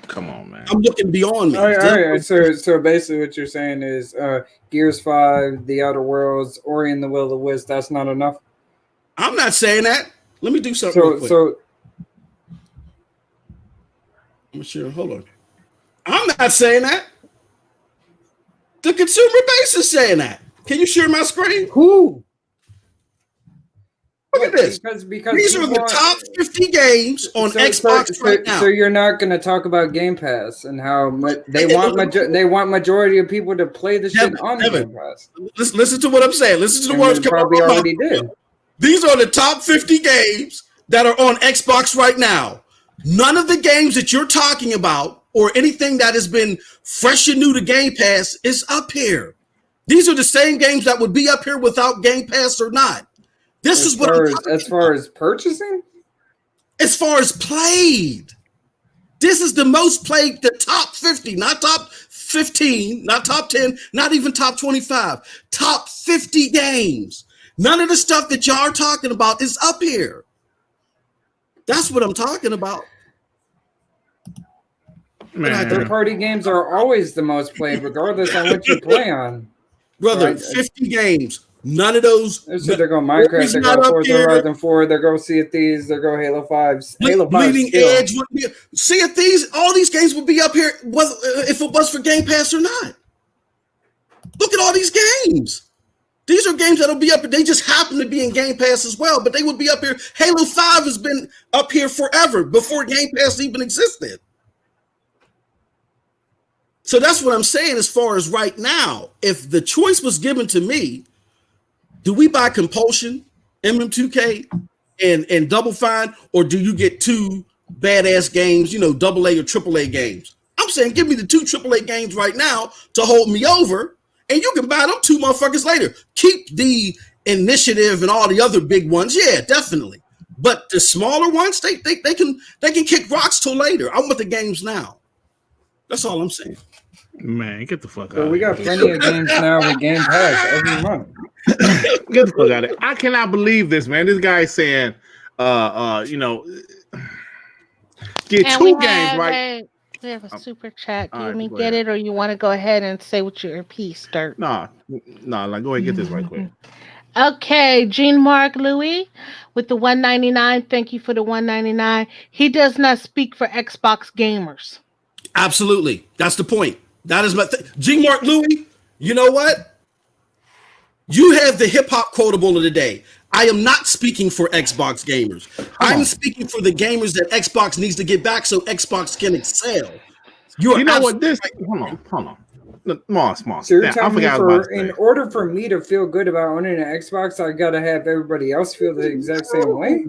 Come on, man. I'm looking beyond me. All right. So basically, what you're saying is Gears 5, The Outer Worlds, Ori and the Will of the Wisps. That's not enough. I'm not saying that. Let me do something. Real quick. So I'm sure. Hold on. I'm not saying that. The consumer base is saying that. Can you share my screen? who? Look at this. Because These are the top 50 games on Xbox right now. So you're not going to talk about Game Pass and how they want majority of people to play the shit on Game Pass. Listen to what I'm saying. Listen to the words coming out probably of my already mouth. did. These are the top 50 games that are on Xbox right now. None of the games that you're talking about or anything that has been fresh and new to Game Pass is up here. These are the same games that would be up here without Game Pass or not. This is what as far as purchasing? As far as played. This is the most played, the top 50, not top 15, not top 10, not even top 25. Top 50 games. None of the stuff that y'all are talking about is up here. That's what I'm talking about. Third-party games are always the most played, regardless of what you play on. Brother, Right? 50 games. None of those. So they go Minecraft, they go Forza Horizon 4, they go Sea of Thieves, they go Halo 5. Halo 5 Bleeding Edge would be. Sea of Thieves, all these games would be up here if it was for Game Pass or not. Look at all these games. These are games that'll be up. They just happen to be in Game Pass as well, but they would be up here. Halo 5 has been up here forever before Game Pass even existed. So that's what I'm saying as far as right now. If the choice was given to me, do we buy Compulsion, MM2K, and Double Fine, or do you get two badass games, AA or AAA games? I'm saying give me the two AAA games right now to hold me over, and you can buy them two motherfuckers later. Keep the Initiative and all the other big ones, yeah, definitely. But the smaller ones, they can kick rocks till later. I want the games now. That's all I'm saying. Man, get the fuck out. So we got plenty of games now with Game Pass every month. Get the fuck out of here. I cannot believe this, man. This guy's saying, get And two games, right? We have a super chat. Do All you right, me go get ahead. it, or you want to go ahead and say what your piece start? Nah, like go ahead and get this right quick. Okay, Jean Mark Louis with the 199. Thank you for the 199. He does not speak for Xbox gamers. Absolutely. That's the point. That is my G. Mark Louis, you know what? You have the hip-hop quotable of the day. I am not speaking for Xbox gamers. I'm speaking for the gamers that Xbox needs to get back so Xbox can excel. You know what? This hold on. Moss. So you're Damn, I telling me forgot in order for me to feel good about owning an Xbox, I gotta have everybody else feel the exact same way.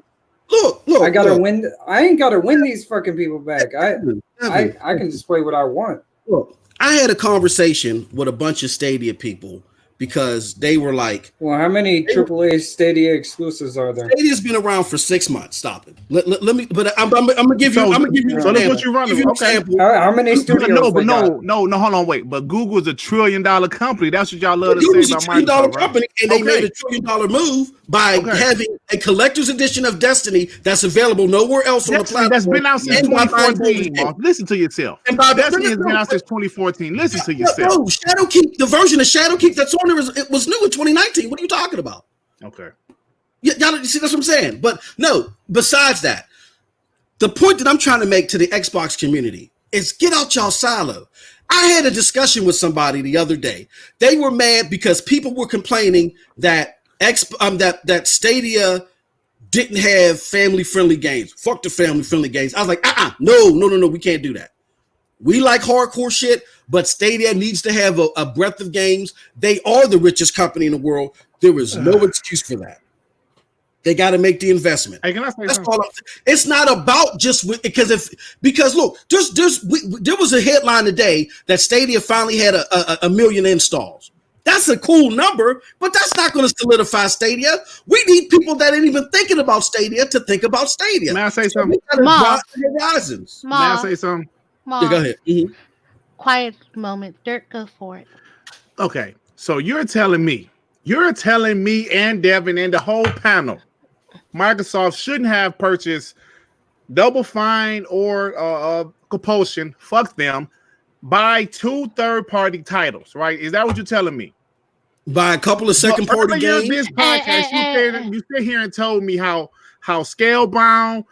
Look. I gotta win. I ain't gotta win these fucking people back. I can just play what I want. Look, I had a conversation with a bunch of Stadia people because they were like, well, how many AAA Stadia exclusives are there? Stadia's been around for 6 months. Stop it. Let me. But I'm gonna give you. I'm gonna give you. So that's what you're running. Okay. How many studios? No. Hold on. Wait. But Google's $1 trillion company. That's what y'all love to Google's say a about $1 trillion Microsoft, company, right? and they made $1 trillion move by having a collector's edition of Destiny that's available nowhere else on the platform. That's been out since 2014. Mark. Listen to yourself. And Destiny has been out since 2014. Listen to yourself. No, Shadowkeep, the version of Shadowkeep that's on there was new in 2019. What are you talking about? Okay. Y'all see, that's what I'm saying. But no, besides that, the point that I'm trying to make to the Xbox community is get out y'all silo. I had a discussion with somebody the other day. They were mad because people were complaining that that Stadia didn't have family-friendly games. Fuck the family-friendly games. I was like, no, we can't do that. We like hardcore shit, but Stadia needs to have a breadth of games. They are the richest company in the world. There is no excuse for that. They got to make the investment. Hey, can I say That's something? all. It's not about just because look, there was a headline today that Stadia finally had a million installs. That's a cool number, but that's not going to solidify Stadia. We need people that ain't even thinking about Stadia to think about Stadia. May I say something? Horizons. May I say something? Yeah, go ahead. Mm-hmm. Quiet moment. Dirt, go for it. Okay, so you're telling me, and Devin and the whole panel, Microsoft shouldn't have purchased Double Fine or Compulsion. Fuck them. Buy 2 third-party titles, right? Is that what you're telling me? Buy a couple of second-party games. This podcast, you sit here and told me how Scalebound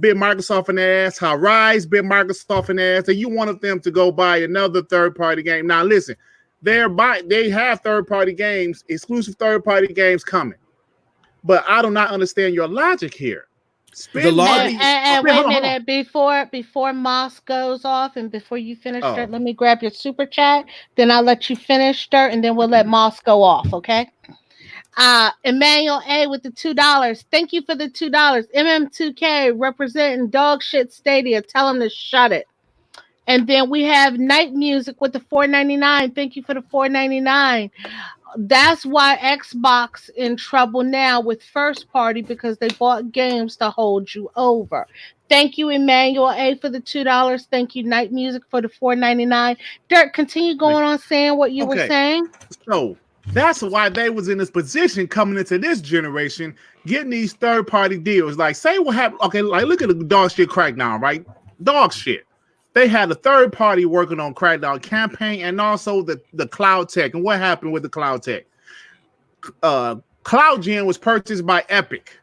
bit Microsoft in the ass, how Rise bit Microsoft in the ass, and you wanted them to go buy another third-party game. Now listen, they have third-party games, exclusive third-party games coming, but I do not understand your logic here. Wait a minute, before Moss goes off and before you finish, Dirt, let me grab your super chat. Then I'll let you finish, Dirt, and then we'll let Moss go off. Okay. Emmanuel A with the $2. Thank you for the $2. MM2K representing dog shit Stadia. Tell him to shut it. And then we have Night Music with the $4.99. Thank you for the $4.99. That's why Xbox in trouble now with first party, because they bought games to hold you over. Thank you, Emmanuel A, for the $2. Thank you, Night Music, for the $4.99. Dirt, continue going on saying what you were saying. So that's why they was in this position coming into this generation, getting these third-party deals. Like, say what happened. Okay, like look at the dog shit Crackdown, right? Dog shit. They had a third party working on Crackdown campaign and also the Cloud Tech. And what happened with the Cloud Tech? CloudGen was purchased by Epic.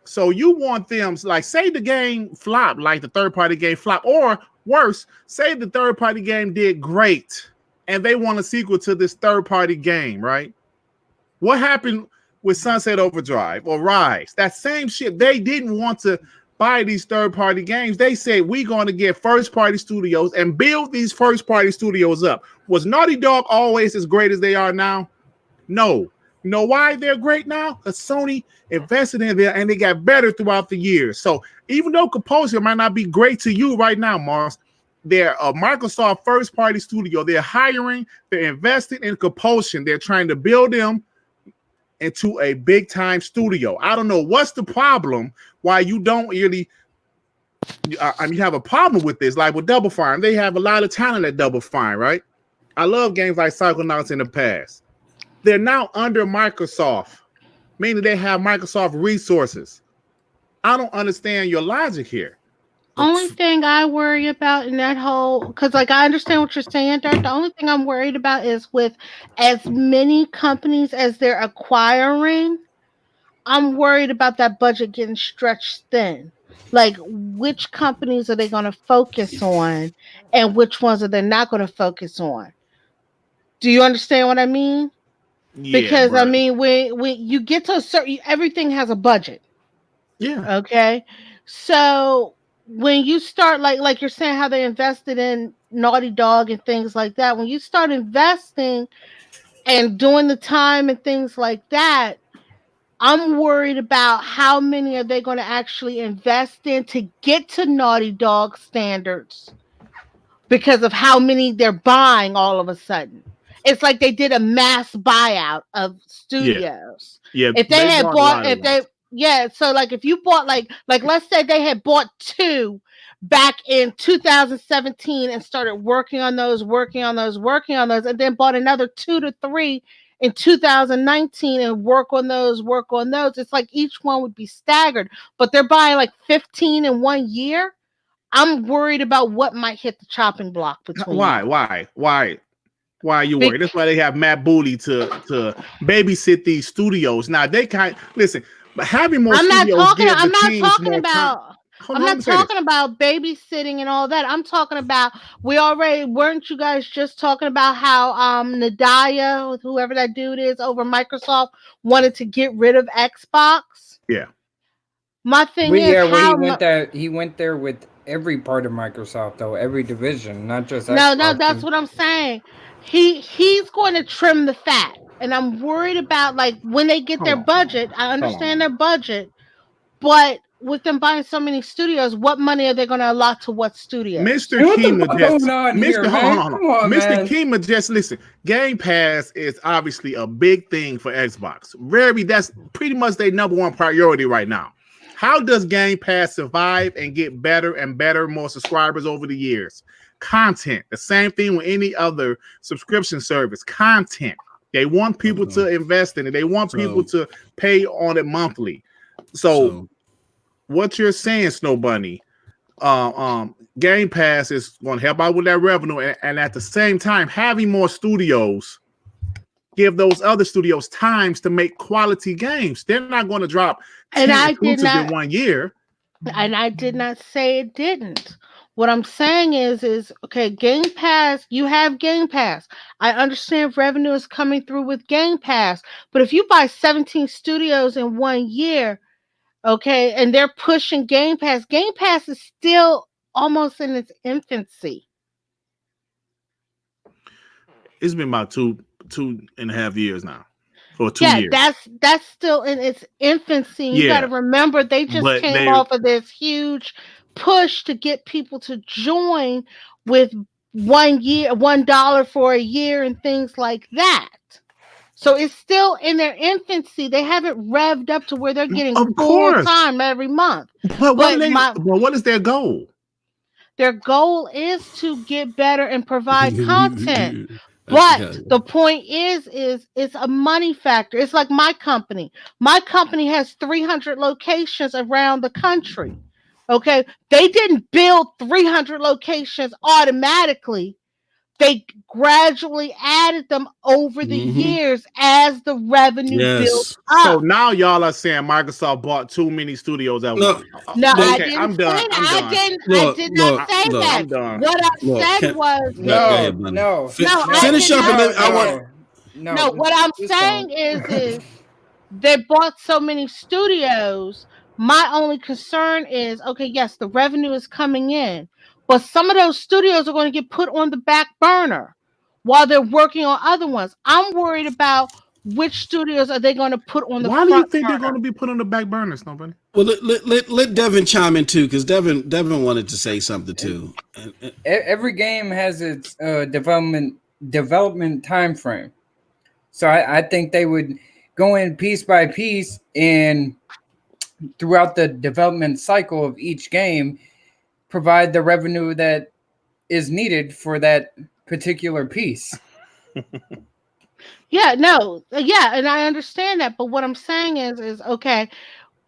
So you want them, like, say the game flopped, like the third party game flopped, or worse, say the third party game did great and they want a sequel to this third party game, right? What happened with Sunset Overdrive or Rise? That same shit. They didn't want to buy these third-party games. They said, we're going to get first-party studios and build these first-party studios up. Was Naughty Dog always as great as they are now? No. You know why they're great now? Because Sony invested in them and they got better throughout the years. So even though Compulsion might not be great to you right now, Mars, they're a Microsoft first-party studio. They're hiring, they're investing in Compulsion. They're trying to build them into a big-time studio. I don't know what's the problem, why you don't really, you have a problem with this, like with Double Fine. They have a lot of talent at Double Fine, right? I love games like Psychonauts in the past. They're now under Microsoft, meaning they have Microsoft resources. I don't understand your logic here. Only thing I worry about in that whole, because like I understand what you're saying, Dirt. The only thing I'm worried about is with as many companies as they're acquiring, I'm worried about that budget getting stretched thin. Like, which companies are they going to focus on, and which ones are they not going to focus on? Do you understand what I mean? Yeah, because right. I mean, when you get to a certain, everything has a budget. Yeah. Okay. So when you start like you're saying how they invested in Naughty Dog and things like that, when you start investing and doing the time and things like that, I'm worried about how many are they going to actually invest in to get to Naughty Dog standards because of how many they're buying all of a sudden. It's like they did a mass buyout of studios. Yeah. If they had bought, if they, yeah, so like if you bought like let's say they had bought 2 back in 2017 and started working on those, and then bought another 2 to 3 in 2019 and work on those. It's like each one would be staggered, but they're buying like 15 in 1 year. I'm worried about what might hit the chopping block between. Why are you worried? That's why they have Matt Booty to babysit these studios. Now they can't listen. But having more I'm not studios talking about babysitting and all that. I'm talking about weren't you guys just talking about how Nadia, with whoever that dude is over Microsoft, wanted to get rid of Xbox? Yeah. My thing is he went there with every part of Microsoft though, every division, not just Xbox. No, that's what I'm saying. He's going to trim the fat. And I'm worried about, like, when they get their budget, I understand their budget, but with them buying so many studios, what money are they going to allot to what studio? Mr. What the Kima fuck just, going on Mr. here, hold man? on. Come on, Mr. man. Kima, just listen. Game Pass is obviously a big thing for Xbox. That's pretty much their number one priority right now. How does Game Pass survive and get better and better, more subscribers over the years? Content. The same thing with any other subscription service. Content. They want people to invest in it. They want people to pay on it monthly. So what you're saying, Snow Bunny, Game Pass is going to help out with that revenue, and at the same time, having more studios give those other studios times to make quality games. They're not going to drop 10 exclusives in 1 year. And I did not say it didn't. What I'm saying is okay, Game Pass, you have Game Pass. I understand revenue is coming through with Game Pass, but if you buy 17 studios in 1 year, okay, and they're pushing Game Pass is still almost in its infancy. It's been about two and a half years now. Or 2 years. That's still in its infancy. You got to remember they just came off of this huge push to get people to join with $1 for a year and things like that. So it's still in their infancy. They haven't revved up to where they're getting full time every month. But what is their goal? Their goal is to get better and provide content. But the point is it's a money factor. It's like my company. My company has 300 locations around the country. Okay, they didn't build 300 locations automatically. They gradually added them over the years as the revenue built up. So now y'all are saying Microsoft bought too many studios at once. No, okay, I didn't I'm done. say that. I did not say that. I'm done. What I said was no. Finish up, and then I want. No, what I'm saying is they bought so many studios. My only concern is, okay, yes, the revenue is coming in, but some of those studios are going to get put on the back burner while they're working on other ones. I'm worried about which studios are they going to put on the Why front do you think burner? they're going to be put on the back burners, nobody? Well, let Devin chime in too, because Devin wanted to say something too. Every game has its development time frame, so I think they would go in piece by piece and throughout the development cycle of each game, provide the revenue that is needed for that particular piece. And I understand that, but what I'm saying is okay,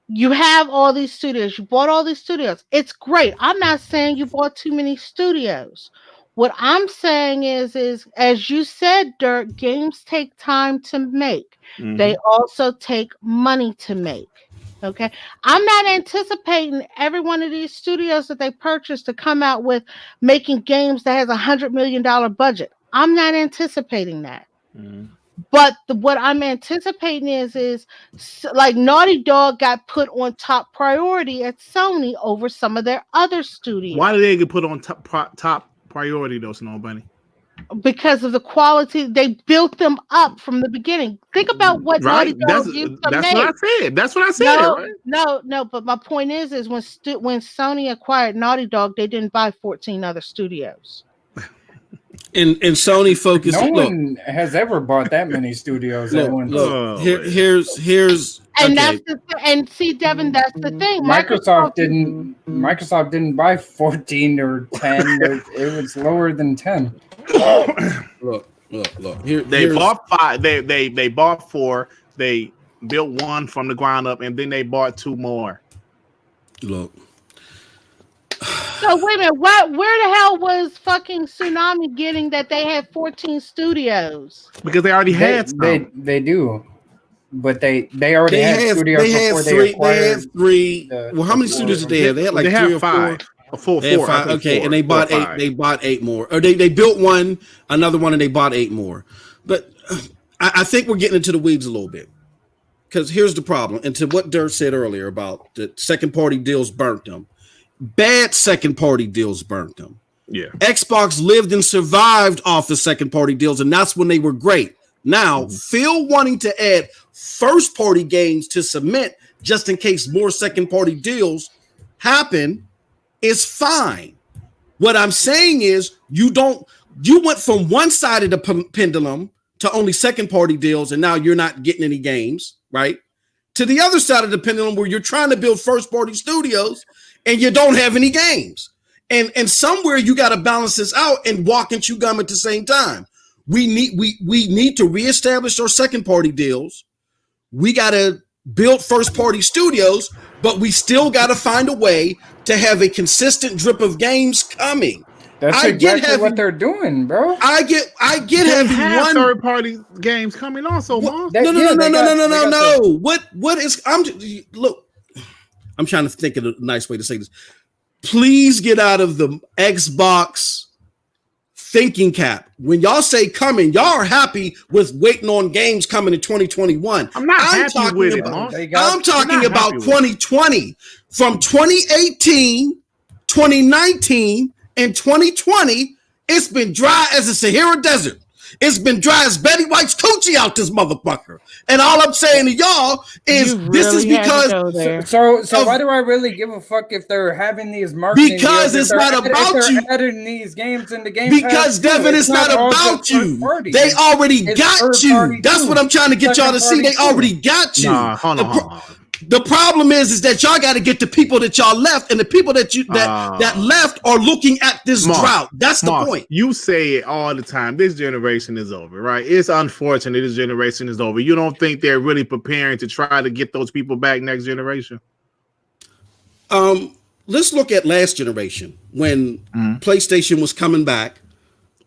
you have all these studios, you bought all these studios. It's great. I'm not saying you bought too many studios. What I'm saying is as you said, Dirk, games take time to make. They also take money to make. Okay, I'm not anticipating every one of these studios that they purchase to come out with making games that has $100 million budget. I'm not anticipating that. But what I'm anticipating is like Naughty Dog got put on top priority at Sony over some of their other studios. Why did they get put on top priority though, Snow Bunny? Because of the quality, they built them up from the beginning. Think about what Naughty Dog used to make. That's what I said. No. But my point is when Sony acquired Naughty Dog, they didn't buy 14 other studios. And Sony focused. No one has ever bought that many studios at once. Here's. And that's see, Devin, that's the thing. Microsoft didn't buy 14 or 10. It was lower than 10. Look. Here, they bought 5. They bought 4. They built 1 from the ground up, and then they bought 2 more. Look. So wait a minute, where the hell was fucking Tsunami getting that they had 14 studios? Because they already had some. They do. But they already had studios before they acquired. They had 3. Well, how many studios did they have? They had like 3 or 4. 4. Okay, 4, and they bought 8. They bought 8 more. Or they built 1, another one, and they bought 8 more. But I think we're getting into the weeds a little bit. Because here's the problem. And to what Dirk said earlier about the second party deals burnt them. Bad second party deals burnt them. Yeah. Xbox lived and survived off the second party deals, and that's when they were great. Now, Phil wanting to add first-party games to cement just in case more second-party deals happen is fine. What I'm saying is you went from one side of the pendulum to only second-party deals, and now you're not getting any games, right? To the other side of the pendulum where you're trying to build first-party studios and you don't have any games. And somewhere you got to balance this out and walk and chew gum at the same time. We need to reestablish our second party deals. We got to build first party studios, but we still got to find a way to have a consistent drip of games coming. That's exactly what they're doing, bro. I get having one third party games coming also. No. What is look? I'm trying to think of a nice way to say this. Please get out of the Xbox thinking cap. When y'all say coming, y'all are happy with waiting on games coming in 2021. I'm happy with it. I'm talking about 2020. From 2018, 2019, and 2020, it's been dry as the Sahara Desert. It's been dry as Betty White's coochie out this motherfucker. And all I'm saying to y'all is this is because so why do I really give a fuck if they're having these marketing because deals, it's not about you adding these games in the game because Devin, it's not about you. They already got you. That's what I'm trying to get y'all to see. They already got you. Hold on. The problem is that y'all got to get the people that y'all left, and the people that that left are looking at this drought. That's the point. You say it all the time. This generation is over, right? It's unfortunate this generation is over. You don't think they're really preparing to try to get those people back next generation? Let's look at last generation when PlayStation was coming back.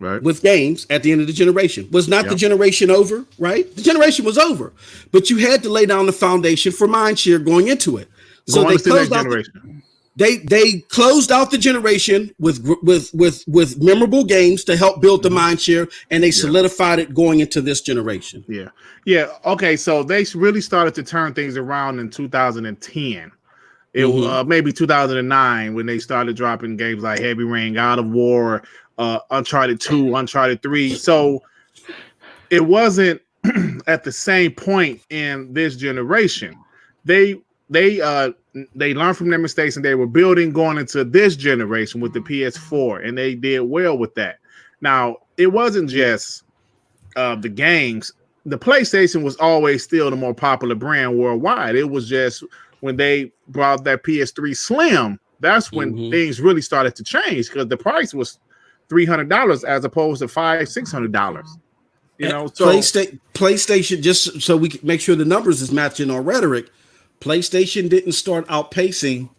Right. With games at the end of the generation. Was not the generation over, right? The generation was over. But you had to lay down the foundation for mindshare going into it. So they closed out they closed out the generation with memorable games to help build the mindshare, and they solidified it going into this generation. Yeah. Okay, so they really started to turn things around in 2010. It was maybe 2009 when they started dropping games like Heavy Rain, God of War, Uncharted 2, Uncharted 3. So it wasn't at the same point in this generation. They learned from their mistakes and they were building going into this generation with the PS4, and they did well with that. Now, it wasn't just the games. The PlayStation was always still the more popular brand worldwide. It was just when they brought that PS3 Slim, that's when things really started to change because the price was $300 as opposed to $500-$600. You know, so PlayStation, just so we can make sure the numbers is matching our rhetoric, PlayStation didn't start outpacing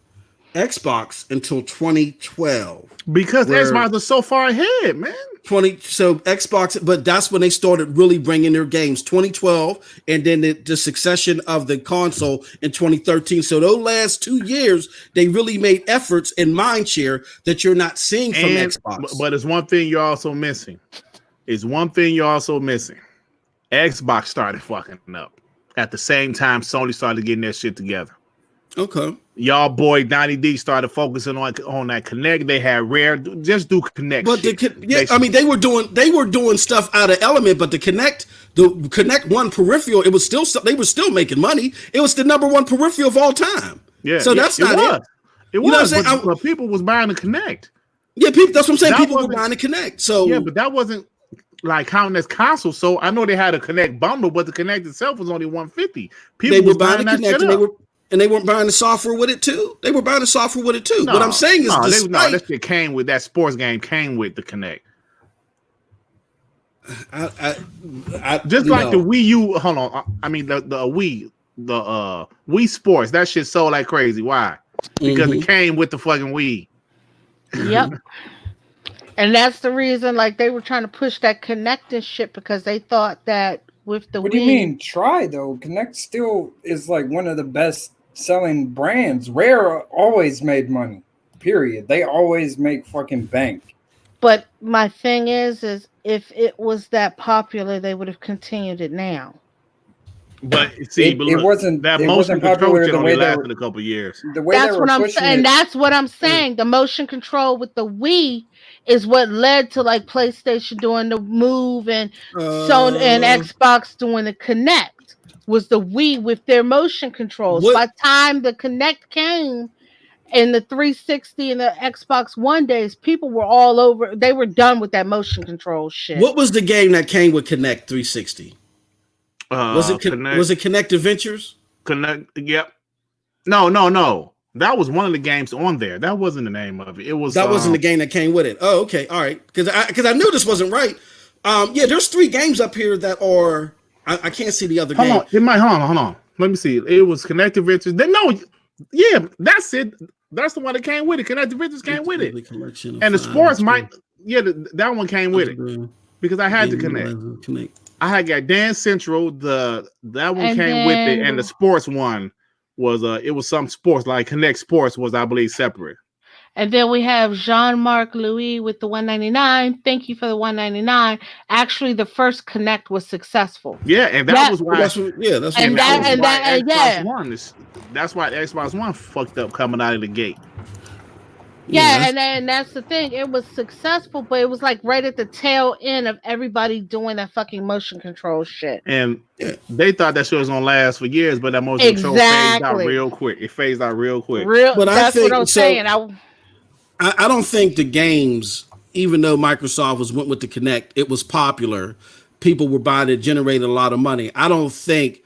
Xbox until 2012 because Xbox was so far ahead, man. So Xbox, but that's when they started really bringing their games. 2012, and then the succession of the console in 2013. So those last 2 years, they really made efforts in mindshare that you're not seeing from Xbox. But it's one thing you're also missing. Xbox started fucking up at the same time Sony started getting their shit together. Okay. Y'all boy Donnie D started focusing on that Connect. They had Rare just do Connect. But they were doing stuff out of Element, but the Connect One peripheral, they were still making money. It was the number one peripheral of all time. Yeah. So that's not it. It was. But people was buying the Connect. Yeah, that's what I'm saying. People were buying the Connect. So yeah, but that wasn't like counting as console. So I know they had a Connect bundle, but the Connect itself was only $150. People were buying the Connect and they weren't buying the software with it too. They were buying the software with it too. What I'm saying is, that shit came with that sports game came with the Connect. Just like the Wii U. Hold on, I mean the Wii, the Wii Sports. That shit sold like crazy. Why? Because it came with the fucking Wii. Yep. And that's the reason, like, they were trying to push that Connect and shit because they thought that with the What Wii. do you mean try though? Connect still is like one of the best selling brands. Rare always made money. Period. They always make fucking bank. But my thing is if it was that popular, they would have continued it now. But see, it wasn't that it motion wasn't control popular shit the only way they lasted were, a couple years. the way they That's were what I'm pushing saying. it. That's what I'm saying. The motion control with the Wii is what led to like PlayStation doing the Move and Sony and Xbox doing the Kinect. Was the Wii with their motion controls? By the time the Kinect came in the 360 and the Xbox One days, people were all over. They were done with that motion control shit. What was the game that came with Kinect 360? Was it Kinect Adventures? Connect. Yep. No. That was one of the games on there. That wasn't the name of it. It was that wasn't the game that came with it. Oh, okay, all right. Because I knew this wasn't right. Yeah, there's 3 games up here that are. I can't see the other game. Hold on. Let me see. It was Connect Adventures. Yeah, that's it. That's the one that came with it. Connect Adventures came with it. And the sports that one came with it because I had to connect. I had got Dance Central. That one came with it, and the sports one was it was some sports like Connect Sports was, I believe, separate. And then we have Jean-Marc Louis with the 199. Thank you for the 199. Actually, the first Connect was successful. Yeah, and that was why. That's why Xbox One fucked up coming out of the gate. Yeah, and then that's the thing. It was successful, but it was like right at the tail end of everybody doing that fucking motion control shit. And they thought that shit was gonna last for years, but that motion control phased out real quick. It phased out real quick. But that's what I was saying. I don't think the games, even though Microsoft went with the Kinect, it was popular. People were buying it, generated a lot of money. I don't think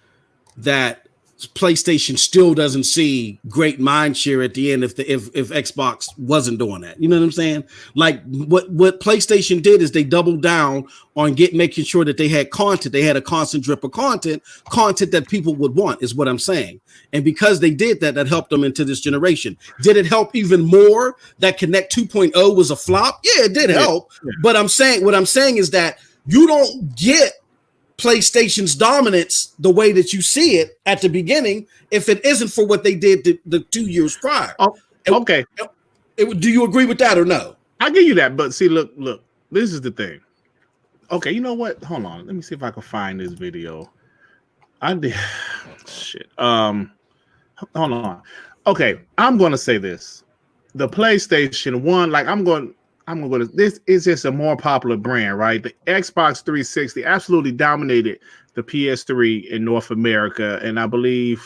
that PlayStation still doesn't see great mind share at the end if Xbox wasn't doing that. You know what I'm saying? Like what PlayStation did is they doubled down on making sure that they had content. They had a constant drip of content that people would want, is what I'm saying. And because they did that, that helped them into this generation. Did it help even more that Kinect 2.0 was a flop? Yeah, it did help. Yeah. But what I'm saying is that you don't get PlayStation's dominance the way that you see it at the beginning if it isn't for what they did the 2 years prior. Oh, okay. Do you agree with that or no? I give you that, but see, look, this is the thing. Okay, you know what? Hold on. Let me see if I can find this video. I did shit. Hold on. Okay, I'm gonna say this. The PlayStation 1, like I'm going to, this is just a more popular brand, right? The Xbox 360 absolutely dominated the PS3 in North America, and I believe,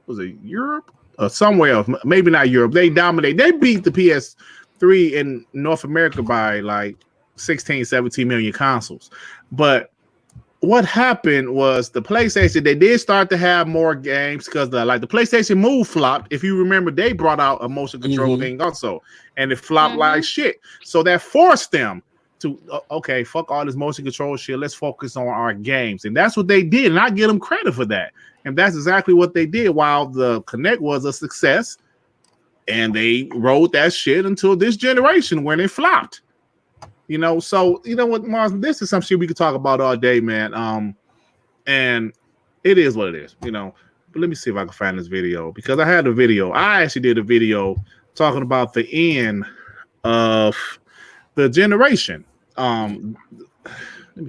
was it Europe or somewhere else? Maybe not Europe. They beat the PS3 in North America by like 16, 17 million consoles. But what happened was the PlayStation, they did start to have more games because the PlayStation Move flopped. If you remember, they brought out a motion control thing also, and it flopped like shit. So that forced them to, okay, fuck all this motion control shit. Let's focus on our games. And that's what they did. And I give them credit for that. And that's exactly what they did while the Kinect was a success. And they rode that shit until this generation when it flopped. You know, so you know what, Mars, this is some shit we could talk about all day, man. And it is what it is, you know. But let me see if I can find this video because I had a video. I actually did a video talking about the end of the generation. Let me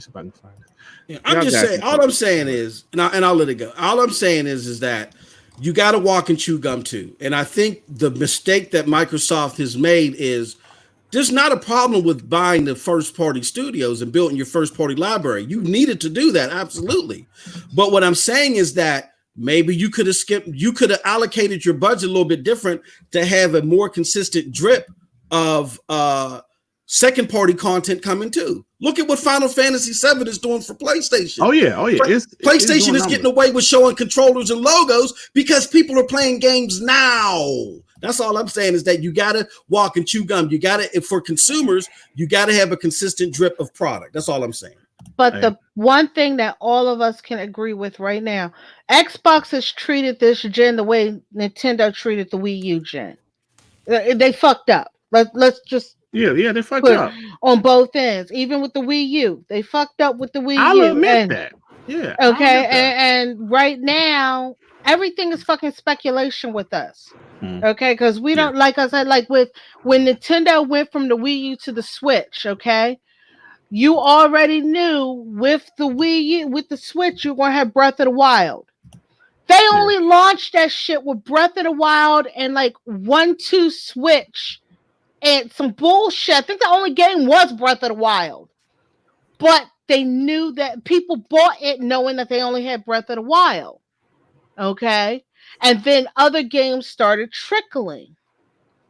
see if I can find it. Yeah, I'm just saying. All I'm saying is, and I'll let it go. All I'm saying is that you got to walk and chew gum too. And I think the mistake that Microsoft has made is, there's not a problem with buying the first party studios and building your first party library. You needed to do that, absolutely. But what I'm saying is that maybe you could have allocated your budget a little bit different to have a more consistent drip of second party content coming too. Look at what Final Fantasy VII is doing for PlayStation. Oh yeah. PlayStation is getting away with showing controllers and logos because people are playing games now. That's all I'm saying is that you got to walk and chew gum. You got to, for consumers, you got to have a consistent drip of product. That's all I'm saying. But the one thing that all of us can agree with right now, Xbox has treated this gen the way Nintendo treated the Wii U gen. They fucked up. Let's just they fucked up on both ends. Even with the Wii U, they fucked up with the Wii U. I'll admit that. Yeah. Okay, and right now everything is fucking speculation with us. Okay, because we don't, like I said, like when Nintendo went from the Wii U to the Switch, okay, you already knew with the Wii U, with the Switch, you're gonna have Breath of the Wild. They only launched that shit with Breath of the Wild and like 1-2 Switch and some bullshit. I think the only game was Breath of the Wild. But they knew that people bought it knowing that they only had Breath of the Wild. Okay? And then other games started trickling.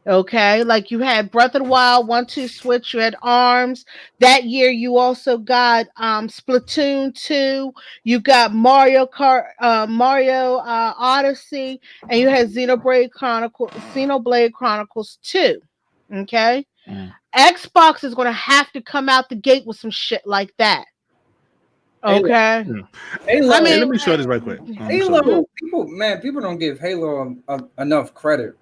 Okay, like you had Breath of the Wild, 1-2 Switch, you had ARMS. That year you also got Splatoon 2, you got Mario Kart, Mario Odyssey, and you had Xenoblade Chronicles 2. Okay? Xbox is gonna have to come out the gate with some shit like that. Okay. Halo, I mean, let me show this right quick. Halo, people don't give Halo enough credit.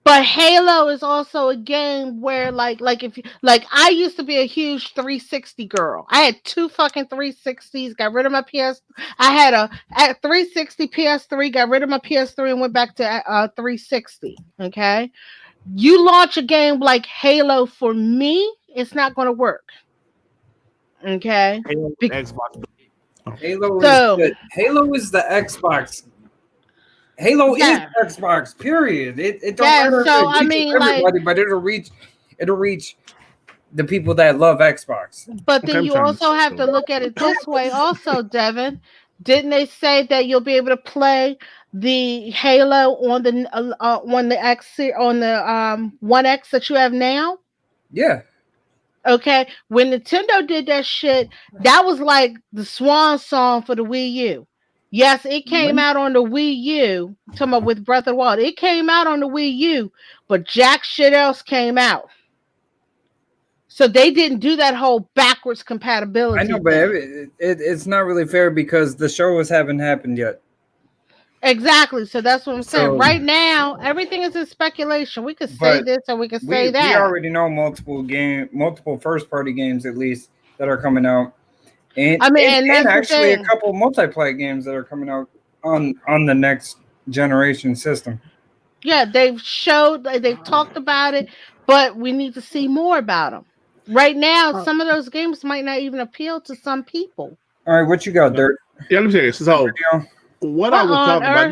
But Halo is also a game where like if you like I used to be a huge 360 girl. I had 2 fucking 360s, got rid of my PS. I had a 360 PS3, got rid of my PS3 and went back to 360. Okay? You launch a game like Halo for me, it's not going to work. Okay? Xbox. Halo is the Xbox. Halo is Xbox. Period. It don't matter. So I mean, everybody, but it'll reach the people that love Xbox. But then you also have to look at it this way, also, Devin. Didn't they say that you'll be able to play the Halo on the X on the 1X that you have now? Yeah. Okay. When Nintendo did that shit, that was like the swan song for the Wii U. Yes, it came out on the Wii U. Talking about with Breath of the Wild, it came out on the Wii U, but jack shit else came out. So they didn't do that whole backwards compatibility. I know, but it's not really fair because the shows haven't happened yet. Exactly. So that's what I'm saying. Right now, everything is in speculation. We could say this or we could say that. We already know multiple first-party games at least that are coming out. And actually a couple multiplayer games that are coming out on the next generation system. Yeah, they've talked about it, but we need to see more about them. Right now, some of those games might not even appeal to some people. All right, what you got, Dirt? Yeah, let me say this. So, what I was talking about,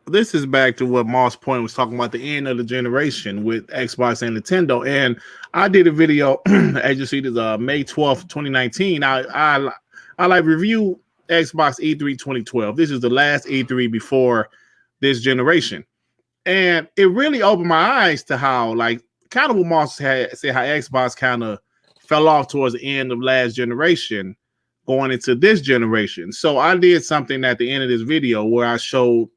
this is back to what Moss Point was talking about, the end of the generation with Xbox and Nintendo. And I did a video, as you see, this May 12th, 2019. I like review Xbox E3 2012. This is the last E3 before this generation. And it really opened my eyes to how, like, kind of what Moss had said, how Xbox kind of fell off towards the end of last generation going into this generation. So I did something at the end of this video where I showed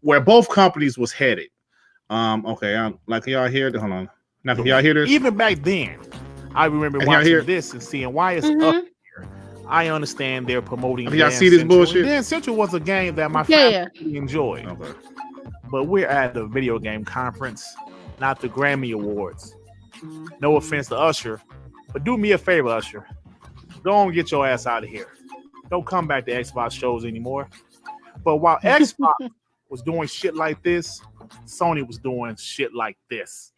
where both companies was headed. Okay, like y'all hear this? Hold on. Now, can y'all hear this? Even back then, I remember watching this and seeing why it's up here. I understand they're promoting. Y'all see this bullshit? Dan Central was a game that my family really enjoyed. Okay. But we're at the video game conference, not the Grammy Awards. No offense to Usher, but do me a favor, Usher. Don't get your ass out of here. Don't come back to Xbox shows anymore. But while Xbox was doing shit like this, Sony was doing shit like this.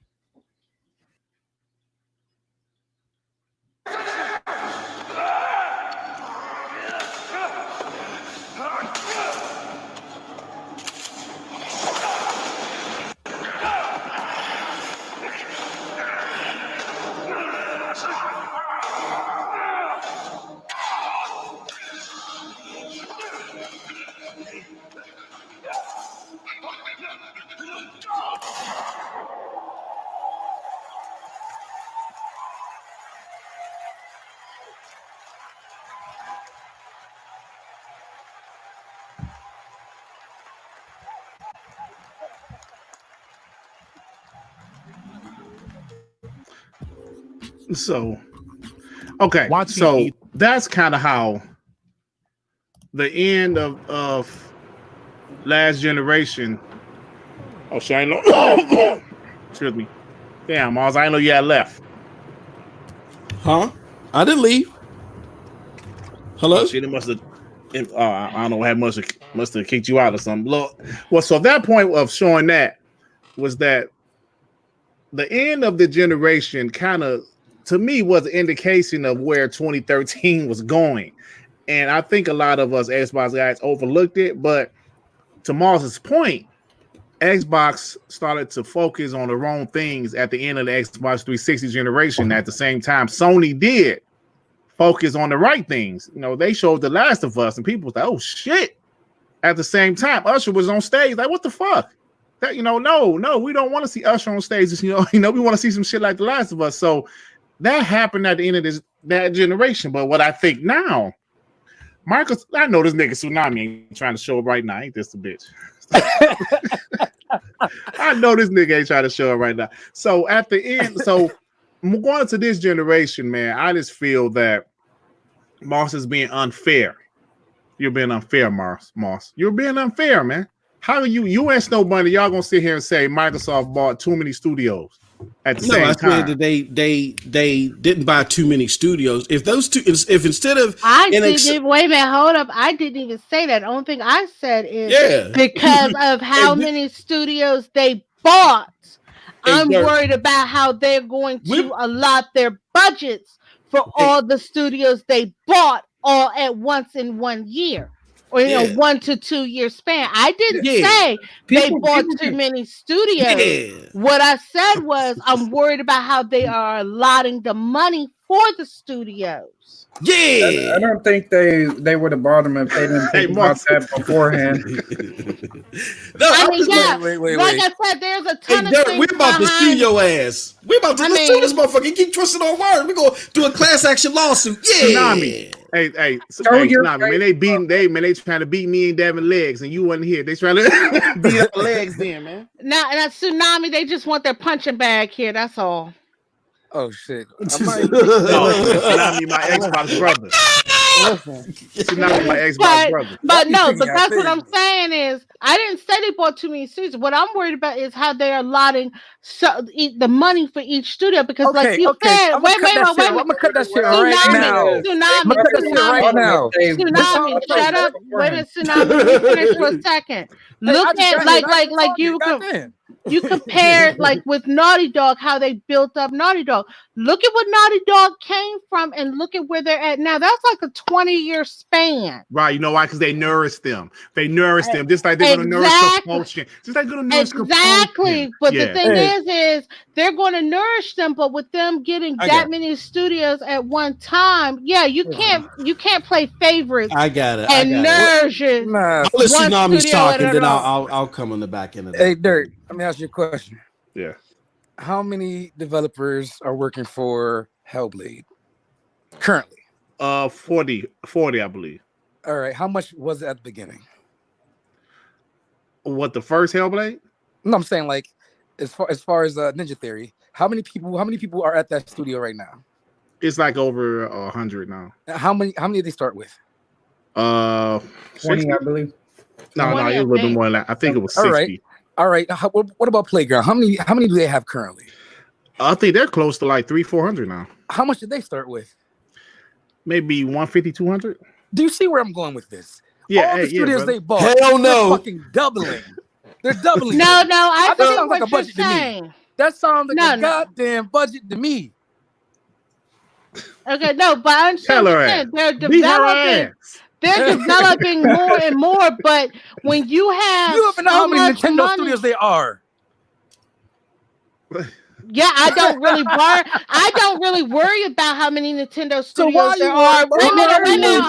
So, okay, so that's kind of how the end of last generation. Oh, shit, I ain't know. Excuse me. Damn, Mars, I didn't know you had left. Huh? I didn't leave. Hello? Oh, shit, it must have. I don't know what must have kicked you out or something. Well, so that point of showing that was that the end of the generation kind of, to me, was an indication of where 2013 was going. And I think a lot of us Xbox guys overlooked it, but to Mars's point, Xbox started to focus on the wrong things at the end of the Xbox 360 generation. At the same time, Sony did focus on the right things. You know, they showed The Last of Us, and people was like, "Oh shit!" At the same time, Usher was on stage. Like, what the fuck? That no, we don't want to see Usher on stage. We want to see some shit like The Last of Us. So that happened at the end of that generation. But what I think now, Marcus, I know this nigga Tsunami ain't trying to show up right now. Ain't this a bitch? I know this nigga ain't trying to show it right now. So at the end, going into this generation, man, I just feel that Moss is being unfair. You're being unfair, Moss. You're being unfair, man. How are you and Snowbunny, y'all gonna sit here and say Microsoft bought too many studios at the same time? That they didn't buy too many studios. If those two, if instead of wait a minute, hold up. I didn't even say that. The only thing I said is because of how many studios they bought, I'm worried about how they're going to allot their budgets for all the studios they bought all at once in 1 year. Or 1 to 2 year span. I didn't say they bought too many studios. Yeah. What I said was I'm worried about how they are allotting the money for the studios. Yeah, I don't think they would have bought them if they didn't think about that beforehand. Wait. Like I said, there's a ton of things. We're about to sue your ass. We're about to sue this motherfucker. Keep twisting our word. We're gonna do a class action lawsuit. Yeah. Tsunami. Hey, Tsunami, man, they trying to beat me and Devin legs, and you wasn't here. They trying to beat up legs then, man. Now, Tsunami, they just want their punching bag here. That's all. Oh shit! Tsunami, my Xbox brother. Tsunami, my Xbox brother. But that's what I'm saying is I didn't say they bought too many studios. What I'm worried about is how they're allotting the money for each studio because, like you said, wait. I'm gonna cut that shit right now. Tsunami, shut up. Wait a minute, Tsunami. Let me finish for a second. Look at like you compared like with Naughty Dog, how they built up Naughty Dog. Look at what Naughty Dog came from and look at where they're at now. That's like a 20-year span. Right. You know why? Because they nourished them. Just like they're going to nourish compulsion. Just like going to nourish compulsion. But the thing is they're going to nourish them, but with them getting that many studios at one time, you can't play favorites. I got it. And nourish it. I'll let Tsunami's talk and then I'll come on the back end of that. Hey, Dirt, let me ask you a question. Yeah. How many developers are working for Hellblade currently? 40, I believe. All right. How much was it at the beginning? What, the first Hellblade? No, I'm saying like as far as Ninja Theory, how many people are at that studio right now? It's like over 100 now. How many did they start with? 20, 60? I believe. No, it was a little bit more than that. I think it was 60. All right. What about Playground? How many do they have currently? I think they're close to like 300-400 now. How much did they start with? Maybe 150, 200. Do you see where I'm going with this? Yeah, all the studios they bought. Hell no. They're fucking doubling. They're doubling. No, I that think sounds like a budget to me. That sounds like a goddamn budget to me. Okay, no, but I understand they're developing. They're developing more and more, but when you have even know how many Nintendo studios they are. Yeah, I don't really worry about how many Nintendo studios there are. Wait a minute,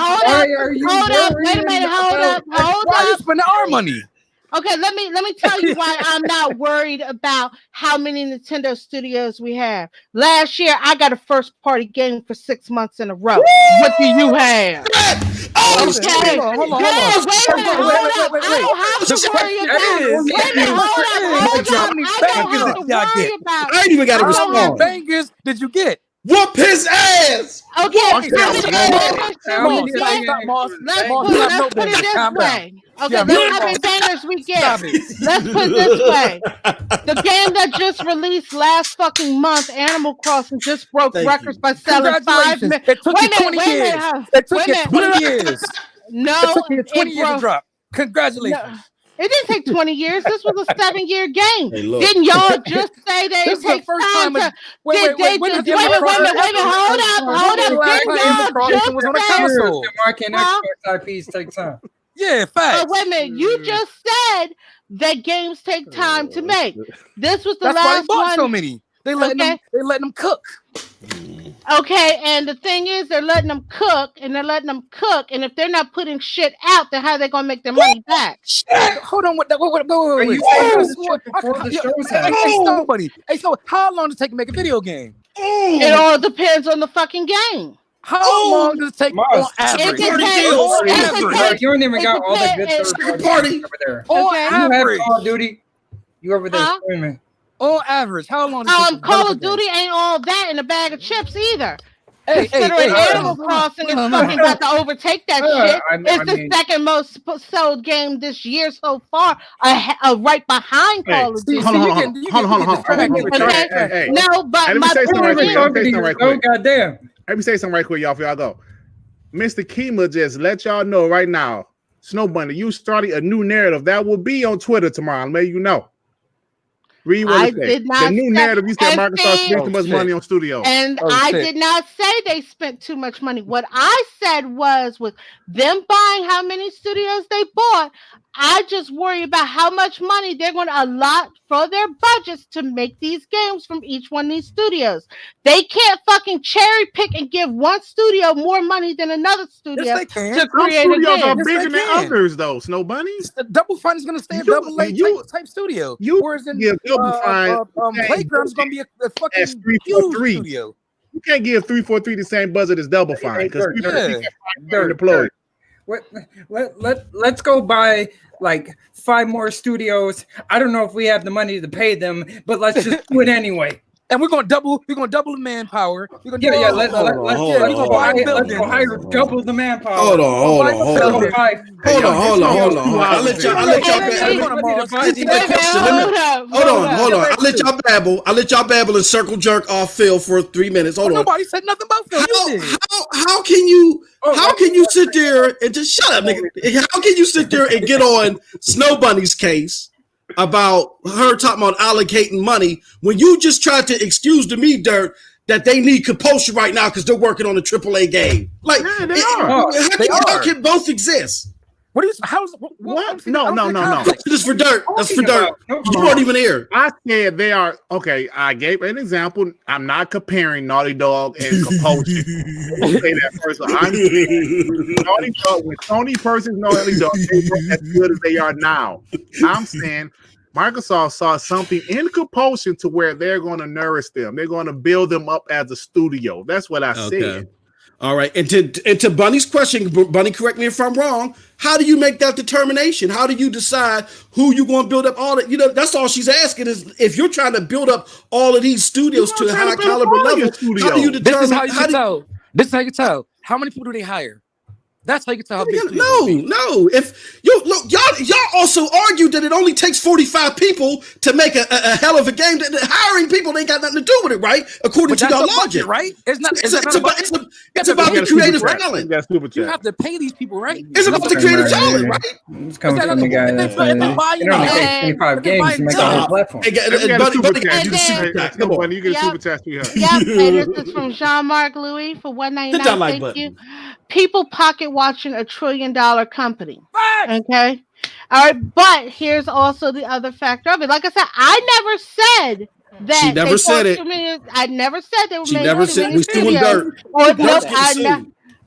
hold up. Why are you spending our money? Okay, let me tell you why I'm not worried about how many Nintendo studios we have. Last year, I got a first-party game for 6 months in a row. Woo! What do you have? Okay. Hold on. Wait. I don't have to worry about. I ain't even got to respond. How many bangers did you get? Whoop his ass! Okay, let's put it this way. Okay, how many bangers we get? Let's put it this way. The game that just released last fucking month, Animal Crossing, just broke records by selling 5 million. It took you 20 years. It took you 20 years. No, it took you 20 years to drop. Congratulations. No. It didn't take 20 years. This was a 7-year game. Hey, didn't y'all just say that it takes time to... Wait, hold up. Didn't y'all just say... Mark and Xbox IPs take time. Yeah, facts. Wait a minute. You just said that games take time to make. This was the That's why they last bought one. so many. They letting them cook. Okay, and the thing is, they're letting them cook, and and if they're not putting shit out, then how are they gonna make their money back? Hold on, wait. Before the show's happening. Hey, so how long does it take to make a video game? It all depends on the fucking game. How long does it take on average? You don't even got all the good third parties over there. On Okay. You have average. Call of Duty. You over there screaming. On average, how long? Does it Call of Duty ain't all that in a bag of chips either. Hey, Considering Animal Crossing is fucking about to overtake that shit. It's the second most sold game this year so far, right behind Call of Duty. Hold on. Hey. No, but Let me my say something right quick. Goddamn. Let me say something right quick, y'all. For y'all go. Mr. Kima just let y'all know right now. Snow Bunny, you started a new narrative that will be on Twitter tomorrow. I'll let you know. Read what it said. The new narrative. You said Microsoft spent too much money on studios. And I did not say they spent too much money. What I said was with them buying how many studios they bought, I just worry about how much money they're going to allot for their budgets to make these games from each one of these studios. They can't fucking cherry pick and give one studio more money than another studio to create a game. Studios are bigger than others, though. Snow Bunny. Double Fine is going to stay a double A type studio. Whereas in Playground is going to be a fucking huge studio. You can't give 343 the same budget as Double Fine because they're deployed. Let's go buy like 5 more studios. I don't know if we have the money to pay them, but let's just do it anyway. And we're gonna double the manpower. We're gonna let's go hire double the manpower. Hold on. I'll let y'all babble and circle jerk off Phil for 3 minutes. Hold on. Nobody said nothing about Phil. How can you sit there and just shut up, nigga? How can you sit there and get on Snow Bunny's case about her talking about allocating money when you just tried to excuse to me, Dirt, that they need compulsion right now because they're working on a AAA game? Like, how can both exist? What is what? No. This is for Dirt. That's for Dirt. You weren't even here. I said they are okay. I gave an example. I'm not comparing Naughty Dog and compulsion. I'll say that first. Naughty Dog with Sony versus Naughty Dog, they weren't as good as they are now. I'm saying Microsoft saw something in compulsion to where they're going to nourish them. They're going to build them up as a studio. That's what I said. All right, and to Bunny's question, Bunny, correct me if I'm wrong. How do you make that determination? How do you decide who you're going to build up all that? That's all she's asking is if you're trying to build up all of these studios to a high caliber level. How do you determine? This is how you tell. How many people do they hire? That's how you can tell how big No. If you look, y'all also argued that it only takes 45 people to make a hell of a game. That hiring people ain't got nothing to do with it, right? According to your logic, right? It's not. It's about the creative talent. You have to pay these people, right? It's about the creative talent, right? It's coming from the guy that it only takes 25 games to make a whole platform. Buddy, you get a super chat. Yep, and this is from Jean-Marc Louis for $1.99. Thank you. People pocket watching $1 trillion company. Okay. All right. But here's also the other factor of it. Like I said, I never said that. She never said it. I never said they were She never said we still in dirt.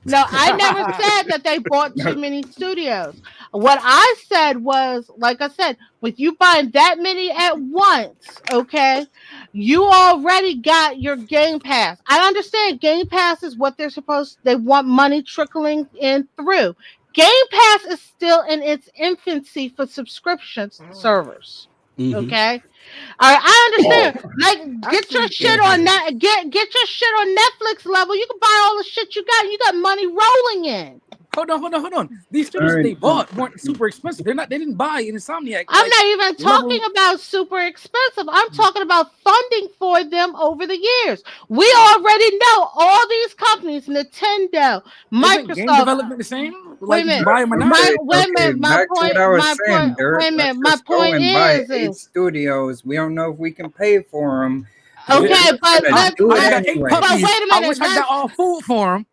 No, I never said that they bought too many studios. What I said was, like I said, with you buying that many at once, okay, you already got your Game Pass. I understand Game Pass is what they want money trickling in through. Game Pass is still in its infancy for subscription servers. Okay. All right, I understand. Get your shit on that. Get your shit on Netflix level. You can buy all the shit you got. You got money rolling in. Hold on. These studios they bought weren't super expensive. They didn't buy Insomniac. I'm not even talking about super expensive. I'm talking about funding for them over the years. We already know all these companies, Nintendo, Microsoft. Game development the same? Wait a minute. My point is studios. We don't know if we can pay for them. Okay, but wait a minute. I wish I got all food for them.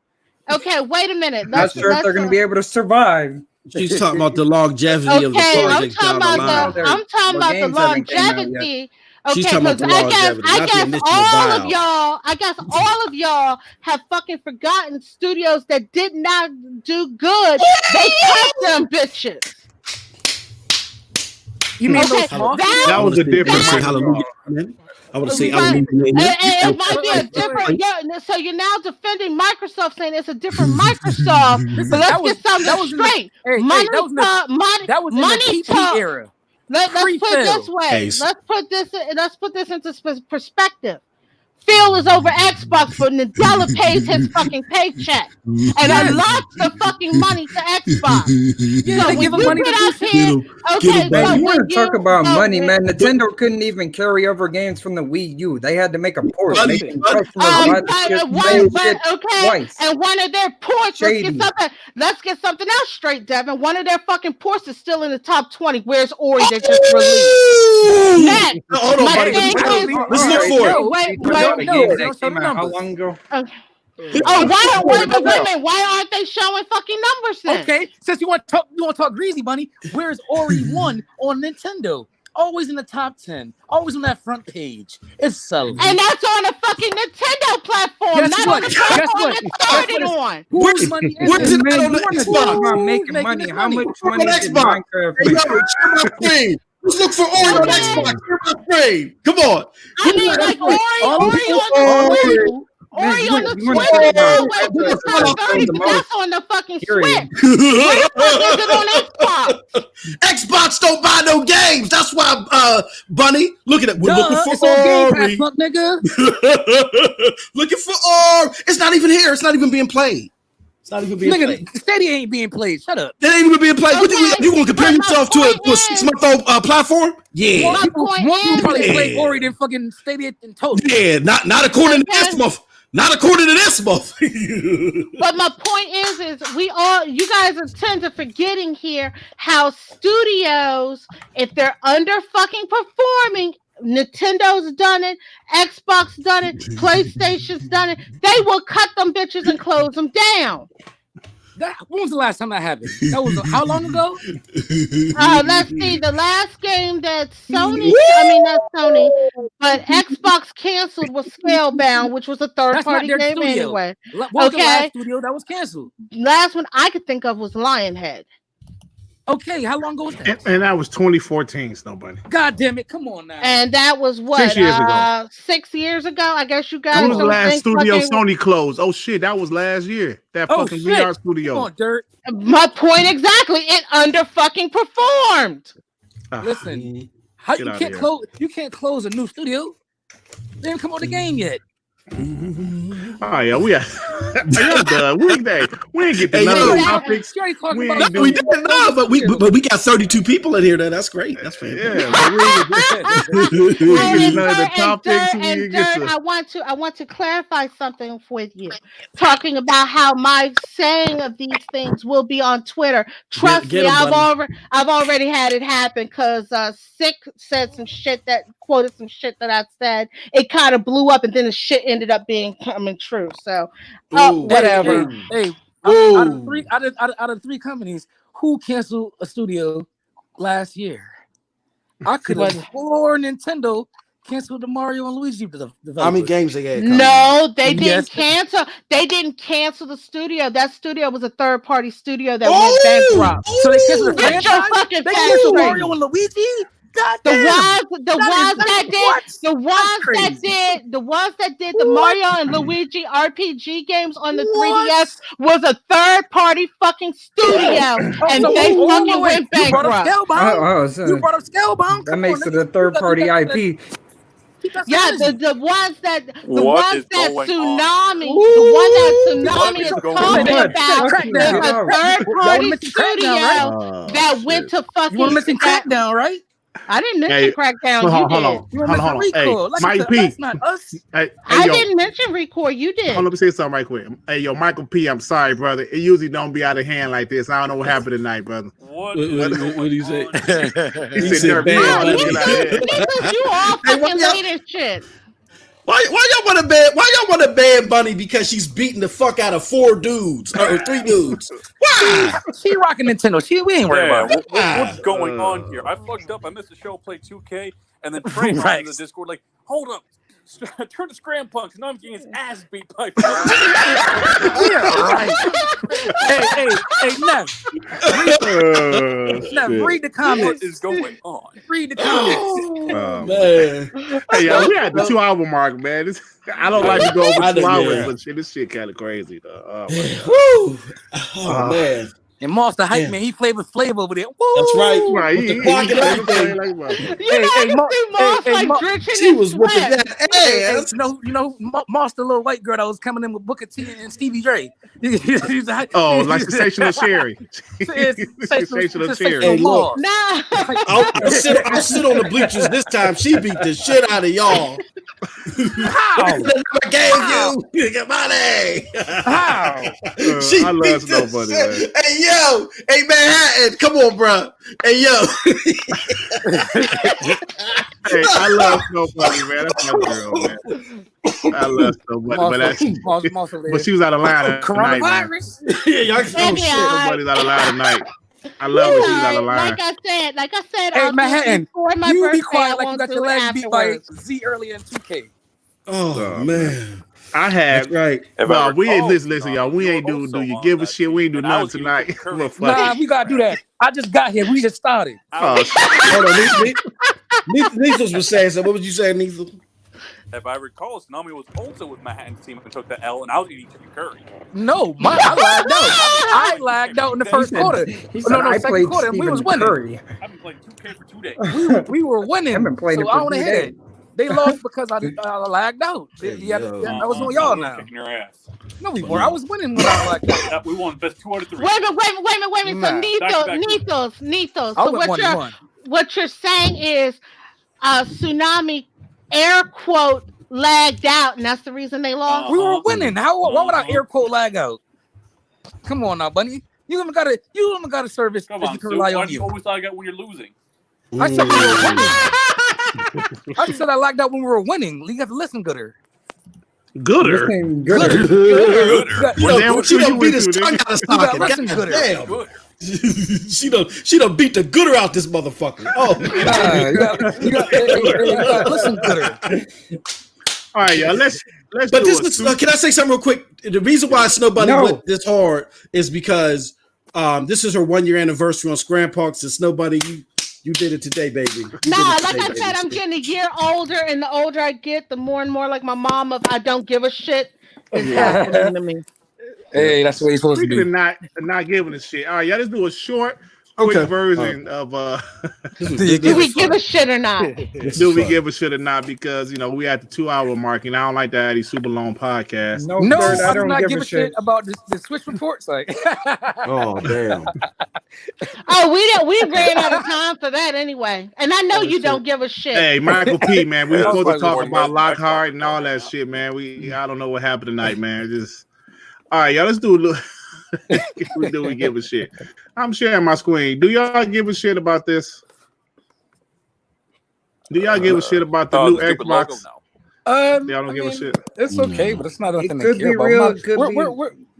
Okay, wait a minute. Not sure if they're going to be able to survive. She's talking about the longevity of the projects down the line. I'm talking about the longevity. Okay, because I guess all of y'all have fucking forgotten studios that did not do good. They cut them bitches. You mean those small? That was a different Hallelujah. I would say it might be a different. Yeah, so you're now defending Microsoft, saying it's a different Microsoft. But let's get something straight. Money talk. Era. Let's put it this way. Let's put this into perspective. Phil is over Xbox, but Nadella pays his fucking paycheck and unlocks the fucking money to Xbox. Yeah, so give him money to here, okay, so you want to talk about money, man? Nintendo couldn't even carry over games from the Wii U. They had to make a port. And one of their ports, let's get something else straight, Devin. One of their fucking ports is still in the top 20. Where's Ori that just released? Next, hold on, buddy. Let's look for it. How long ago? Why aren't they showing fucking numbers then? Okay, since you want to talk greasy money, where's Ori 1 on Nintendo? Always in the top 10, always on that front page. It's so. And that's on a fucking Nintendo platform, not on the platform it started on. Where's it on the Xbox? About making money. How much money did Minecraft make? Let's look for Ori on Xbox. Come on. I mean, like Ori on the Switch. That's on the fucking Switch. Where the fuck is it on Xbox? Xbox don't buy no games. That's why, Bunny. Look at it. We're looking for Ori. Nigga. Looking for Ori. It's not even here. It's not even being played. It's not even being played. Stadia ain't being played. Shut up. That ain't even being played. Okay. You gonna compare yourself to a 6-month-old platform? Yeah. More people probably play Ori than fucking Stadia in total. Yeah, not according to this month. Not according to this month. But my point is you guys are tend to forgetting here how studios, if they're under fucking performing, Nintendo's done it, Xbox done it, PlayStation's done it, they will cut them bitches and close them down. When was the last time that happened? That was how long ago? Let's see. The last game that Sony, but Xbox canceled was Scalebound, which was a third-party game studio. anyway. What was the last studio that was canceled? Last one I could think of was Lionhead. Okay, how long ago was that? And that was 2014, Snowbunny. God damn it, come on now. And that was what? 6 years ago. 6 years ago, I guess you guys. When was the last studio Sony closed? Oh shit, that was last year. That fucking VR studio. Come on, Dirt. My point exactly. It under fucking performed. Listen, how you can't close? You can't close a new studio. They haven't come on the game yet. Oh yeah, we are done. We ain't get the number of topics. We didn't know, but we got 32 people in here. That's great. That's fantastic. Yeah, but we ain't none of the topics. I want to clarify something with you. Talking about how my saying of these things will be on Twitter. Trust me, I've already had it happen because Sick said some shit that quoted some shit that I said. It kind of blew up, and then the shit ended up coming true. So whatever. Hey, out of three companies, who canceled a studio last year? I could have sworn Nintendo canceled the Mario and Luigi developers. How many games they had? No, they didn't cancel. They didn't cancel the studio. That studio was a third-party studio that went bankrupt. So they canceled the franchise? They canceled Mario and Luigi? The ones that did the Mario and Luigi RPG games on the 3DS was a third-party fucking studio, and they fucking went bankrupt. You brought up Scalebound. That makes it a third-party IP. Yeah, the ones that Tsunami is talking about is a third-party studio that went to fucking. You want to mention Crackdown, right? I didn't mention Crackdown. Hold on. Hey, Mike P. That's not us. I didn't mention Record. You did. Let me say something right quick. Hey, yo, Michael P. I'm sorry, brother. It usually don't be out of hand like this. I don't know what happened tonight, brother. What did he say? He said, you all fucking late as shit. Why y'all want to ban? Why y'all want to ban Bunny because she's beating the fuck out of 4 dudes or 3 dudes? Why? She rocking Nintendo. We ain't worried about it. What's going on here? I fucked up. I missed the show. Played 2K, and then Trey right. in the Discord like, hold up. Turn to Scrampunks, and I'm getting his ass beat by. Yeah, right. Hey, Nev, read the comments. What is going on? Read the comments. Man. Hey, yo, we at the 2-hour mark, man. I don't like to go over 2 hours, but shit, this shit kind of crazy, though. Man. And Monster Hype, man, he flavor over there. Woo! That's right. She was whooping that ass. You know, Monster, little white girl that was coming in with Booker T and Stevie Dre. Oh, like Sensational Sherry. Sensational Sherry. Hey, look. Nah. I'll sit on the bleachers this time. She beat the shit out of y'all. How? I gave you money. How? I love Snowbunny, man. Hey Manhattan, come on, bro. Hey yo. Hey, I love Snowbunny, man. That's my girl, man. I love Snowbunny, but she was out of line tonight. Coronavirus. Snowbunny's out of line tonight. I love when she's out of line. Like I said, hey Manhattan, you be quiet like you got your legs beat by Z earlier in 2K. Oh man. I had right. No, we ain't listen, y'all. We ain't do you give a shit? We ain't do nothing tonight. Nah, we gotta do that. I just got here. We just started. Hold on, Neethles was saying something. What was you saying, Neethles? If I recall, Tsunami was also with Manhattan's team and took the L, and I was eating chicken curry. No, I lagged out. I lagged out in the first quarter. Second quarter, and we was winning. Curry. I've been playing 2K for 2 days. We were winning. I've been playing so it I for want to 2 hit days. it. They lost because I lagged out. That was on y'all now. Kicking your ass. No, we were. I was winning when I lagged out. We won best 2 out of 3. Wait a minute. So Nethos. So what you're saying is Tsunami air quote lagged out, and that's the reason they lost. We were winning. Why would I air quote lag out? Come on now, Bunny. You even got a service that you can rely on you. You always lag out when you're losing. I said we were winning. I just said I lagged out when we were winning. You have to listen gooder. Gooder. You done beat his tongue out of socket. Listen gooder. Damn. She done beat the gooder out this motherfucker. Oh, you got listen gooder. All right, y'all. Let's. But can I say something real quick? The reason why Snow Bunny went this hard is because this is her 1-year anniversary on Scrampunks, and Snow Bunny, you did it today, baby. I said, I'm getting a year older, and the older I get, the more and more like my mom of I don't give a shit is happening to me. Hey, that's what you're supposed to do. Not giving a shit. All right, y'all. Let's do a quick version of do we give a shit or not? Do we give a shit or not? Because we at the 2-hour mark, and I don't like to have these super long podcasts. No, I do not give a shit about the Switch reports. Like, oh damn. We ran out of time for that anyway, and I know you don't give a shit. Hey, Michael P, man, we were supposed to talk about Lockhart and all that shit, man. I don't know what happened tonight, man. All right, y'all. Let's do a little. We give a shit. I'm sharing my screen. Do y'all give a shit about this? Do y'all give a shit about the new Xbox? Y'all don't give a shit. It's okay, but it's not nothing. It could be real. It could be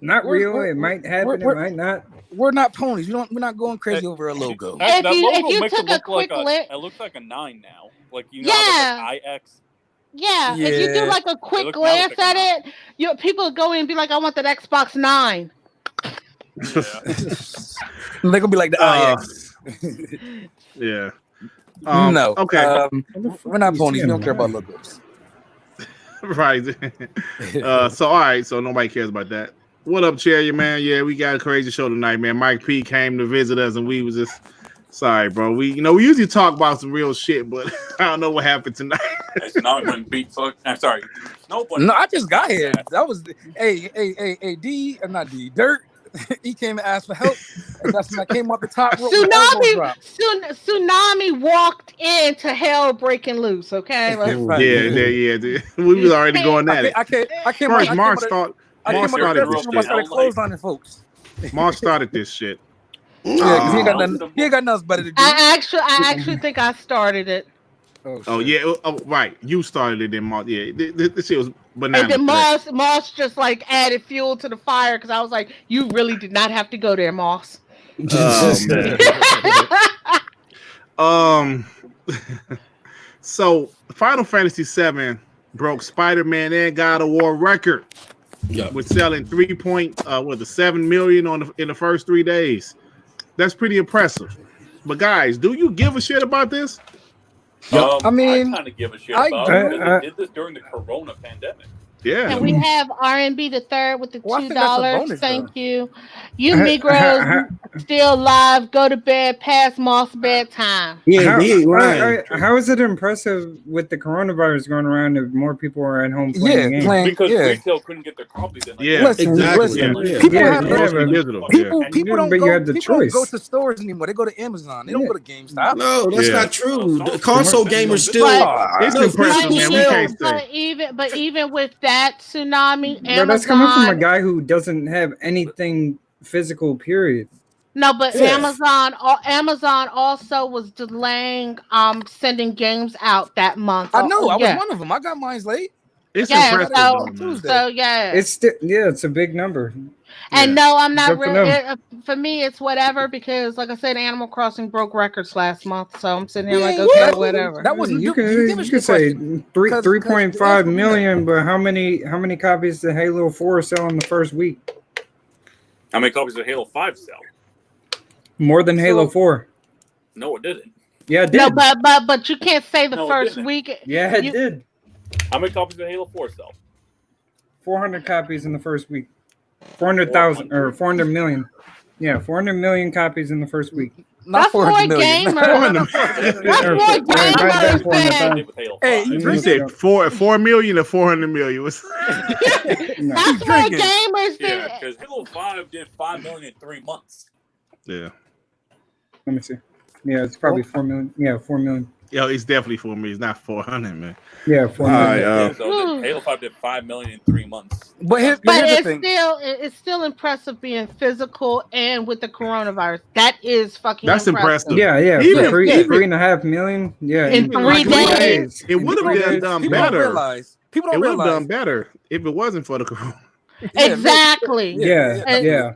not real. It might happen. It might not. We're not ponies. We're not going crazy over a logo. If you took a quick look, it looks like a 9 now. Like like IX. Yeah, if you do like a quick glance at it, people go in and be like, "I want that Xbox 9." Yeah. They're gonna be like the IX. Yeah. No. Okay. We're not ponies. We don't care about logos. Right. So all right. So nobody cares about that. What up, Cherry, man? Yeah, we got a crazy show tonight, man. Mike P came to visit us, and we was just sorry, bro. We usually talk about some real shit, but I don't know what happened tonight. It's not when beat fuck. I'm sorry. No, I just got here. That was Dirt. He came and asked for help. And that's when I came off the top rope. Tsunami walked into hell breaking loose. Okay. Yeah. We was already going at it. I came. First, Mark started this shit. Folks. Mark started this shit. Yeah, because he ain't got nothing better to do. I actually think I started it. Oh yeah. Oh right. You started it in Moss. Yeah. This shit was banana. And then Moss just like added fuel to the fire because I was like, you really did not have to go there, Moss. So Final Fantasy VII broke Spider-Man and God of War record with selling 3.7 million in the first 3 days. That's pretty impressive. But guys, do you give a shit about this? I mean, I kind of give a shit about it because they did this during the Corona pandemic. Yeah. And we have RNB the third with the $2. Thank you. You Negroes still live. Go to bed past Moss bedtime. How is it impressive with the coronavirus going around if more people are at home playing games? Because retail couldn't get their copies in. Exactly. People don't go to stores anymore. They go to Amazon. They don't go to GameStop. No, that's not true. The console gamers still. It's impressive, man. We can't say. But even with that tsunami, Amazon, that's coming from a guy who doesn't have anything physical. Period. No, but Amazon also was delaying sending games out that month. I know. I was one of them. I got mine late. It's impressive. It's a big number. And no, I'm not really. For me, it's whatever because, like I said, Animal Crossing broke records last month, so I'm sitting here like, okay, whatever. That wasn't you could say 3.5 million, but how many copies did Halo 4 sell in the first week? How many copies did Halo 5 sell? More than Halo 4. No, it didn't. Yeah, it did. No, but you can't say the first week. Yeah, it did. How many copies did Halo 4 sell? 400 copies in the first week. 400,000 or 400 million. Yeah, 400 million copies in the first week. Not 400 million. That's more gamers. Hey, you said 4 million or 400 million? That's more gamers. Yeah, because Halo 5 did 5 million in 3 months. Yeah. Let me see. Yeah, it's probably 4 million. Yeah, 4 million. Yo, it's definitely 4 million. It's not 400, man. Yeah, 4 million. So Halo 5 did 5 million in 3 months. But here's the thing. It's still impressive being physical and with the coronavirus. That is fucking impressive. Yeah. Even 3.5 million. Yeah, in 3 days. It would have done better. People don't realize. It would have done better if it wasn't for the corona. Exactly. Yeah.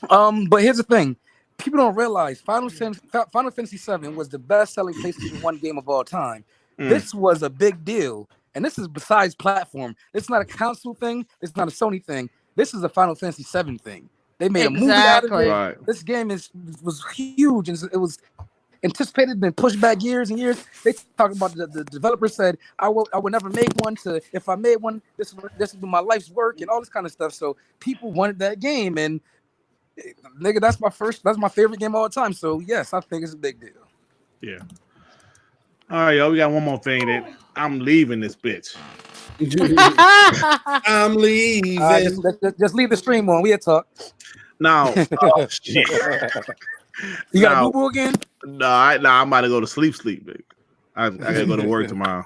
But here's the thing. People don't realize Final Fantasy VII was the best-selling PlayStation 1 game of all time. This was a big deal, and this is besides platform. It's not a console thing. It's not a Sony thing. This is a Final Fantasy VII thing. They made a movie out of it. Right. This game was huge, and it was anticipated, been pushed back years and years. They talked about the developer said, I will never make one. If I made one, this would be my life's work and all this kind of stuff. So people wanted that game, and nigga, that's my favorite game of all time. So yes, I think it's a big deal. Yeah. All right, yo, we got one more thing that I'm leaving this bitch. I'm leaving. Just leave the stream on. We had talk. Now, shit. You got a boo-boo again? No, I'm about to go to sleep, baby. I gotta go to work tomorrow.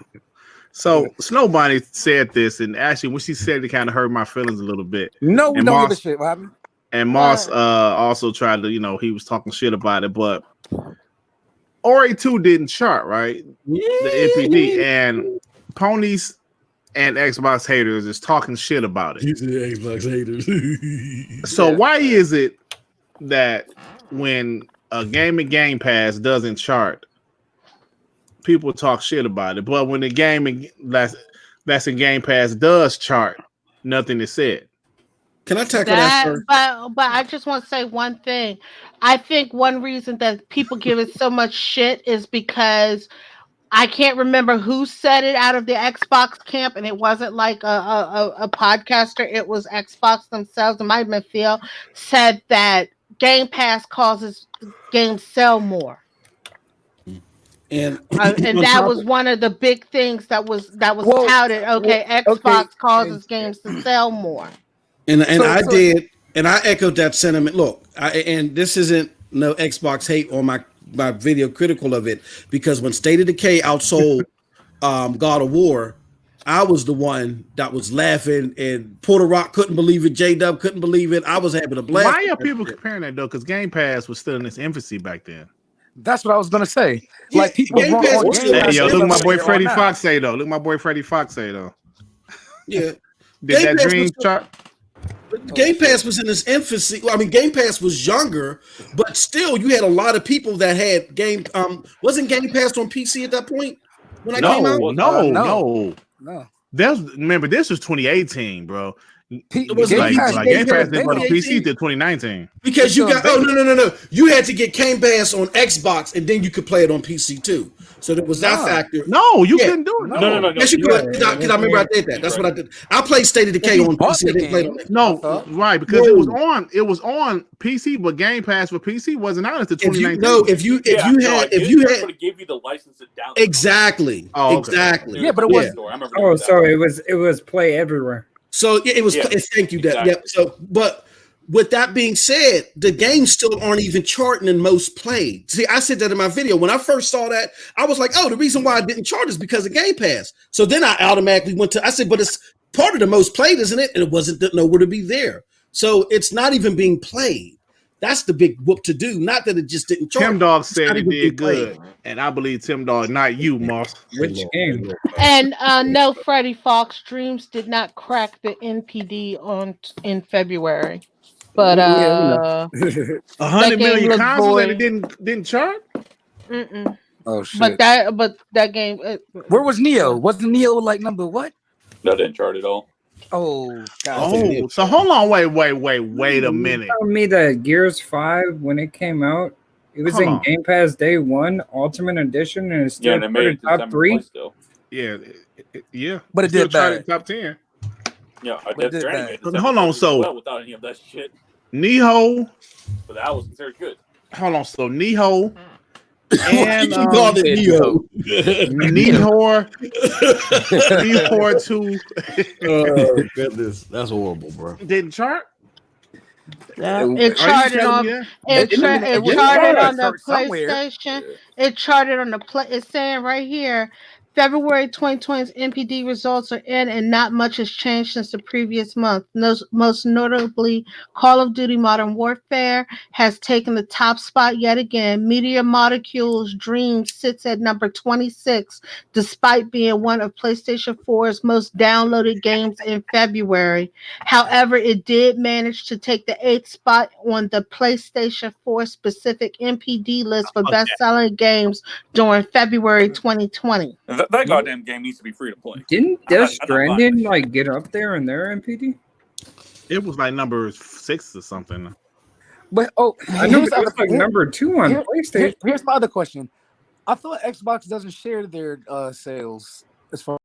So Snow Bunny said this, and actually, when she said it, kind of hurt my feelings a little bit. No, we don't give a shit. What happened? And Moss also tried to, he was talking shit about it, but RA2 didn't chart, right? The NPD and ponies and Xbox haters is talking shit about it. You said Xbox haters. So why is it that when a Game Pass doesn't chart, people talk shit about it, but when the game that's in Game Pass does chart, nothing is said? Can I tackle that first? But I just want to say one thing. I think one reason that people give it so much shit is because I can't remember who said it out of the Xbox camp, and it wasn't like a podcaster. It was Xbox themselves. It might have been Phil said that Game Pass causes games sell more. And that was one of the big things that was touted. Okay, Xbox causes games to sell more. And I did, and I echoed that sentiment. Look, and this isn't no Xbox hate on my video critical of it, because when State of Decay outsold God of War, I was the one that was laughing, and Porter Rock couldn't believe it. J-Dub couldn't believe it. I was having a blast. Why are people comparing that though? Because Game Pass was still in its infancy back then. That's what I was gonna say. Yeah, Like people Game want Pass on was Game still- Pass, Hey, yo, they look what my love boy it Freddie now. Fox say though. Look what my boy Freddie Fox say though. Yeah. Did Game that Pass dream was- chart? Game Pass was in its infancy. Well, I mean, Game Pass was younger, but still, you had a lot of people that had game. Wasn't Game Pass on PC at that point when I came out? No. Remember, this was 2018, bro. It was Like Game Game Pass Pass didn't go to 2018? PC till 2019. Because you got no. You had to get Game Pass on Xbox, and then you could play it on PC too. So there was that factor. No, you Yeah. couldn't do it. No. Yes, you could. Because I remember I did that. That's what I did. I played State of Decay on PC. I didn't play it on Xbox. No, right, because it was on PC, but Game Pass for PC wasn't out until 2019. If you had give you the license to download. Exactly. Oh, okay. Exactly. Yeah, but it was. Oh, so it was play everywhere. So yeah, it was. Thank you, Deb. Exactly. Yep. So, but with that being said, the games still aren't even charting in most played. See, I said that in my video. When I first saw that, I was like, oh, the reason why I didn't chart is because of Game Pass. So then I automatically went to, I said, but it's part of the most played, isn't it? And it wasn't nowhere to be there. So it's not even being played. That's the big whoop to do. Not that it just didn't chart. Tim Dog It's said not it even being did good, and I believe Tim Dog, not you, Moss. Which game? And no, Freddie Fox Dreams did not crack the NPD in February, but 100 million looked consoles void. and it didn't chart. Mm-mm. Oh shit. But that game. Where was Neo? Wasn't Neo like number what? That didn't chart at all. Oh God. Oh, so hold on, wait a minute. Telling me that Gears 5 when it came out, it was Hold in on. Game Pass day 1, Ultimate Edition, and it's Yeah, still and they made it to top December 3. still. Yeah, yeah, But it Still did charted bad. top 10. Yeah, But Death did Stranding that. made Hold December on, as so- well without any of that shit, Neho, but that was considered good. hold on, so Neho Why and you call it Neo? Nehor 2 Oh goodness, that's horrible, bro. didn't chart. It Are you charted telling on. me that? It was charted charted on the somewhere. PlayStation. It charted on the play. It's saying right here, February 2020's NPD results are in, and not much has changed since the previous month. Most notably, Call of Duty Modern Warfare has taken the top spot yet again. Meteor Molecules Dream sits at number 26, despite being one of PlayStation 4's most downloaded games in February. However, it did manage to take the 8th spot on the PlayStation 4 specific NPD list for best-selling games during February 2020. That goddamn game needs to be free to play. Didn't I'm Death not buying Stranding that like get up there in their NPD? It was like number 6 or something. But I know here's it was like number 2 on PlayStation. Here's my other question. I thought Xbox doesn't share their sales as far